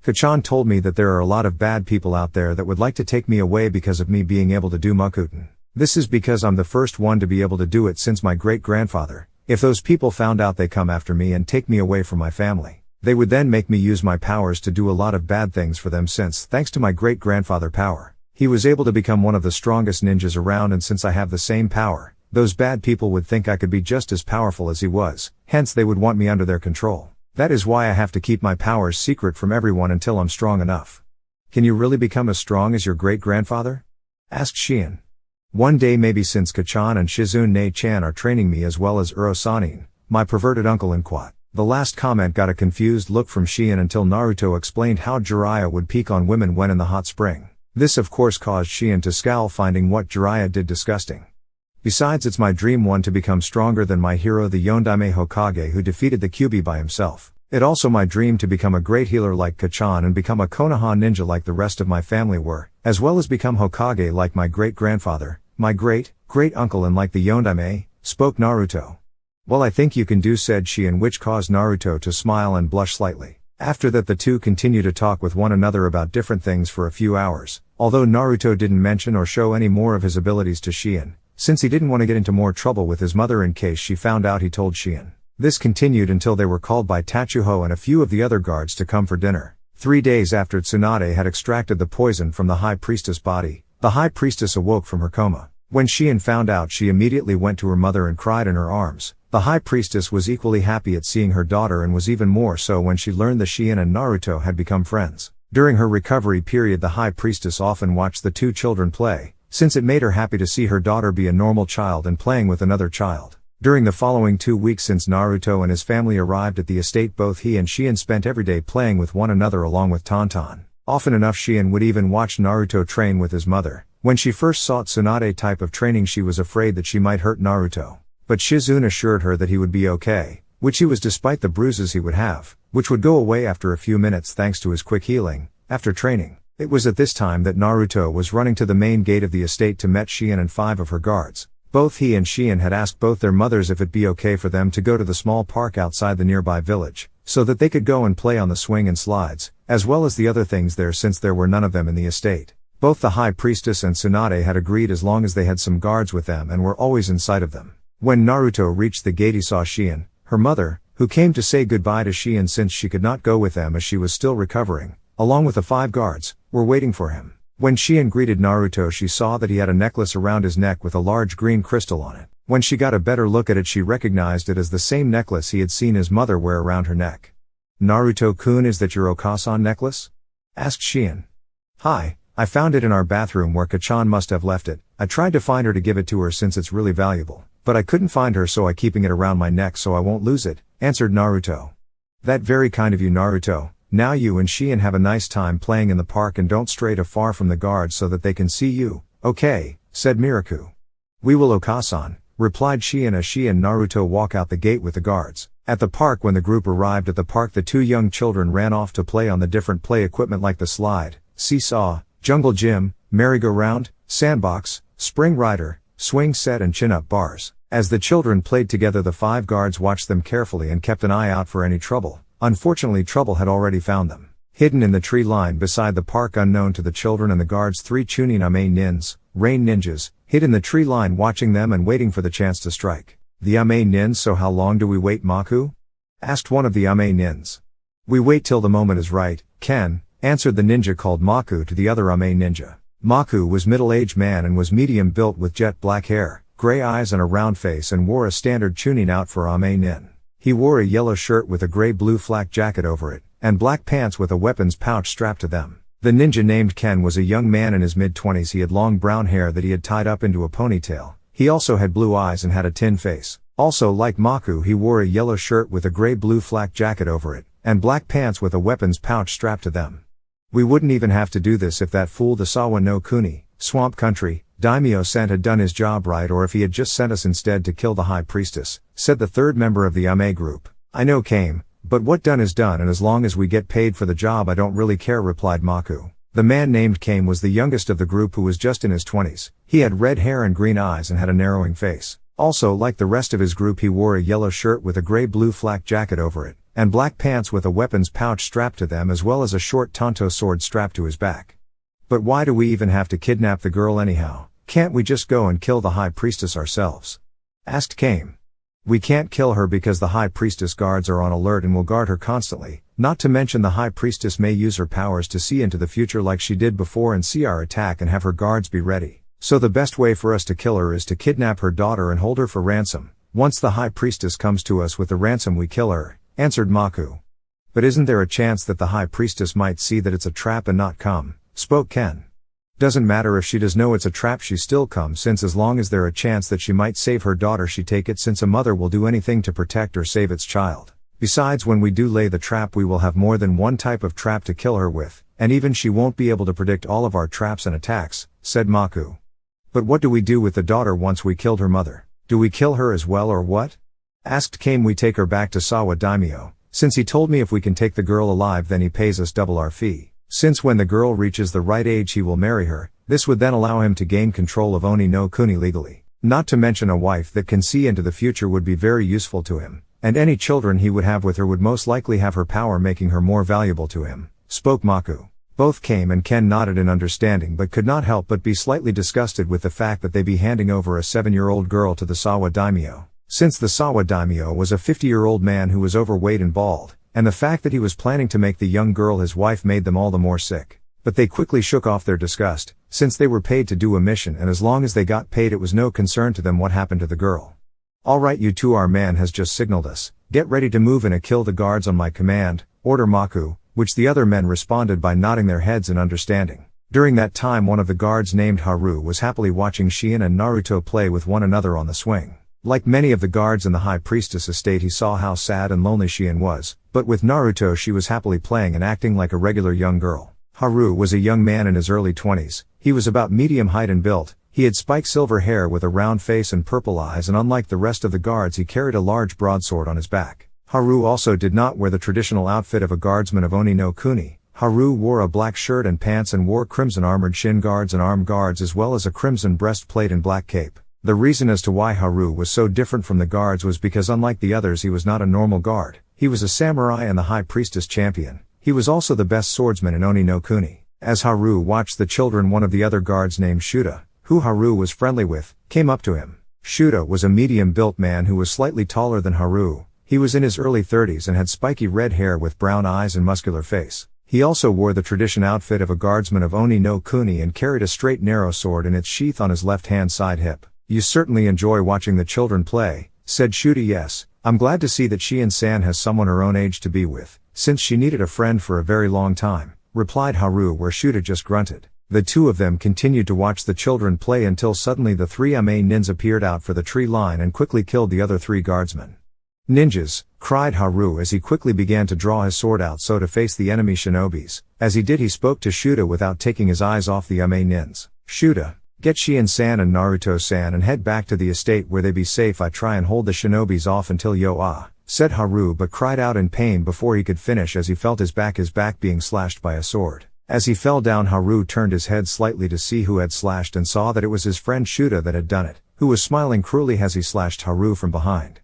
Kachan told me that there are a lot of bad people out there that would like to take me away because of me being able to do Makuten. This is because I'm the first one to be able to do it since my great-grandfather. If those people found out, they come after me and take me away from my family. They would then make me use my powers to do a lot of bad things for them, since, thanks to my great-grandfather power, he was able to become one of the strongest ninjas around, and since I have the same power, those bad people would think I could be just as powerful as he was, hence they would want me under their control. That is why I have to keep my powers secret from everyone until I'm strong enough. Can you really become as strong as your great-grandfather? Asked Shien. One day maybe, since Kachan and Shizune-chan are training me as well as Urosanin, my perverted uncle in Quat. The last comment got a confused look from Shien until Naruto explained how Jiraiya would peek on women when in the hot spring. This of course caused Shien to scowl, finding what Jiraiya did disgusting. Besides, it's my dream one to become stronger than my hero, the Yondaime Hokage who defeated the Kyuubi by himself. It also my dream to become a great healer like Kachan and become a Konoha ninja like the rest of my family were, as well as become Hokage like my great-grandfather, my great-great-uncle, and like the Yondaime, spoke Naruto. Well, I think you can do, said Shien, which caused Naruto to smile and blush slightly. After that the two continued to talk with one another about different things for a few hours, although Naruto didn't mention or show any more of his abilities to Shien, since he didn't want to get into more trouble with his mother in case she found out he told Shien. This continued until they were called by Tachuho and a few of the other guards to come for dinner. 3 days after Tsunade had extracted the poison from the high priestess' body, the high priestess awoke from her coma. When Shien found out, she immediately went to her mother and cried in her arms. The high priestess was equally happy at seeing her daughter, and was even more so when she learned that Shien and Naruto had become friends. During her recovery period, the high priestess often watched the two children play, since it made her happy to see her daughter be a normal child and playing with another child. During the following 2 weeks since Naruto and his family arrived at the estate, both he and Shion spent every day playing with one another along with Tonton. Often enough Shion would even watch Naruto train with his mother. When she first saw Tsunade type of training she was afraid that she might hurt Naruto. But Shizune assured her that he would be okay, which he was despite the bruises he would have, which would go away after a few minutes thanks to his quick healing, after training. It was at this time that Naruto was running to the main gate of the estate to meet Shion and 5 of her guards. Both he and Shion had asked both their mothers if it'd be okay for them to go to the small park outside the nearby village, so that they could go and play on the swing and slides, as well as the other things there since there were none of them in the estate. Both the High Priestess and Tsunade had agreed as long as they had some guards with them and were always in sight of them. When Naruto reached the gate he saw Shion, her mother, who came to say goodbye to Shion since she could not go with them as she was still recovering, along with the 5 guards, were waiting for him. When Shion greeted Naruto she saw that he had a necklace around his neck with a large green crystal on it. When she got a better look at it she recognized it as the same necklace he had seen his mother wear around her neck. "Naruto-kun, is that your Okasan necklace?" asked Shion. "Hi, I found it in our bathroom where Kachan must have left it. I tried to find her to give it to her since it's really valuable, but I couldn't find her so I keeping it around my neck so I won't lose it," answered Naruto. "That very kind of you, Naruto. Now you and Shion have a nice time playing in the park and don't stray too far from the guards so that they can see you." "Okay," said Miraku. "We will, Okasan," replied Shion as she and Naruto walk out the gate with the guards. At the park, when the group arrived at the park, the 2 young children ran off to play on the different play equipment like the slide, seesaw, jungle gym, merry-go-round, sandbox, spring rider, swing set and chin-up bars. As the children played together the 5 guards watched them carefully and kept an eye out for any trouble. Unfortunately trouble had already found them. Hidden in the tree line beside the park, unknown to the children and the guards, 3 Chunin Ame Nins, rain ninjas, hid in the tree line watching them and waiting for the chance to strike. "The Ame Nins, so how long do we wait, Maku?" asked one of the Ame Nins. "We wait till the moment is right, Ken," answered the ninja called Maku to the other Ame ninja. Maku was middle-aged man and was medium built with jet black hair, gray eyes and a round face, and wore a standard Chunin out for Ame Nin. He wore a yellow shirt with a gray-blue flak jacket over it, and black pants with a weapons pouch strapped to them. The ninja named Ken was a young man in his mid-20s. He had long brown hair that he had tied up into a ponytail. He also had blue eyes and had a tin face. Also, like Maku, he wore a yellow shirt with a gray-blue flak jacket over it, and black pants with a weapons pouch strapped to them. "We wouldn't even have to do this if that fool the Sawa no Kuni, Swamp Country, Daimyo sent had done his job right, or if he had just sent us instead to kill the High Priestess," said the 3rd member of the Ame group. "I know, Kame, but what done is done, and as long as we get paid for the job I don't really care," replied Maku. The man named Kame was the youngest of the group, who was just in his 20s. He had red hair and green eyes and had a narrowing face. Also, like the rest of his group, he wore a yellow shirt with a gray-blue flak jacket over it, and black pants with a weapons pouch strapped to them, as well as a short tanto sword strapped to his back. "But why do we even have to kidnap the girl anyhow? Can't we just go and kill the High Priestess ourselves?" asked Kame. "We can't kill her because the High Priestess guards are on alert and will guard her constantly. Not to mention the High Priestess may use her powers to see into the future like she did before and see our attack and have her guards be ready. So the best way for us to kill her is to kidnap her daughter and hold her for ransom. Once the High Priestess comes to us with the ransom we kill her," answered Maku. "But isn't there a chance that the High Priestess might see that it's a trap and not come?" spoke Ken. "Doesn't matter if she does know it's a trap, she still comes, since as long as there a chance that she might save her daughter she take it, since a mother will do anything to protect or save its child. Besides, when we do lay the trap we will have more than one type of trap to kill her with, and even she won't be able to predict all of our traps and attacks," said Maku. "But what do we do with the daughter once we killed her mother? Do we kill her as well or what?" asked Kame. "We take her back to Sawa Daimyo, since he told me if we can take the girl alive then he pays us double our fee. Since when the girl reaches the right age he will marry her. This would then allow him to gain control of Oni no Kuni legally. Not to mention a wife that can see into the future would be very useful to him, and any children he would have with her would most likely have her power, making her more valuable to him," spoke Maku. Both Kame and Ken nodded in understanding but could not help but be slightly disgusted with the fact that they be handing over a 7-year-old girl to the Sawa Daimyo. Since the Sawa Daimyo was a 50-year-old man who was overweight and bald, and the fact that he was planning to make the young girl his wife made them all the more sick. But they quickly shook off their disgust, since they were paid to do a mission, and as long as they got paid it was no concern to them what happened to the girl. "Alright you two, our man has just signaled us. Get ready to move in and kill the guards on my command," ordered Maku, which the other men responded by nodding their heads in understanding. During that time one of the guards named Haru was happily watching Shion and Naruto play with one another on the swing. Like many of the guards in the High Priestess estate, he saw how sad and lonely Shion was, but with Naruto she was happily playing and acting like a regular young girl. Haru was a young man in his early 20s. He was about medium height and built. He had spiked silver hair with a round face and purple eyes, and unlike the rest of the guards he carried a large broadsword on his back. Haru also did not wear the traditional outfit of a guardsman of Oni no Kuni. Haru wore a black shirt and pants and wore crimson armored shin guards and arm guards as well as a crimson breastplate and black cape. The reason as to why Haru was so different from the guards was because unlike the others he was not a normal guard. He was a samurai and the High Priestess champion. He was also the best swordsman in Oni no Kuni. As Haru watched the children, one of the other guards named Shuta, who Haru was friendly with, came up to him. Shuta was a medium-built man who was slightly taller than Haru. He was in his early 30s and had spiky red hair with brown eyes and muscular face. He also wore the tradition outfit of a guardsman of Oni no Kuni and carried a straight narrow sword in its sheath on his left-hand side hip. "You certainly enjoy watching the children play," said Shuta. "Yes, I'm glad to see that Shion-san has someone her own age to be with, since she needed a friend for a very long time," replied Haru, where Shuta just grunted. The two of them continued to watch the children play until suddenly the three Ame ninjas appeared out for the tree line and quickly killed the other three guardsmen. "Ninjas!" cried Haru as he quickly began to draw his sword out so to face the enemy shinobis. As he did he spoke to Shuta without taking his eyes off the Ame ninjas. "Shuta, get Shion-san and Naruto-san and head back to the estate where they be safe. I try and hold the shinobis off until Yo-ah," said Haru, but cried out in pain before he could finish as he felt his back being slashed by a sword. As he fell down, Haru turned his head slightly to see who had slashed and saw that it was his friend Shuta that had done it, who was smiling cruelly as he slashed Haru from behind.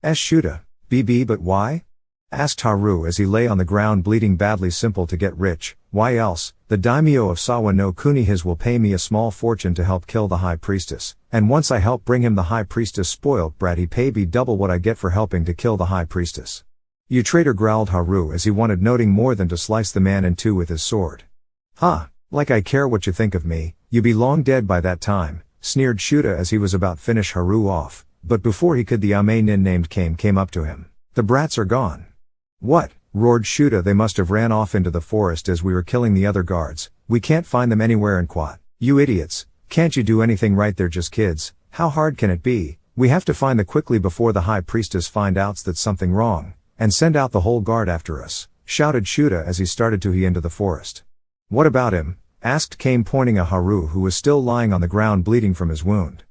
Shuta, BB, but why?" asked Haru as he lay on the ground bleeding badly. "Simple, to get rich. Why else? The daimyo of Sawa no Kuni his will pay me a small fortune to help kill the High Priestess, and once I help bring him the High Priestess spoiled brat he pay me double what I get for helping to kill the High Priestess." "You traitor," growled Haru as he wanted nothing more than to slice the man in two with his sword. "Huh, like I care what you think of me, you be long dead by that time," sneered Shuta as he was about to finish Haru off, but before he could the Ame nin named came up to him. "The brats are gone." "What?" roared Shuta. "They must have ran off into the forest as we were killing the other guards. We can't find them anywhere in Quat." "You idiots, can't you do anything right? They're just kids. How hard can it be? We have to find them quickly before the High Priestess finds out that's something wrong, and send out the whole guard after us," shouted Shuta as he started to head into the forest. "What about him?" asked Kame, pointing at Haru, who was still lying on the ground bleeding from his wound.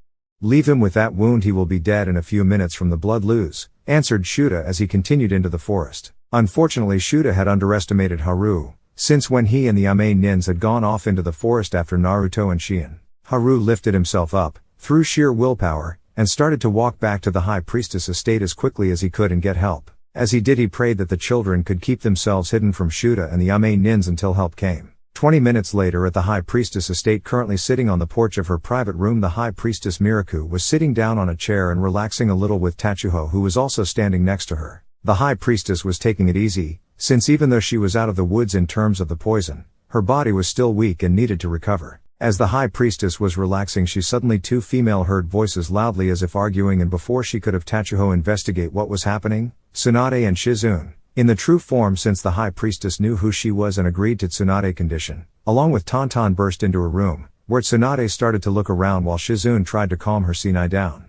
"Leave him with that wound, he will be dead in a few minutes from the blood loose," answered Shuta as he continued into the forest. Unfortunately, Shuta had underestimated Haru, since when he and the Ame ninjas had gone off into the forest after Naruto and Shion, Haru lifted himself up, through sheer willpower, and started to walk back to the High Priestess estate as quickly as he could and get help. As he did he prayed that the children could keep themselves hidden from Shuta and the Ame ninjas until help came. 20 minutes later, at the High Priestess estate, currently sitting on the porch of her private room, the High Priestess Miraku was sitting down on a chair and relaxing a little with Tachuho, who was also standing next to her. The High Priestess was taking it easy, since even though she was out of the woods in terms of the poison, her body was still weak and needed to recover. As the High Priestess was relaxing, she suddenly two female heard voices loudly as if arguing, and before she could have Tachuho investigate what was happening, Tsunade and Shizune, in the true form, since the High Priestess knew who she was and agreed to Tsunade condition, along with Tonton, burst into her room, where Tsunade started to look around while Shizune tried to calm her Sinai down.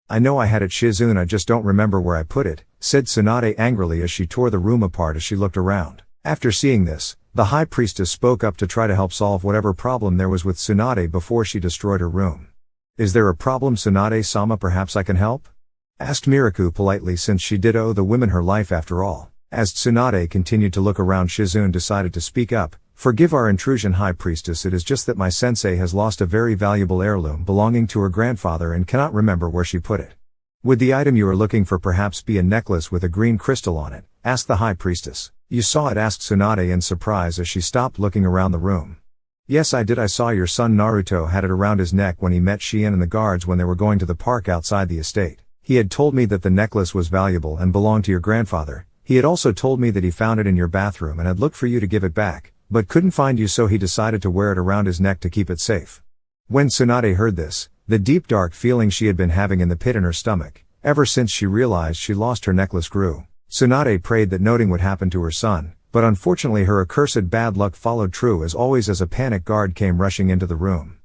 "I know I had it, Shizune, I just don't remember where I put it," said Tsunade angrily as she tore the room apart as she looked around. After seeing this, the High Priestess spoke up to try to help solve whatever problem there was with Tsunade before she destroyed her room. "Is there a problem, Tsunade-sama? Perhaps I can help?" asked Miraku politely, since she did owe the women her life after all. As Tsunade continued to look around, Shizune decided to speak up. "Forgive our intrusion, High Priestess, it is just that my sensei has lost a very valuable heirloom belonging to her grandfather and cannot remember where she put it." "Would the item you are looking for perhaps be a necklace with a green crystal on it?" asked the High Priestess. "You saw it?" asked Tsunade in surprise as she stopped looking around the room. "Yes, I did. I saw your son Naruto had it around his neck when he met Shion and the guards when they were going to the park outside the estate. He had told me that the necklace was valuable and belonged to your grandfather. He had also told me that he found it in your bathroom and had looked for you to give it back, but couldn't find you, so he decided to wear it around his neck to keep it safe." When Tsunade heard this, the deep dark feeling she had been having in the pit in her stomach, ever since she realized she lost her necklace, grew. Tsunade prayed that nothing would happen to her son, but unfortunately her accursed bad luck followed true as always as a panic guard came rushing into the room.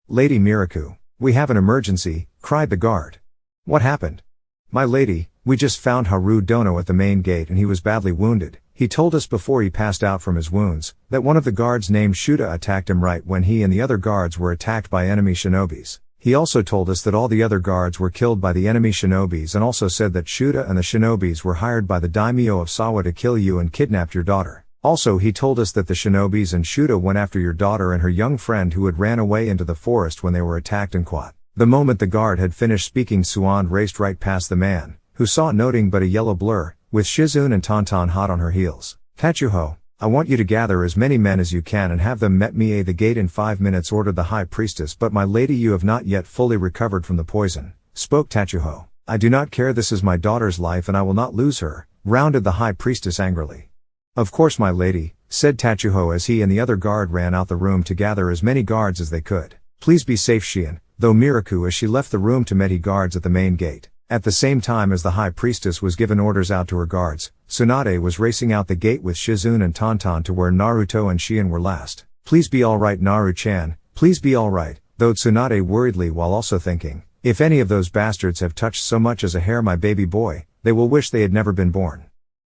"Lady Miraku, we have an emergency," cried the guard. "What happened?" "My lady, we just found Haru Dono at the main gate and he was badly wounded. He told us before he passed out from his wounds, that one of the guards named Shuta attacked him right when he and the other guards were attacked by enemy shinobis. He also told us that all the other guards were killed by the enemy shinobis and also said that Shuta and the shinobis were hired by the daimyo of Sawa to kill you and kidnapped your daughter. Also he told us that the shinobis and Shuta went after your daughter and her young friend who had ran away into the forest when they were attacked and caught." The moment the guard had finished speaking, Tsunade raced right past the man, who saw nothing but a yellow blur, with Shizune and Tonton hot on her heels. "Tachuho, I want you to gather as many men as you can and have them met me at the gate in 5 minutes," ordered the high priestess. "But my lady, you have not yet fully recovered from the poison," spoke Tachuho. "I do not care, this is my daughter's life and I will not lose her," rounded the high priestess angrily. "Of course my lady," said Tachuho as he and the other guard ran out the room to gather as many guards as they could. "Please be safe, Shion," though Miraku as she left the room to meet guards at the main gate. At the same time as the high priestess was giving orders out to her guards, Tsunade was racing out the gate with Shizune and Tonton to where Naruto and Shion were last. "Please be alright Naru-chan, please be alright," though Tsunade worriedly while also thinking, "If any of those bastards have touched so much as a hair my baby boy, they will wish they had never been born."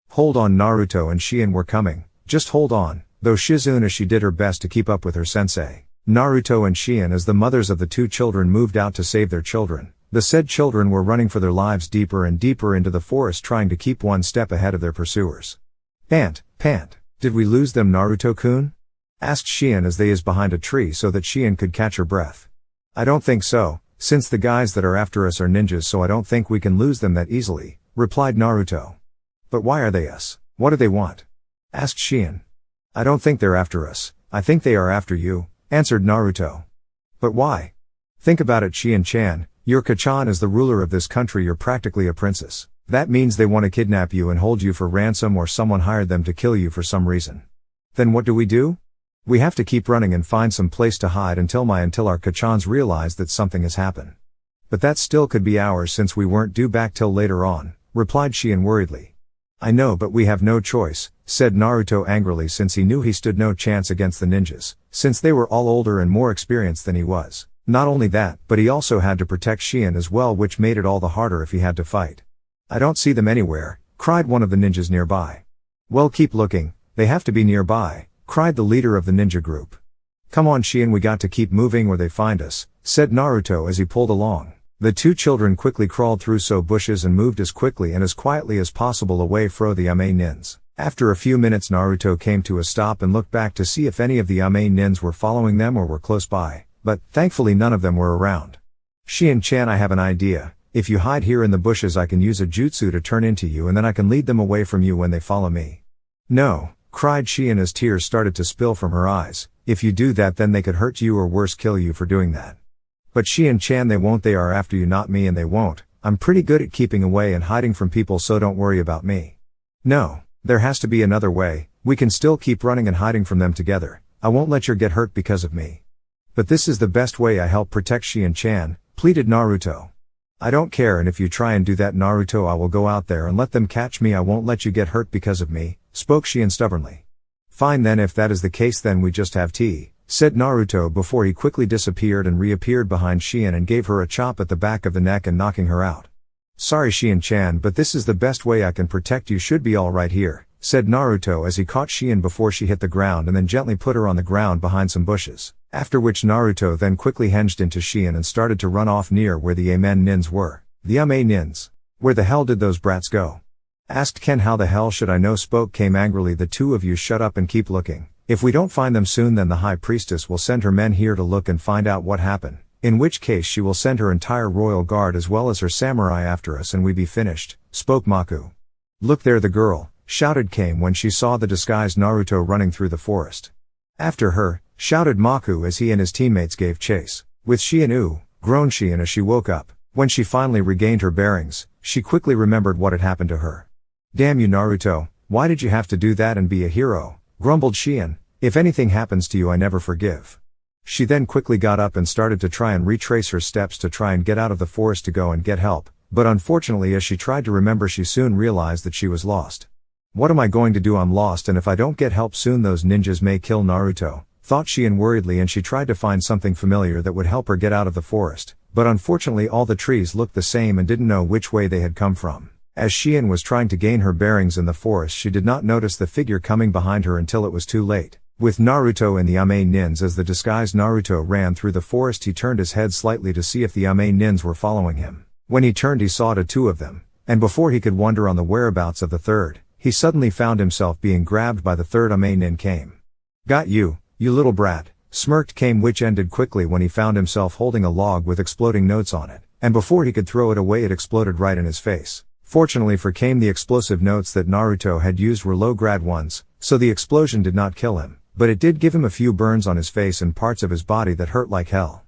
"Hold on Naruto and Shion were coming, just hold on," though Shizune as she did her best to keep up with her sensei. Naruto and Shion as the mothers of the two children moved out to save their children. The said children were running for their lives deeper and deeper into the forest trying to keep one step ahead of their pursuers. Pant. "Did we lose them Naruto-kun?" asked Shion as they is behind a tree so that Shion could catch her breath. "I don't think so, since the guys that are after us are ninjas, so I don't think we can lose them that easily," replied Naruto. "But why are they us? What do they want?" asked Shion. "I don't think they're after us, I think they are after you," answered Naruto. "But why? Think about it Shion-chan. Your Kachan is the ruler of this country, you're practically a princess. That means they want to kidnap you and hold you for ransom, or someone hired them to kill you for some reason. Then what do? We have to keep running and find some place to hide until our Kachans realize that something has happened. But that still could be hours since we weren't due back till later on," replied Shion worriedly. "I know, but we have no choice," said Naruto angrily, since he knew he stood no chance against the ninjas, since they were all older and more experienced than he was. Not only that, but he also had to protect Shion as well, which made it all the harder if he had to fight. "I don't see them anywhere," cried one of the ninjas nearby. "Well, keep looking, they have to be nearby," cried the leader of the ninja group. "Come on Shion, we got to keep moving or they find us," said Naruto as he pulled along. The two children quickly crawled through bushes and moved as quickly and as quietly as possible away from the Ame nins. After a few minutes Naruto came to a stop and looked back to see if any of the Ame nins were following them or were close by. But, thankfully none of them were around. "Shion-chan, I have an idea. If you hide here in the bushes I can use a jutsu to turn into you and then I can lead them away from you when they follow me." "No," cried Shion as tears started to spill from her eyes. "If you do that then they could hurt you or worse kill you for doing that." "But Shion-chan, they won't, they are after you not me, and they won't. I'm pretty good at keeping away and hiding from people, so don't worry about me." "No, there has to be another way. We can still keep running and hiding from them together. I won't let you get hurt because of me." "But this is the best way, I help protect Shion-chan," pleaded Naruto. "I don't care, and if you try and do that Naruto I will go out there and let them catch me. I won't let you get hurt because of me," spoke Shion stubbornly. "Fine then, if that is the case then we just have tea," said Naruto before he quickly disappeared and reappeared behind Shion and gave her a chop at the back of the neck and knocking her out. "Sorry Shion-chan, but this is the best way I can protect you. Should be all right here," said Naruto as he caught Shion before she hit the ground and then gently put her on the ground behind some bushes. After which Naruto then quickly hinged into Shion and started to run off near where the Amen nins were. "The Ame nins? Where the hell did those brats go?" asked Ken. "How the hell should I know?" spoke Kame angrily. "The two of you shut up and keep looking. If we don't find them soon then the high priestess will send her men here to look and find out what happened, in which case she will send her entire royal guard as well as her samurai after us and we be finished," spoke Maku. "Look there the girl," shouted Kame when she saw the disguised Naruto running through the forest. "After her," shouted Maku as he and his teammates gave chase. With Shion, groaned Shion as she woke up. When she finally regained her bearings, she quickly remembered what had happened to her. "Damn you Naruto, why did you have to do that and be a hero?" grumbled Shion. "If anything happens to you I never forgive." She then quickly got up and started to try and retrace her steps to try and get out of the forest to go and get help, but unfortunately as she tried to remember she soon realized that she was lost. What am I going to do? I'm lost, and if I don't get help soon those ninjas may kill Naruto, thought Shien worriedly, and she tried to find something familiar that would help her get out of the forest, but unfortunately all the trees looked the same and didn't know which way they had come from. As Shien was trying to gain her bearings in the forest, she did not notice the figure coming behind her until it was too late. With Naruto and the Ame Nins, as the disguised Naruto ran through the forest, he turned his head slightly to see if the Ame Nins were following him. When he turned, he saw two of them, and before he could wonder on the whereabouts of the third, he suddenly found himself being grabbed by the third Ame Nin. Came. Got you, you little brat, smirked Kame, which ended quickly when he found himself holding a log with exploding notes on it, and before he could throw it away it exploded right in his face. Fortunately for Kame, the explosive notes that Naruto had used were low-grade ones, so the explosion did not kill him, but it did give him a few burns on his face and parts of his body that hurt like hell.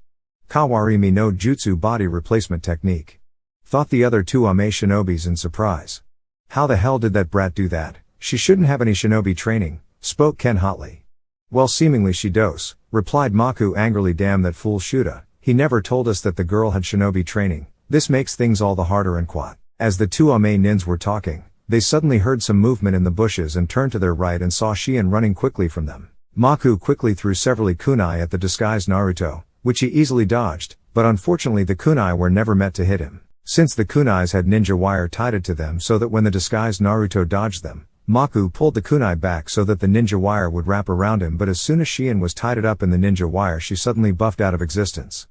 Kawarimi no Jutsu body replacement technique. Thought the other two Ame shinobis in surprise. How the hell did that brat do that? She shouldn't have any shinobi training, spoke Ken hotly. Well, seemingly she does, replied Maku angrily. Damn that fool Shuta, he never told us that the girl had shinobi training. This makes things all the harder. And quat. As the two Ame Nins were talking, they suddenly heard some movement in the bushes and turned to their right and saw Shien running quickly from them. Maku quickly threw several kunai at the disguised Naruto, which he easily dodged, but unfortunately the kunai were never meant to hit him, since the kunais had ninja wire tied to them so that when the disguised Naruto dodged them, Maku pulled the kunai back so that the ninja wire would wrap around him, but as soon as Shien was tied up in the ninja wire she suddenly buffed out of existence.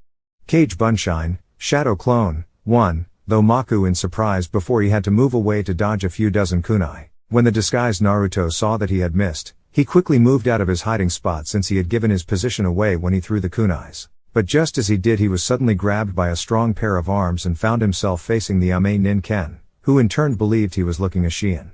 Cage Bunshine, Shadow Clone, 1, though Maku in surprise before he had to move away to dodge a few dozen kunai. When the disguised Naruto saw that he had missed, he quickly moved out of his hiding spot since he had given his position away when he threw the kunais. But just as he did, he was suddenly grabbed by a strong pair of arms and found himself facing the Ame Nin Ken, who in turn believed he was looking at Shien.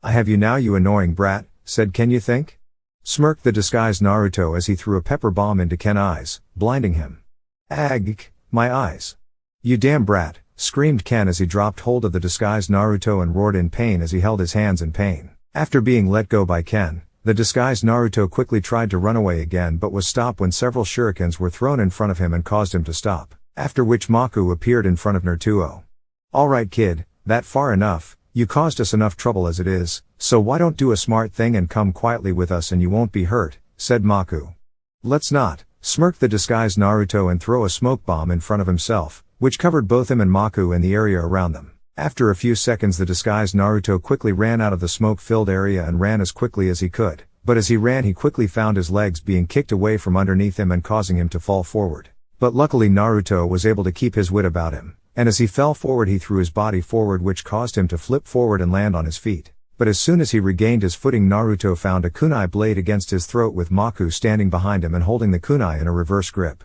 I have you now, you annoying brat, said Ken. You think? Smirked the disguised Naruto as he threw a pepper bomb into Ken's eyes, blinding him. Ag, my eyes. You damn brat, screamed Ken as he dropped hold of the disguised Naruto and roared in pain as he held his hands in pain. After being let go by Ken, the disguised Naruto quickly tried to run away again but was stopped when several shurikens were thrown in front of him and caused him to stop, after which Maku appeared in front of Naruto. Alright kid, that far enough, you caused us enough trouble as it is, so why don't do a smart thing and come quietly with us and you won't be hurt, said Maku. Let's not, smirked the disguised Naruto and throw a smoke bomb in front of himself, which covered both him and Maku and the area around them. After a few seconds the disguised Naruto quickly ran out of the smoke-filled area and ran as quickly as he could, but as he ran he quickly found his legs being kicked away from underneath him and causing him to fall forward. But luckily Naruto was able to keep his wit about him, and as he fell forward he threw his body forward, which caused him to flip forward and land on his feet. But as soon as he regained his footing, Naruto found a kunai blade against his throat with Maku standing behind him and holding the kunai in a reverse grip.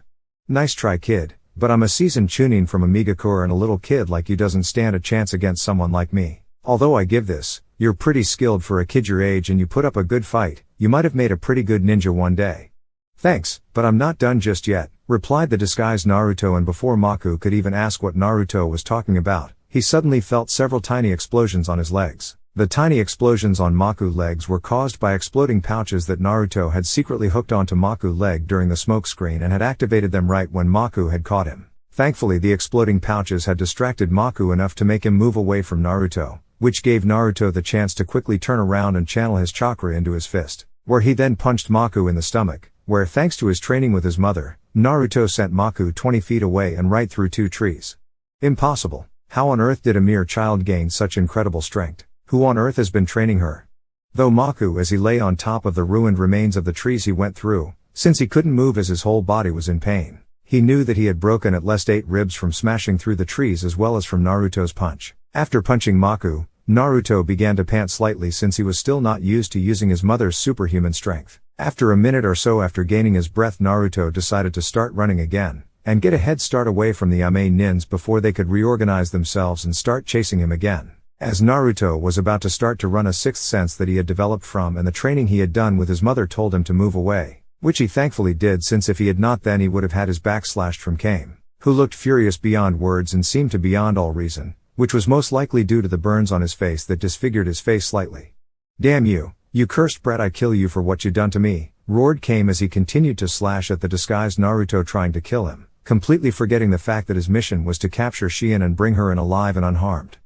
Nice try kid, but I'm a seasoned chunin from Amigakure and a little kid like you doesn't stand a chance against someone like me. Although I give this, you're pretty skilled for a kid your age and you put up a good fight, you might have made a pretty good ninja one day. Thanks, but I'm not done just yet, replied the disguised Naruto, and before Maku could even ask what Naruto was talking about, he suddenly felt several tiny explosions on his legs. The tiny explosions on Maku's legs were caused by exploding pouches that Naruto had secretly hooked onto Maku's leg during the smoke screen and had activated them right when Maku had caught him. Thankfully the exploding pouches had distracted Maku enough to make him move away from Naruto, which gave Naruto the chance to quickly turn around and channel his chakra into his fist, where he then punched Maku in the stomach, where thanks to his training with his mother, Naruto sent Maku 20 feet away and right through 2 trees. Impossible. How on earth did a mere child gain such incredible strength? Who on earth has been training her? Though Maku, as he lay on top of the ruined remains of the trees he went through, since he couldn't move as his whole body was in pain, he knew that he had broken at least 8 ribs from smashing through the trees as well as from Naruto's punch. After punching Maku, Naruto began to pant slightly since he was still not used to using his mother's superhuman strength. After a minute or so after gaining his breath, Naruto decided to start running again, and get a head start away from the Ame Nins before they could reorganize themselves and start chasing him again. As Naruto was about to start to run, a sixth sense that he had developed from and the training he had done with his mother told him to move away, which he thankfully did, since if he had not then he would have had his back slashed from Kame, who looked furious beyond words and seemed to beyond all reason, which was most likely due to the burns on his face that disfigured his face slightly. Damn you, you cursed brat, I kill you for what you done to me, roared Kame as he continued to slash at the disguised Naruto, trying to kill him, completely forgetting the fact that his mission was to capture Shien and bring her in alive and unharmed.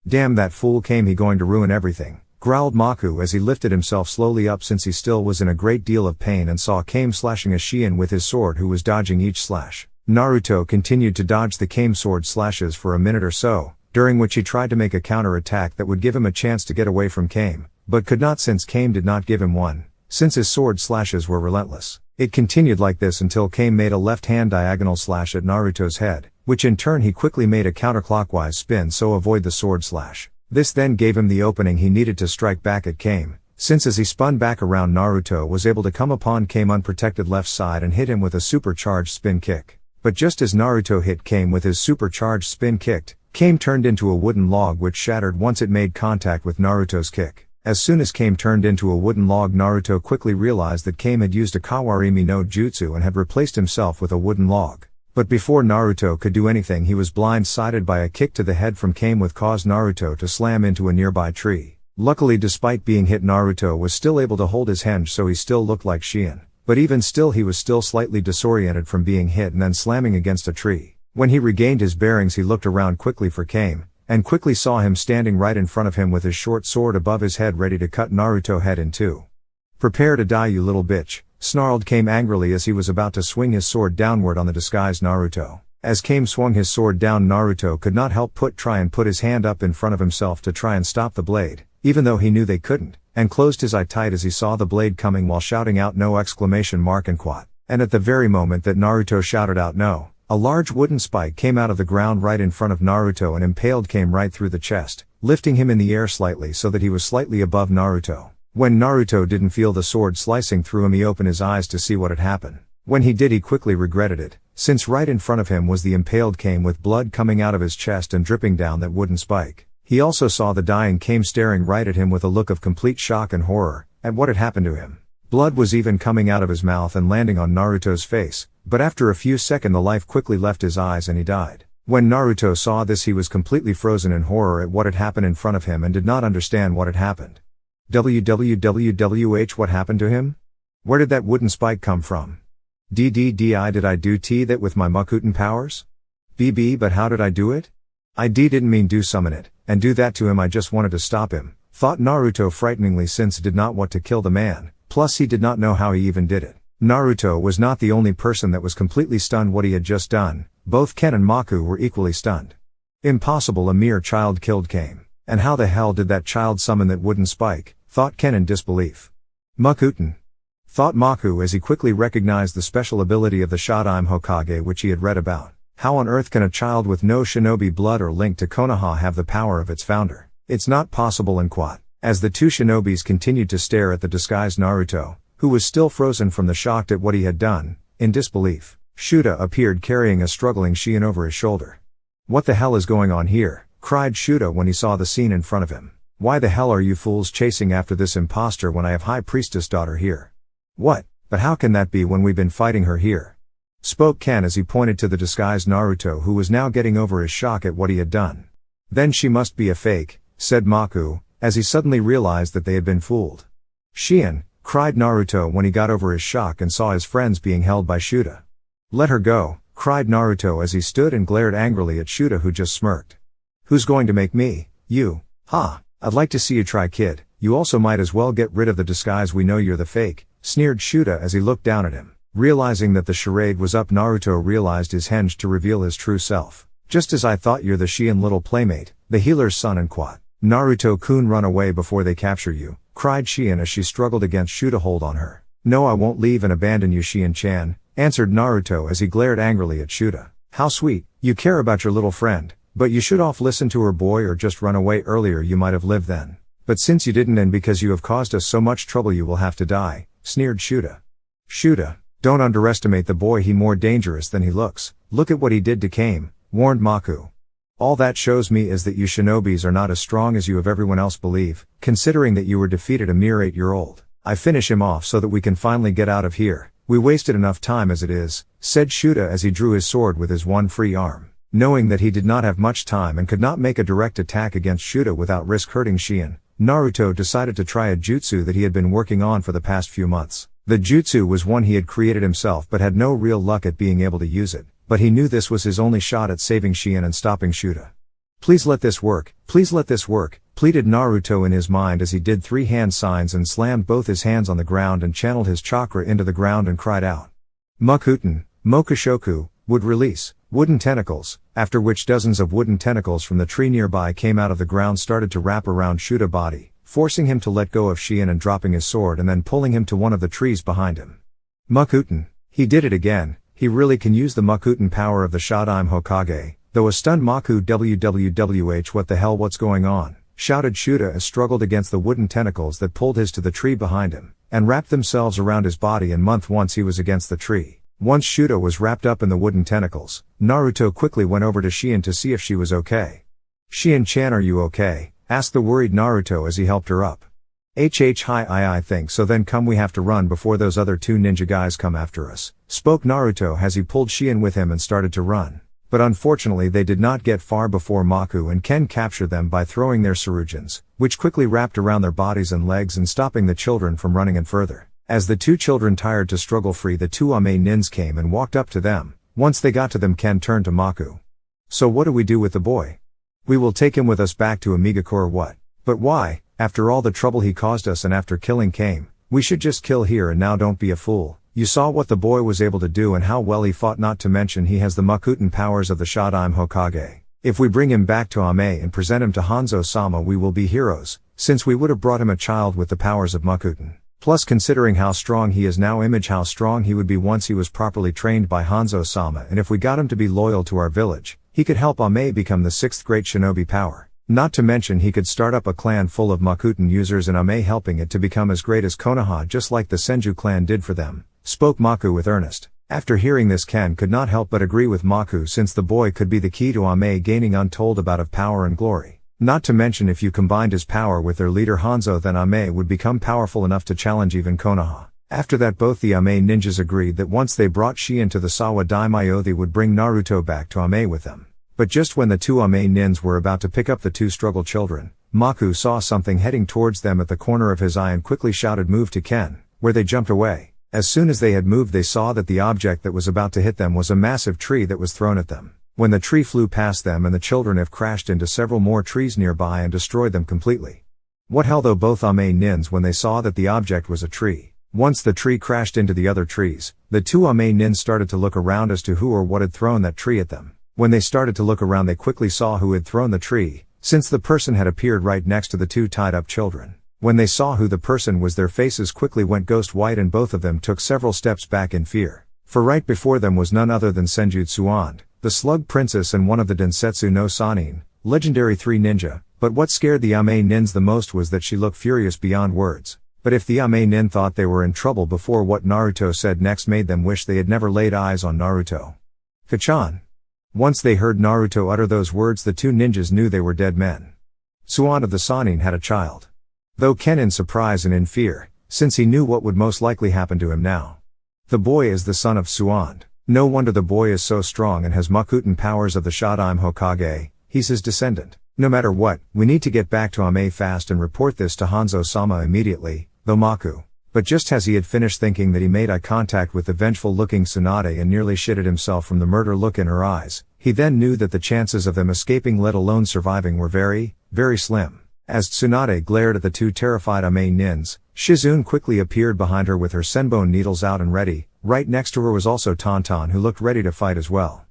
Damn that fool Kame, he going to ruin everything, growled Maku as he lifted himself slowly up since he still was in a great deal of pain and saw Kame slashing a Shien with his sword who was dodging each slash. Naruto continued to dodge the Kame sword slashes for a minute or so, during which he tried to make a counter-attack that would give him a chance to get away from Kame, but could not since Kame did not give him one, since his sword slashes were relentless. It continued like this until Kame made a left-hand diagonal slash at Naruto's head, which in turn he quickly made a counterclockwise spin so avoid the sword slash. This then gave him the opening he needed to strike back at Kame, since as he spun back around Naruto was able to come upon Kame unprotected left side and hit him with a supercharged spin kick. But just as Naruto hit Kame with his supercharged spin kick, Kame turned into a wooden log which shattered once it made contact with Naruto's kick. As soon as Kame turned into a wooden log, Naruto quickly realized that Kame had used a Kawarimi no Jutsu and had replaced himself with a wooden log. But before Naruto could do anything, he was blindsided by a kick to the head from Kame which caused Naruto to slam into a nearby tree. Luckily, despite being hit, Naruto was still able to hold his henge, so he still looked like Shien. But even still he was still slightly disoriented from being hit and then slamming against a tree. When he regained his bearings, he looked around quickly for Kame, and quickly saw him standing right in front of him with his short sword above his head ready to cut Naruto head in two. "Prepare to die, you little bitch," snarled Kame angrily as he was about to swing his sword downward on the disguised Naruto. As Kame swung his sword down, Naruto could not help try and put his hand up in front of himself to try and stop the blade, even though he knew they couldn't, and closed his eye tight as he saw the blade coming while shouting out "no!" and quat. And at the very moment that Naruto shouted out "no!", a large wooden spike came out of the ground right in front of Naruto and impaled Kame right through the chest, lifting him in the air slightly so that he was slightly above Naruto. When Naruto didn't feel the sword slicing through him, he opened his eyes to see what had happened. When he did, he quickly regretted it, since right in front of him was the impaled Kame with blood coming out of his chest and dripping down that wooden spike. He also saw the dying Kame staring right at him with a look of complete shock and horror at what had happened to him. Blood was even coming out of his mouth and landing on Naruto's face, but after a few seconds the life quickly left his eyes and he died. When Naruto saw this, he was completely frozen in horror at what had happened in front of him and did not understand what had happened. WWWWH, what happened to him? Where did that wooden spike come from? DDDI, did I do that with my Makuten powers? BB, but how did I do it? I didn't mean do summon it, and do that to him, I just wanted to stop him, thought Naruto frighteningly, since did not want to kill the man, plus he did not know how he even did it. Naruto was not the only person that was completely stunned what he had just done, both Ken and Maku were equally stunned. Impossible, a mere child killed Kame. And how the hell did that child summon that wooden spike, thought Ken in disbelief. Makuten, thought Maku as he quickly recognized the special ability of the Shodaime Hokage which he had read about. How on earth can a child with no shinobi blood or link to Konoha have the power of its founder? It's not possible, and quat. As the two shinobis continued to stare at the disguised Naruto, who was still frozen from the shock at what he had done, in disbelief, Shuda appeared carrying a struggling Shien over his shoulder. "What the hell is going on here?" cried Shuda when he saw the scene in front of him. "Why the hell are you fools chasing after this imposter when I have High Priestess daughter here?" "What? But how can that be when we've been fighting her here?" spoke Ken as he pointed to the disguised Naruto, who was now getting over his shock at what he had done. "Then she must be a fake," said Maku, as he suddenly realized that they had been fooled. "Shien," cried Naruto when he got over his shock and saw his friends being held by Shuda. "Let her go," cried Naruto as he stood and glared angrily at Shuda, who just smirked. "Who's going to make me? You? Ha! I'd like to see you try, kid. You also might as well get rid of the disguise, we know you're the fake," sneered Shuda as he looked down at him. Realizing that the charade was up, Naruto realized his henge to reveal his true self. "Just as I thought, you're the Shien little playmate, the healer's son, and quat. Naruto-kun, run away before they capture you," cried Shien as she struggled against Shuda hold on her. "No, I won't leave and abandon you, Shien-chan," answered Naruto as he glared angrily at Shuda. "How sweet, you care about your little friend. But you should have listened to her, boy, or just run away earlier, you might have lived then. But since you didn't, and because you have caused us so much trouble, you will have to die," sneered Shuda. "Shuda, don't underestimate the boy, he more dangerous than he looks. Look at what he did to Kame," warned Maku. "All that shows me is that you shinobis are not as strong as you have everyone else believe, considering that you were defeated a mere 8-year-old. I finish him off so that we can finally get out of here. We wasted enough time as it is," said Shuda as he drew his sword with his one free arm. Knowing that he did not have much time and could not make a direct attack against Shuda without risk hurting Shien, Naruto decided to try a jutsu that he had been working on for the past few months. The jutsu was one he had created himself but had no real luck at being able to use it, but he knew this was his only shot at saving Shien and stopping Shuda. "Please let this work, please let this work," pleaded Naruto in his mind as he did 3 hand signs and slammed both his hands on the ground and channeled his chakra into the ground and cried out. Makuten, Mokushoku, would release wooden tentacles, after which dozens of wooden tentacles from the tree nearby came out of the ground, started to wrap around Shuda's body, forcing him to let go of Shion and dropping his sword and then pulling him to one of the trees behind him. Makuten, he did it again, he really can use the Makuten power of the Shodaime Hokage, though a stunned Maku wwwh what the hell what's going on, shouted Shuda as struggled against the wooden tentacles that pulled his to the tree behind him, and wrapped themselves around his body and month once he was against the tree. Once Shuda was wrapped up in the wooden tentacles, Naruto quickly went over to Shion to see if she was okay. Shion-chan, are you okay? Asked the worried Naruto as he helped her up. Hi, I think so, then come, we have to run before those other 2 ninja guys come after us, spoke Naruto as he pulled Shion with him and started to run. But unfortunately they did not get far before Maku and Ken captured them by throwing their surujins, which quickly wrapped around their bodies and legs and stopping the children from running and further. As the 2 children tired to struggle free, the 2 Ame nins came and walked up to them. Once they got to them, Ken turned to Maku. So what do we do with the boy? We will take him with us back to Amigakure, what? But why? After all the trouble he caused us and after killing Kame, we should just kill here and now, don't be a fool. You saw what the boy was able to do and how well he fought, not to mention he has the Makuten powers of the Shodaime Hokage. If we bring him back to Ame and present him to Hanzo-sama, we will be heroes, since we would have brought him a child with the powers of Makuten. Plus, considering how strong he is now, imagine how strong he would be once he was properly trained by Hanzo-sama, and if we got him to be loyal to our village, he could help Ame become the 6th great shinobi power. Not to mention he could start up a clan full of Makuten users and Ame helping it to become as great as Konoha, just like the Senju clan did for them, spoke Maku with earnest. After hearing this, Ken could not help but agree with Maku, since the boy could be the key to Ame gaining untold amount of power and glory. Not to mention if you combined his power with their leader Hanzo, then Ame would become powerful enough to challenge even Konoha. After that, both the Ame ninjas agreed that once they brought Shion to the Sawa Daimyo, they would bring Naruto back to Ame with them. But just when the 2 Ame nins were about to pick up the 2 struggle children, Maku saw something heading towards them at the corner of his eye and quickly shouted, "Move," to Ken, where they jumped away. As soon as they had moved, they saw that the object that was about to hit them was a massive tree that was thrown at them. When the tree flew past them, and the children have crashed into several more trees nearby and destroyed them completely. What hell, though, both Ame nins when they saw that the object was a tree. Once the tree crashed into the other trees, the 2 Ame nins started to look around as to who or what had thrown that tree at them. When they started to look around, they quickly saw who had thrown the tree, since the person had appeared right next to the 2 tied up children. When they saw who the person was, their faces quickly went ghost white and both of them took several steps back in fear. For right before them was none other than Senju Tsunade, the Slug Princess and one of the Densetsu no Sanin, legendary 3 ninja. But what scared the Ame nins the most was that she looked furious beyond words. But if the Ame nin thought they were in trouble before, what Naruto said next made them wish they had never laid eyes on Naruto. Kachan. Once they heard Naruto utter those words, the 2 ninjas knew they were dead men. Tsunade of the Sanin had a child. Though Ken in surprise and in fear, since he knew what would most likely happen to him now. The boy is the son of Tsunade. No wonder the boy is so strong and has Makuten powers of the Shodaime Hokage, he's his descendant. No matter what, we need to get back to Ame fast and report this to Hanzo-sama immediately, though Maku. But just as he had finished thinking that, he made eye contact with the vengeful-looking Tsunade and nearly shitted himself from the murder look in her eyes. He then knew that the chances of them escaping, let alone surviving, were very, very slim. As Tsunade glared at the 2 terrified Ame nins, Shizune quickly appeared behind her with her senbon needles out and ready. Right next to her was also Tonton, who looked ready to fight as well.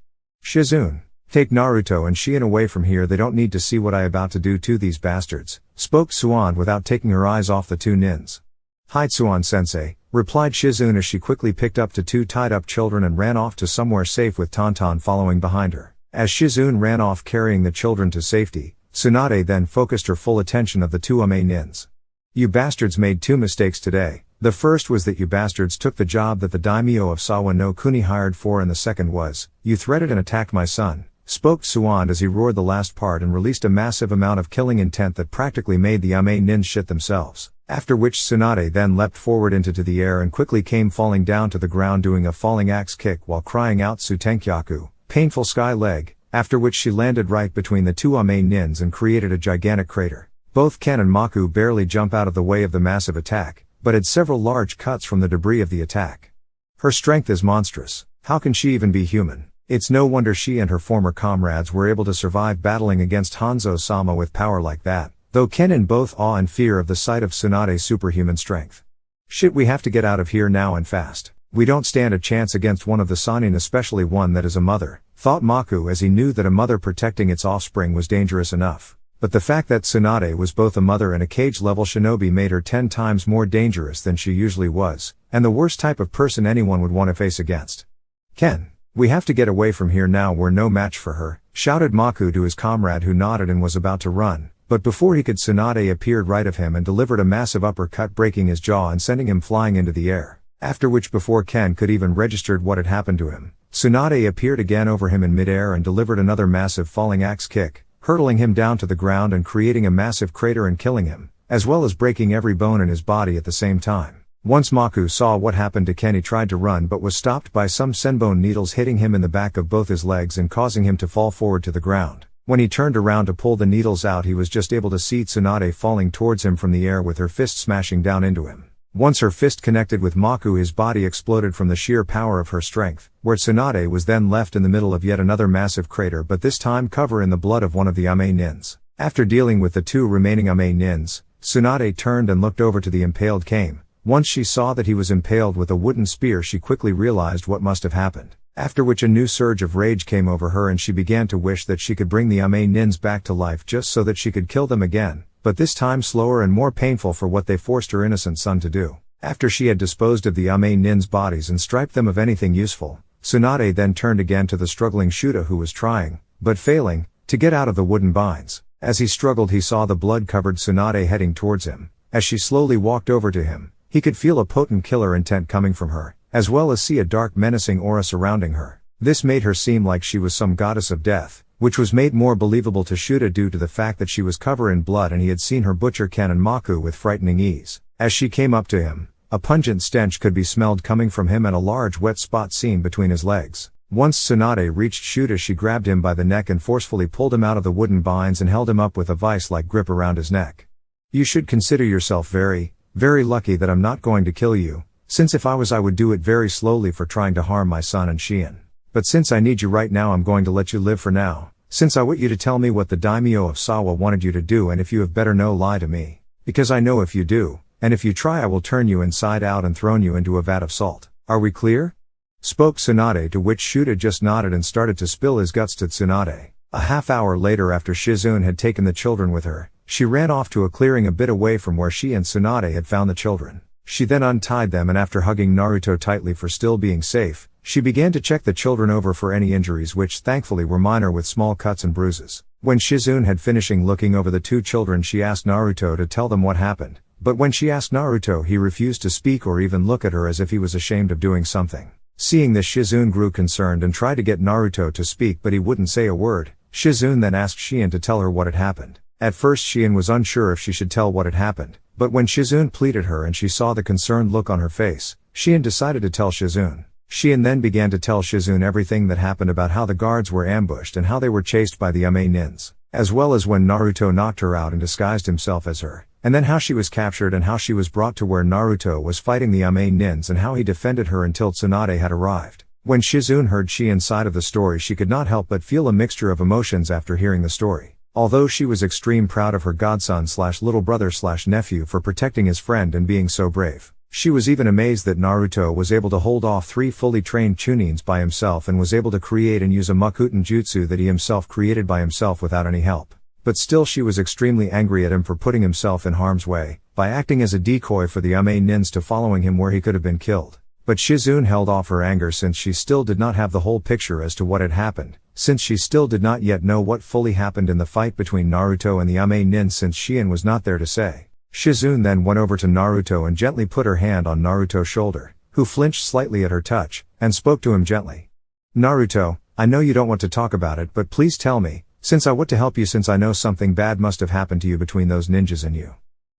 Shizune, take Naruto and Shion away from here, they don't need to see what I about to do to these bastards, spoke Tsunade without taking her eyes off the 2 nins. Hi Tsuan-sensei, replied Shizune as she quickly picked up the 2 tied up children and ran off to somewhere safe with Tonton following behind her. As Shizune ran off carrying the children to safety, Tsunade then focused her full attention of the 2 Ame nins. You bastards made 2 mistakes today. The first was that you bastards took the job that the daimyo of Sawa no Kuni hired for, and the second was, you threatened and attacked my son, spoke Tsunade as he roared the last part and released a massive amount of killing intent that practically made the Ame nins shit themselves. After which Tsunade then leapt forward into the air and quickly came falling down to the ground, doing a falling axe kick while crying out Sutenkyaku, painful sky leg, after which she landed right between the 2 Ame nins and created a gigantic crater. Both Ken and Maku barely jump out of the way of the massive attack, but had several large cuts from the debris of the attack. Her strength is monstrous. How can she even be human? It's no wonder she and her former comrades were able to survive battling against Hanzo-sama with power like that. though Ken in both awe and fear of the sight of Tsunade's superhuman strength. Shit, we have to get out of here now and fast. We don't stand a chance against one of the Sannin, especially one that is a mother, thought Maku as he knew that a mother protecting its offspring was dangerous enough. But the fact that Tsunade was both a mother and a cage-level shinobi made her 10 times more dangerous than she usually was, and the worst type of person anyone would want to face against. Ken, we have to get away from here now, we're no match for her, shouted Maku to his comrade, who nodded and was about to run, but before he could, Tsunade appeared right of him and delivered a massive uppercut, breaking his jaw and sending him flying into the air, after which, before Ken could even register what had happened to him, Tsunade appeared again over him in midair and delivered another massive falling axe kick, hurtling him down to the ground and creating a massive crater and killing him, as well as breaking every bone in his body at the same time. Once Maku saw what happened to Ken, he tried to run but was stopped by some senbone needles hitting him in the back of both his legs and causing him to fall forward to the ground. When he turned around to pull the needles out, he was just able to see Tsunade falling towards him from the air with her fist smashing down into him. Once her fist connected with Maku, his body exploded from the sheer power of her strength, where Tsunade was then left in the middle of yet another massive crater, but this time covered in the blood of one of the Ame nins. After dealing with the 2 remaining Ame nins, Tsunade turned and looked over to the impaled Kame. Once she saw that he was impaled with a wooden spear, she quickly realized what must have happened, after which a new surge of rage came over her and she began to wish that she could bring the Ame nins back to life just so that she could kill them again, but this time slower and more painful for what they forced her innocent son to do. After she had disposed of the Ame nins' bodies and stripped them of anything useful, Tsunade then turned again to the struggling Shuta, who was trying, but failing, to get out of the wooden binds. As he struggled, he saw the blood-covered Tsunade heading towards him. As she slowly walked over to him, he could feel a potent killer intent coming from her, as well as see a dark menacing aura surrounding her. This made her seem like she was some goddess of death, which was made more believable to Shuta due to the fact that she was covered in blood and he had seen her butcher Ken and Maku with frightening ease. As she came up to him, a pungent stench could be smelled coming from him and a large wet spot seen between his legs. Once Tsunade reached Shuta, she grabbed him by the neck and forcefully pulled him out of the wooden binds and held him up with a vice-like grip around his neck. You should consider yourself very, very lucky that I'm not going to kill you, since if I was I would do it very slowly for trying to harm my son and Shien. But since I need you right now, I'm going to let you live for now, since I want you to tell me what the daimyo of Sawa wanted you to do, and if you have better no lie to me. Because I know if you do, and if you try, I will turn you inside out and throw you into a vat of salt. Are we clear? Spoke Tsunade, to which Shuta just nodded and started to spill his guts to Tsunade. A half hour later, after Shizune had taken the children with her, she ran off to a clearing a bit away from where she and Tsunade had found the children. She then untied them and after hugging Naruto tightly for still being safe, she began to check the children over for any injuries, which thankfully were minor with small cuts and bruises. When Shizune had finishing looking over the 2 children, she asked Naruto to tell them what happened. But when she asked Naruto, he refused to speak or even look at her, as if he was ashamed of doing something. Seeing this, Shizune grew concerned and tried to get Naruto to speak, but he wouldn't say a word. Shizune then asked Shien to tell her what had happened. At first Shien was unsure if she should tell what had happened, but when Shizune pleaded her and she saw the concerned look on her face, Shien decided to tell Shizune. Shien then began to tell Shizune everything that happened about how the guards were ambushed and how they were chased by the Ame nins, as well as when Naruto knocked her out and disguised himself as her. And then how she was captured and how she was brought to where Naruto was fighting the Ame nins and how he defended her until Tsunade had arrived. When Shizune heard Shien's side of the story, she could not help but feel a mixture of emotions after hearing the story. Although she was extreme proud of her godson / little brother / nephew for protecting his friend and being so brave, she was even amazed that Naruto was able to hold off 3 fully trained chunins by himself and was able to create and use a Makuten jutsu that he himself created by himself without any help. But still she was extremely angry at him for putting himself in harm's way, by acting as a decoy for the Ame nins to following him where he could have been killed. But Shizune held off her anger since she still did not have the whole picture as to what had happened, since she still did not yet know what fully happened in the fight between Naruto and the Ame nins, since Shien was not there to say. Shizune then went over to Naruto and gently put her hand on Naruto's shoulder, who flinched slightly at her touch, and spoke to him gently. Naruto, I know you don't want to talk about it, but please tell me, since I want to help you, since I know something bad must have happened to you between those ninjas and you.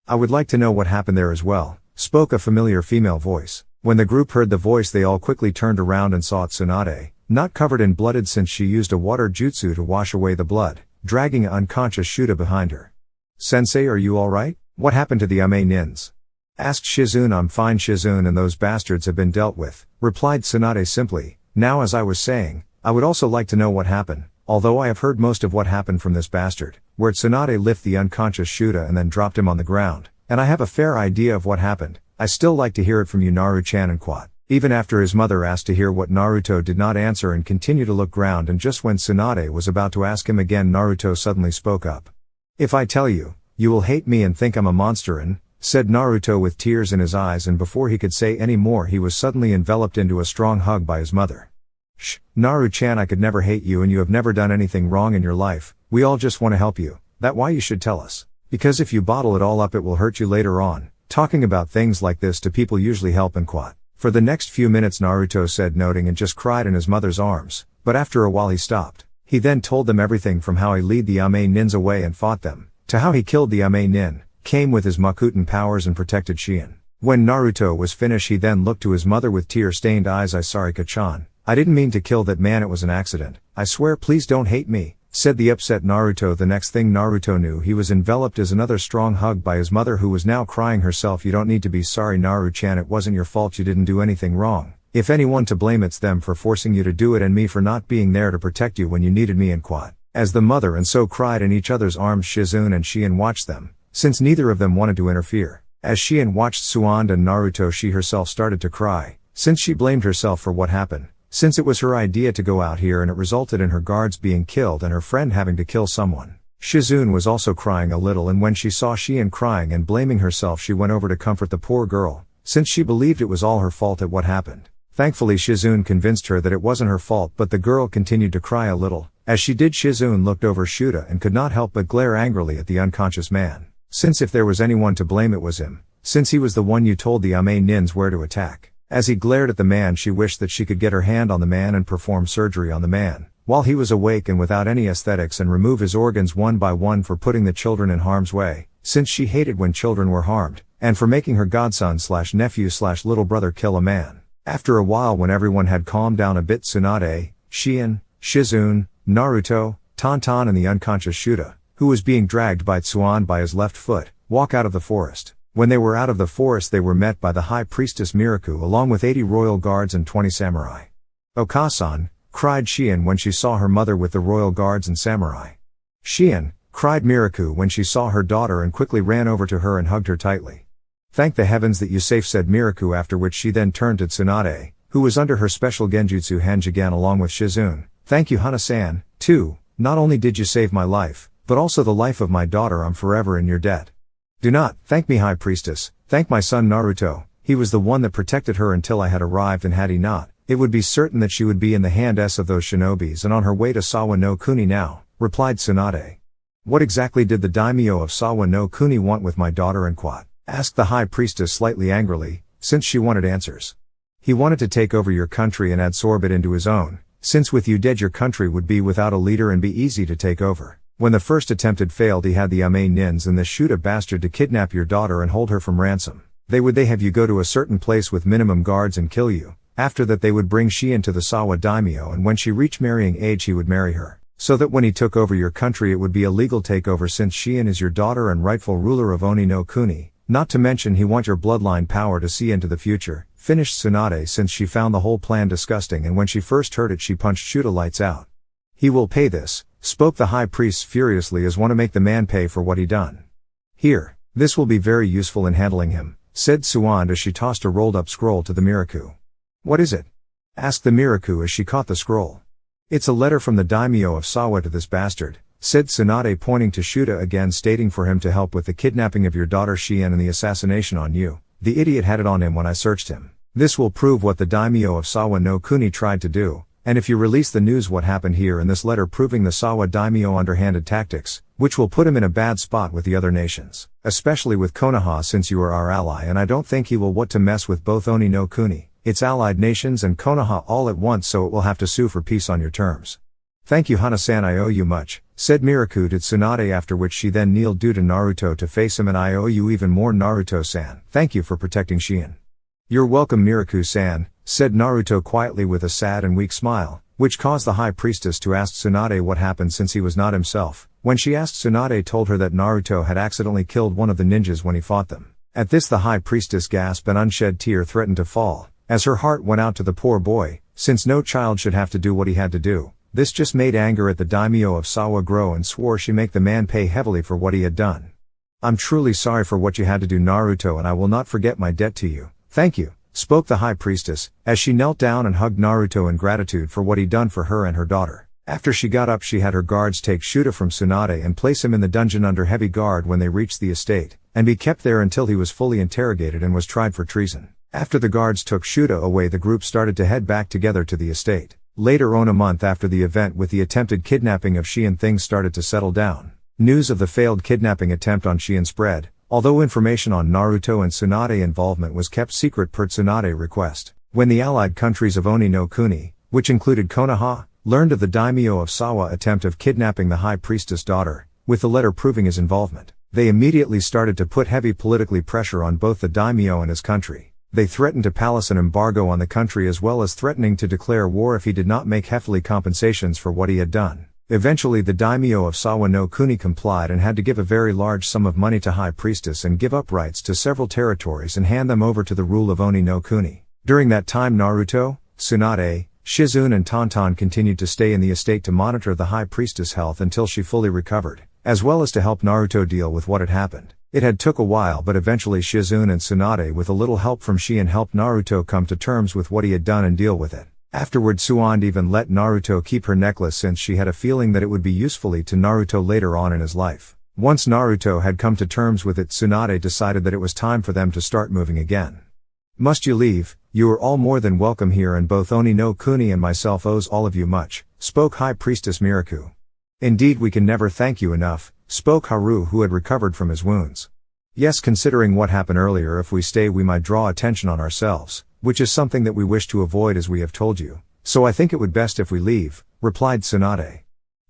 I would like to know what happened there as well, spoke a familiar female voice. When the group heard the voice, they all quickly turned around and saw Tsunade, not covered in blood since she used a water jutsu to wash away the blood, dragging an unconscious Shuta behind her. Sensei, are you alright? What happened to the Ame nins? Asked Shizune. I'm fine, Shizune, and those bastards have been dealt with, replied Tsunade simply. Now, as I was saying, I would also like to know what happened. Although I have heard most of what happened from this bastard, where Tsunade lifted the unconscious Shuta and then dropped him on the ground, and I have a fair idea of what happened. I still like to hear it from you, Naru-chan and Quat. Even after his mother asked to hear what, Naruto did not answer and continued to look ground, and just when Tsunade was about to ask him again, Naruto suddenly spoke up. If I tell you, you will hate me and think I'm a monster, and said Naruto with tears in his eyes, and before he could say any more he was suddenly enveloped into a strong hug by his mother. Shh, Naru-chan, I could never hate you and you have never done anything wrong in your life, we all just want to help you, that's why you should tell us. Because if you bottle it all up it will hurt you later on. Talking about things like this to people usually help and Quat. For the next few minutes Naruto said nothing and just cried in his mother's arms, but after a while he stopped. He then told them everything from how he led the Ame Nins away and fought them, to how he killed the Ame Nin, came with his Makuten powers and protected Shien. When Naruto was finished he then looked to his mother with tear-stained eyes. I sorry Kachan, I didn't mean to kill that man, it was an accident. I swear, please don't hate me, said the upset Naruto. The next thing Naruto knew he was enveloped as another strong hug by his mother, who was now crying herself. You don't need to be sorry, Naru-chan, it wasn't your fault, you didn't do anything wrong. If anyone to blame it's them for forcing you to do it and me for not being there to protect you when you needed me and Quat. As the mother and so cried in each other's arms, Shizune and Shien watched them, since neither of them wanted to interfere. As Shien watched Tsunade and Naruto she herself started to cry, since she blamed herself for what happened, since it was her idea to go out here and it resulted in her guards being killed and her friend having to kill someone. Shizune was also crying a little, and when she saw Shien crying and blaming herself she went over to comfort the poor girl, since she believed it was all her fault at what happened. Thankfully Shizune convinced her that it wasn't her fault, but the girl continued to cry a little. As she did, Shizune looked over Shuta and could not help but glare angrily at the unconscious man, since if there was anyone to blame it was him, since he was the one you told the Ame Nins where to attack. As he glared at the man she wished that she could get her hand on the man and perform surgery on the man, while he was awake and without any aesthetics, and remove his organs one by one for putting the children in harm's way, since she hated when children were harmed, and for making her godson/nephew/little brother kill a man. After a while, when everyone had calmed down a bit, Tsunade, Shien, Shizune, Naruto, Tonton and the unconscious Shuta, who was being dragged by Tsuan by his left foot, walk out of the forest. When they were out of the forest they were met by the high priestess Miraku along with 80 royal guards and 20 samurai. Okasan, cried Shien when she saw her mother with the royal guards and samurai. Shien, cried Miraku when she saw her daughter and quickly ran over to her and hugged her tightly. Thank the heavens that you safe, said Miraku, after which she then turned to Tsunade, who was under her special genjutsu Hanjigen along with Shizune. Thank you Hana-san, too, not only did you save my life, but also the life of my daughter. I'm forever in your debt. Do not thank me, High Priestess, thank my son Naruto, he was the one that protected her until I had arrived, and had he not, it would be certain that she would be in the hands of those shinobis and on her way to Sawa no Kuni now, replied Tsunade. What exactly did the daimyo of Sawa no Kuni want with my daughter and Quat? Asked the High Priestess slightly angrily, since she wanted answers. He wanted to take over your country and absorb it into his own, since with you dead your country would be without a leader and be easy to take over. When the first attempt had failed he had the Ame Nins and the Shuta bastard to kidnap your daughter and hold her from ransom. They would have you go to a certain place with minimum guards and kill you. After that they would bring Shien to the Sawa daimyo, and when she reached marrying age he would marry her, so that when he took over your country it would be a legal takeover, since Shien is your daughter and rightful ruler of Oni no Kuni. Not to mention he want your bloodline power to see into the future, finished Tsunade, since she found the whole plan disgusting, and when she first heard it she punched Shuta lights out. He will pay this, spoke the high priest furiously, as want to make the man pay for what he done. Here, this will be very useful in handling him, said Tsuan as she tossed a rolled up scroll to the Miraku. What is it? Asked the Miraku as she caught the scroll. It's a letter from the daimyo of Sawa to this bastard, said Tsunade, pointing to Shuta again, stating for him to help with the kidnapping of your daughter Shien and the assassination on you. The idiot had it on him when I searched him. This will prove what the daimyo of Sawa no Kuni tried to do, and if you release the news what happened here in this letter proving the Sawa daimyo underhanded tactics, which will put him in a bad spot with the other nations, especially with Konoha, since you are our ally, and I don't think he will want to mess with both Oni no Kuni, its allied nations, and Konoha all at once, so it will have to sue for peace on your terms. Thank you Hana-san, I owe you much, said Miraku to Tsunade, after which she then kneeled due to Naruto to face him. And I owe you even more, Naruto-san, thank you for protecting Shien. You're welcome Miraku-san, said Naruto quietly with a sad and weak smile, which caused the high priestess to ask Tsunade what happened, since he was not himself. When she asked, Tsunade told her that Naruto had accidentally killed one of the ninjas when he fought them. At this the high priestess gasped, and unshed tear threatened to fall, as her heart went out to the poor boy, since no child should have to do what he had to do. This just made anger at the daimyo of Sawa grow and swore she make the man pay heavily for what he had done. I'm truly sorry for what you had to do, Naruto, and I will not forget my debt to you. Thank you, spoke the high priestess, as she knelt down and hugged Naruto in gratitude for what he'd done for her and her daughter. After she got up, she had her guards take Shuta from Tsunade and place him in the dungeon under heavy guard when they reached the estate, and be kept there until he was fully interrogated and was tried for treason. After the guards took Shuta away, the group started to head back together to the estate. Later on, a month after the event with the attempted kidnapping of Shien, things started to settle down. News of the failed kidnapping attempt on Shien spread, although information on Naruto and Tsunade involvement was kept secret per Tsunade request. When the allied countries of Oni no Kuni, which included Konoha, learned of the daimyo of Sawa attempt of kidnapping the high priestess daughter, with the letter proving his involvement, they immediately started to put heavy politically pressure on both the daimyo and his country. They threatened to place an embargo on the country, as well as threatening to declare war if he did not make hefty compensations for what he had done. Eventually the daimyo of Sawa no Kuni complied and had to give a very large sum of money to High Priestess and give up rights to several territories and hand them over to the rule of Oni no Kuni. During that time, Naruto, Tsunade, Shizune and Tonton continued to stay in the estate to monitor the High Priestess' health until she fully recovered, as well as to help Naruto deal with what had happened. It had took a while, but eventually Shizune and Tsunade, with a little help from Shien, helped Naruto come to terms with what he had done and deal with it. Afterward, Tsunade even let Naruto keep her necklace since she had a feeling that it would be useful to Naruto later on in his life. Once Naruto had come to terms with it, Tsunade decided that it was time for them to start moving again. Must you leave? You are all more than welcome here, and both Oni no Kuni and myself owes all of you much, spoke High Priestess Miraku. Indeed, we can never thank you enough, spoke Haru, who had recovered from his wounds. Yes, considering what happened earlier, if we stay we might draw attention on ourselves, which is something that we wish to avoid, as we have told you. So I think it would best if we leave, replied Tsunade.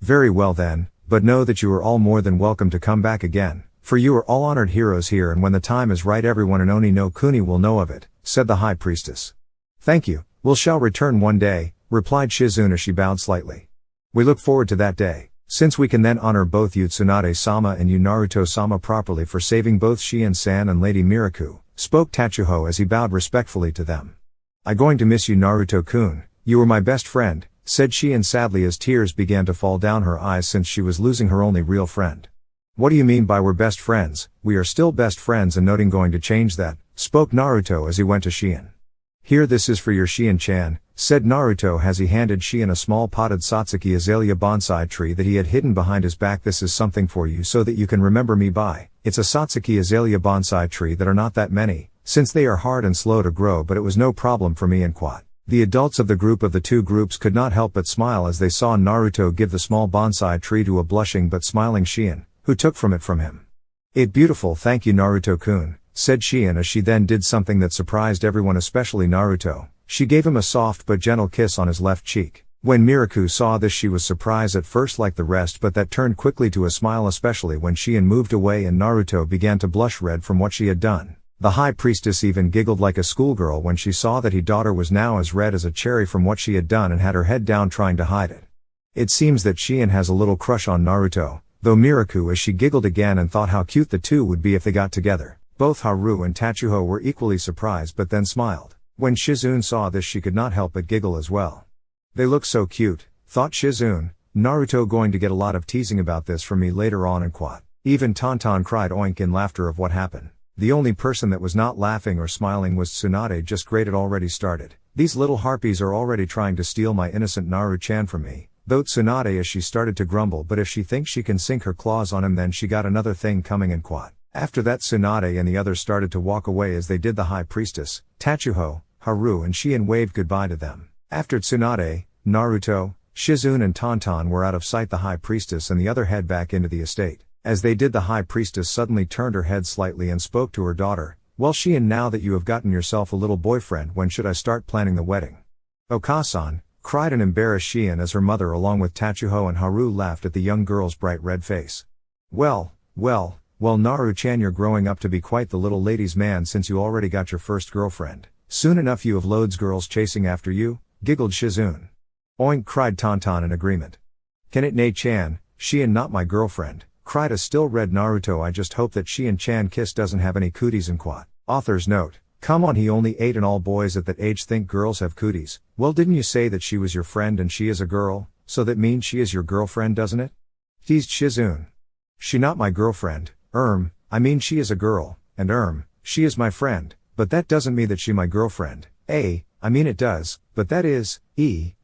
Very well then, but know that you are all more than welcome to come back again, for you are all honored heroes here, and when the time is right everyone in Oni no Kuni will know of it, said the High Priestess. Thank you, we shall return one day, replied Shizune as she bowed slightly. We look forward to that day, since we can then honor both you Tsunade-sama and you Naruto-sama properly for saving both Shien-san and Lady Miraku, spoke Tachuho as he bowed respectfully to them. I'm going to miss you, Naruto-kun, you were my best friend, said Shien sadly as tears began to fall down her eyes since she was losing her only real friend. What do you mean by we're best friends? We are still best friends and nothing going to change that, spoke Naruto as he went to Shien. Here, this is for your Shien-chan, said Naruto as he handed Shien a small potted Satsuki azalea bonsai tree that he had hidden behind his back. This is something for you so that you can remember me by. It's a Satsuki azalea bonsai tree that are not that many, since they are hard and slow to grow, but it was no problem for me and Quat. The adults of the group of the two groups could not help but smile as they saw Naruto give the small bonsai tree to a blushing but smiling Shien, who took from him. It beautiful, thank you Naruto-kun, said Shien as she then did something that surprised everyone, especially Naruto. She gave him a soft but gentle kiss on his left cheek. When Miraku saw this, she was surprised at first like the rest, but that turned quickly to a smile, especially when Shien moved away and Naruto began to blush red from what she had done. The High Priestess even giggled like a schoolgirl when she saw that her daughter was now as red as a cherry from what she had done and had her head down trying to hide it. It seems that Shien has a little crush on Naruto, though Miraku, as she giggled again and thought how cute the two would be if they got together. Both Haru and Tachuho were equally surprised but then smiled. When Shizune saw this, she could not help but giggle as well. They look so cute, thought Shizune. Naruto going to get a lot of teasing about this from me later on, and Quat. Even Tonton cried oink in laughter of what happened. The only person that was not laughing or smiling was Tsunade. Just great, it already started. These little harpies are already trying to steal my innocent Naru-chan from me. Though Tsunade, as she started to grumble, but if she thinks she can sink her claws on him, then she got another thing coming, and Quat. After that, Tsunade and the others started to walk away as they did the High Priestess, Tachuho, Haru and Shien waved goodbye to them. After Tsunade, Naruto, Shizune and Tonton were out of sight, the High Priestess and the other head back into the estate. As they did, the High Priestess suddenly turned her head slightly and spoke to her daughter. Well, Shien, now that you have gotten yourself a little boyfriend, when should I start planning the wedding? Okasan, cried an embarrassed Shien as her mother along with Tachuho and Haru laughed at the young girl's bright red face. Well, Naru-chan, you're growing up to be quite the little ladies' man since you already got your first girlfriend. Soon enough you have loads girls chasing after you, giggled Shizune. Oink, cried Tonton in agreement. Can it Nei-chan, Shien not my girlfriend, cried a still red Naruto. I just hope that Shien-chan kiss doesn't have any cooties in Quat. Author's note. Come on, he only 8 and all boys at that age think girls have cooties. Well, didn't you say that she was your friend and she is a girl? so that means she is your girlfriend, doesn't it? Teased Shizune. She not my girlfriend, I mean she is a girl, and she is my friend, but that doesn't mean that she my girlfriend. I mean it does, but that is,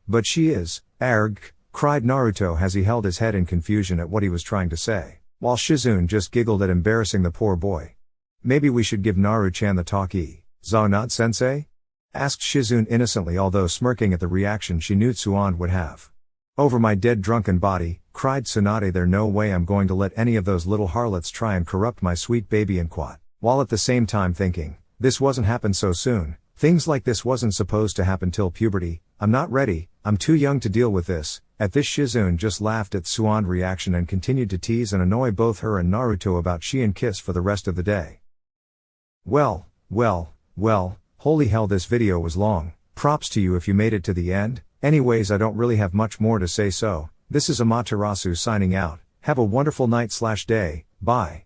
but she is, arg, cried Naruto as he held his head in confusion at what he was trying to say, while Shizune just giggled at embarrassing the poor boy. Maybe we should give Naru-chan the talk Tsunade sensei? Asked Shizune innocently, although smirking at the reaction she knew Tsunade would have. Over my dead drunken body, cried Tsunade, there no way I'm going to let any of those little harlots try and corrupt my sweet baby and quat, while at the same time thinking, this wasn't happen so soon, things like this wasn't supposed to happen till puberty, I'm not ready, I'm too young to deal with this. At this Shizune just laughed at Tsunade's reaction and continued to tease and annoy both her and Naruto about she and kiss for the rest of the day. Well, holy hell, this video was long. Props to you if you made it to the end. Anyways, I don't really have much more to say, so this is Amaterasu signing out. Have a wonderful night/day. Bye.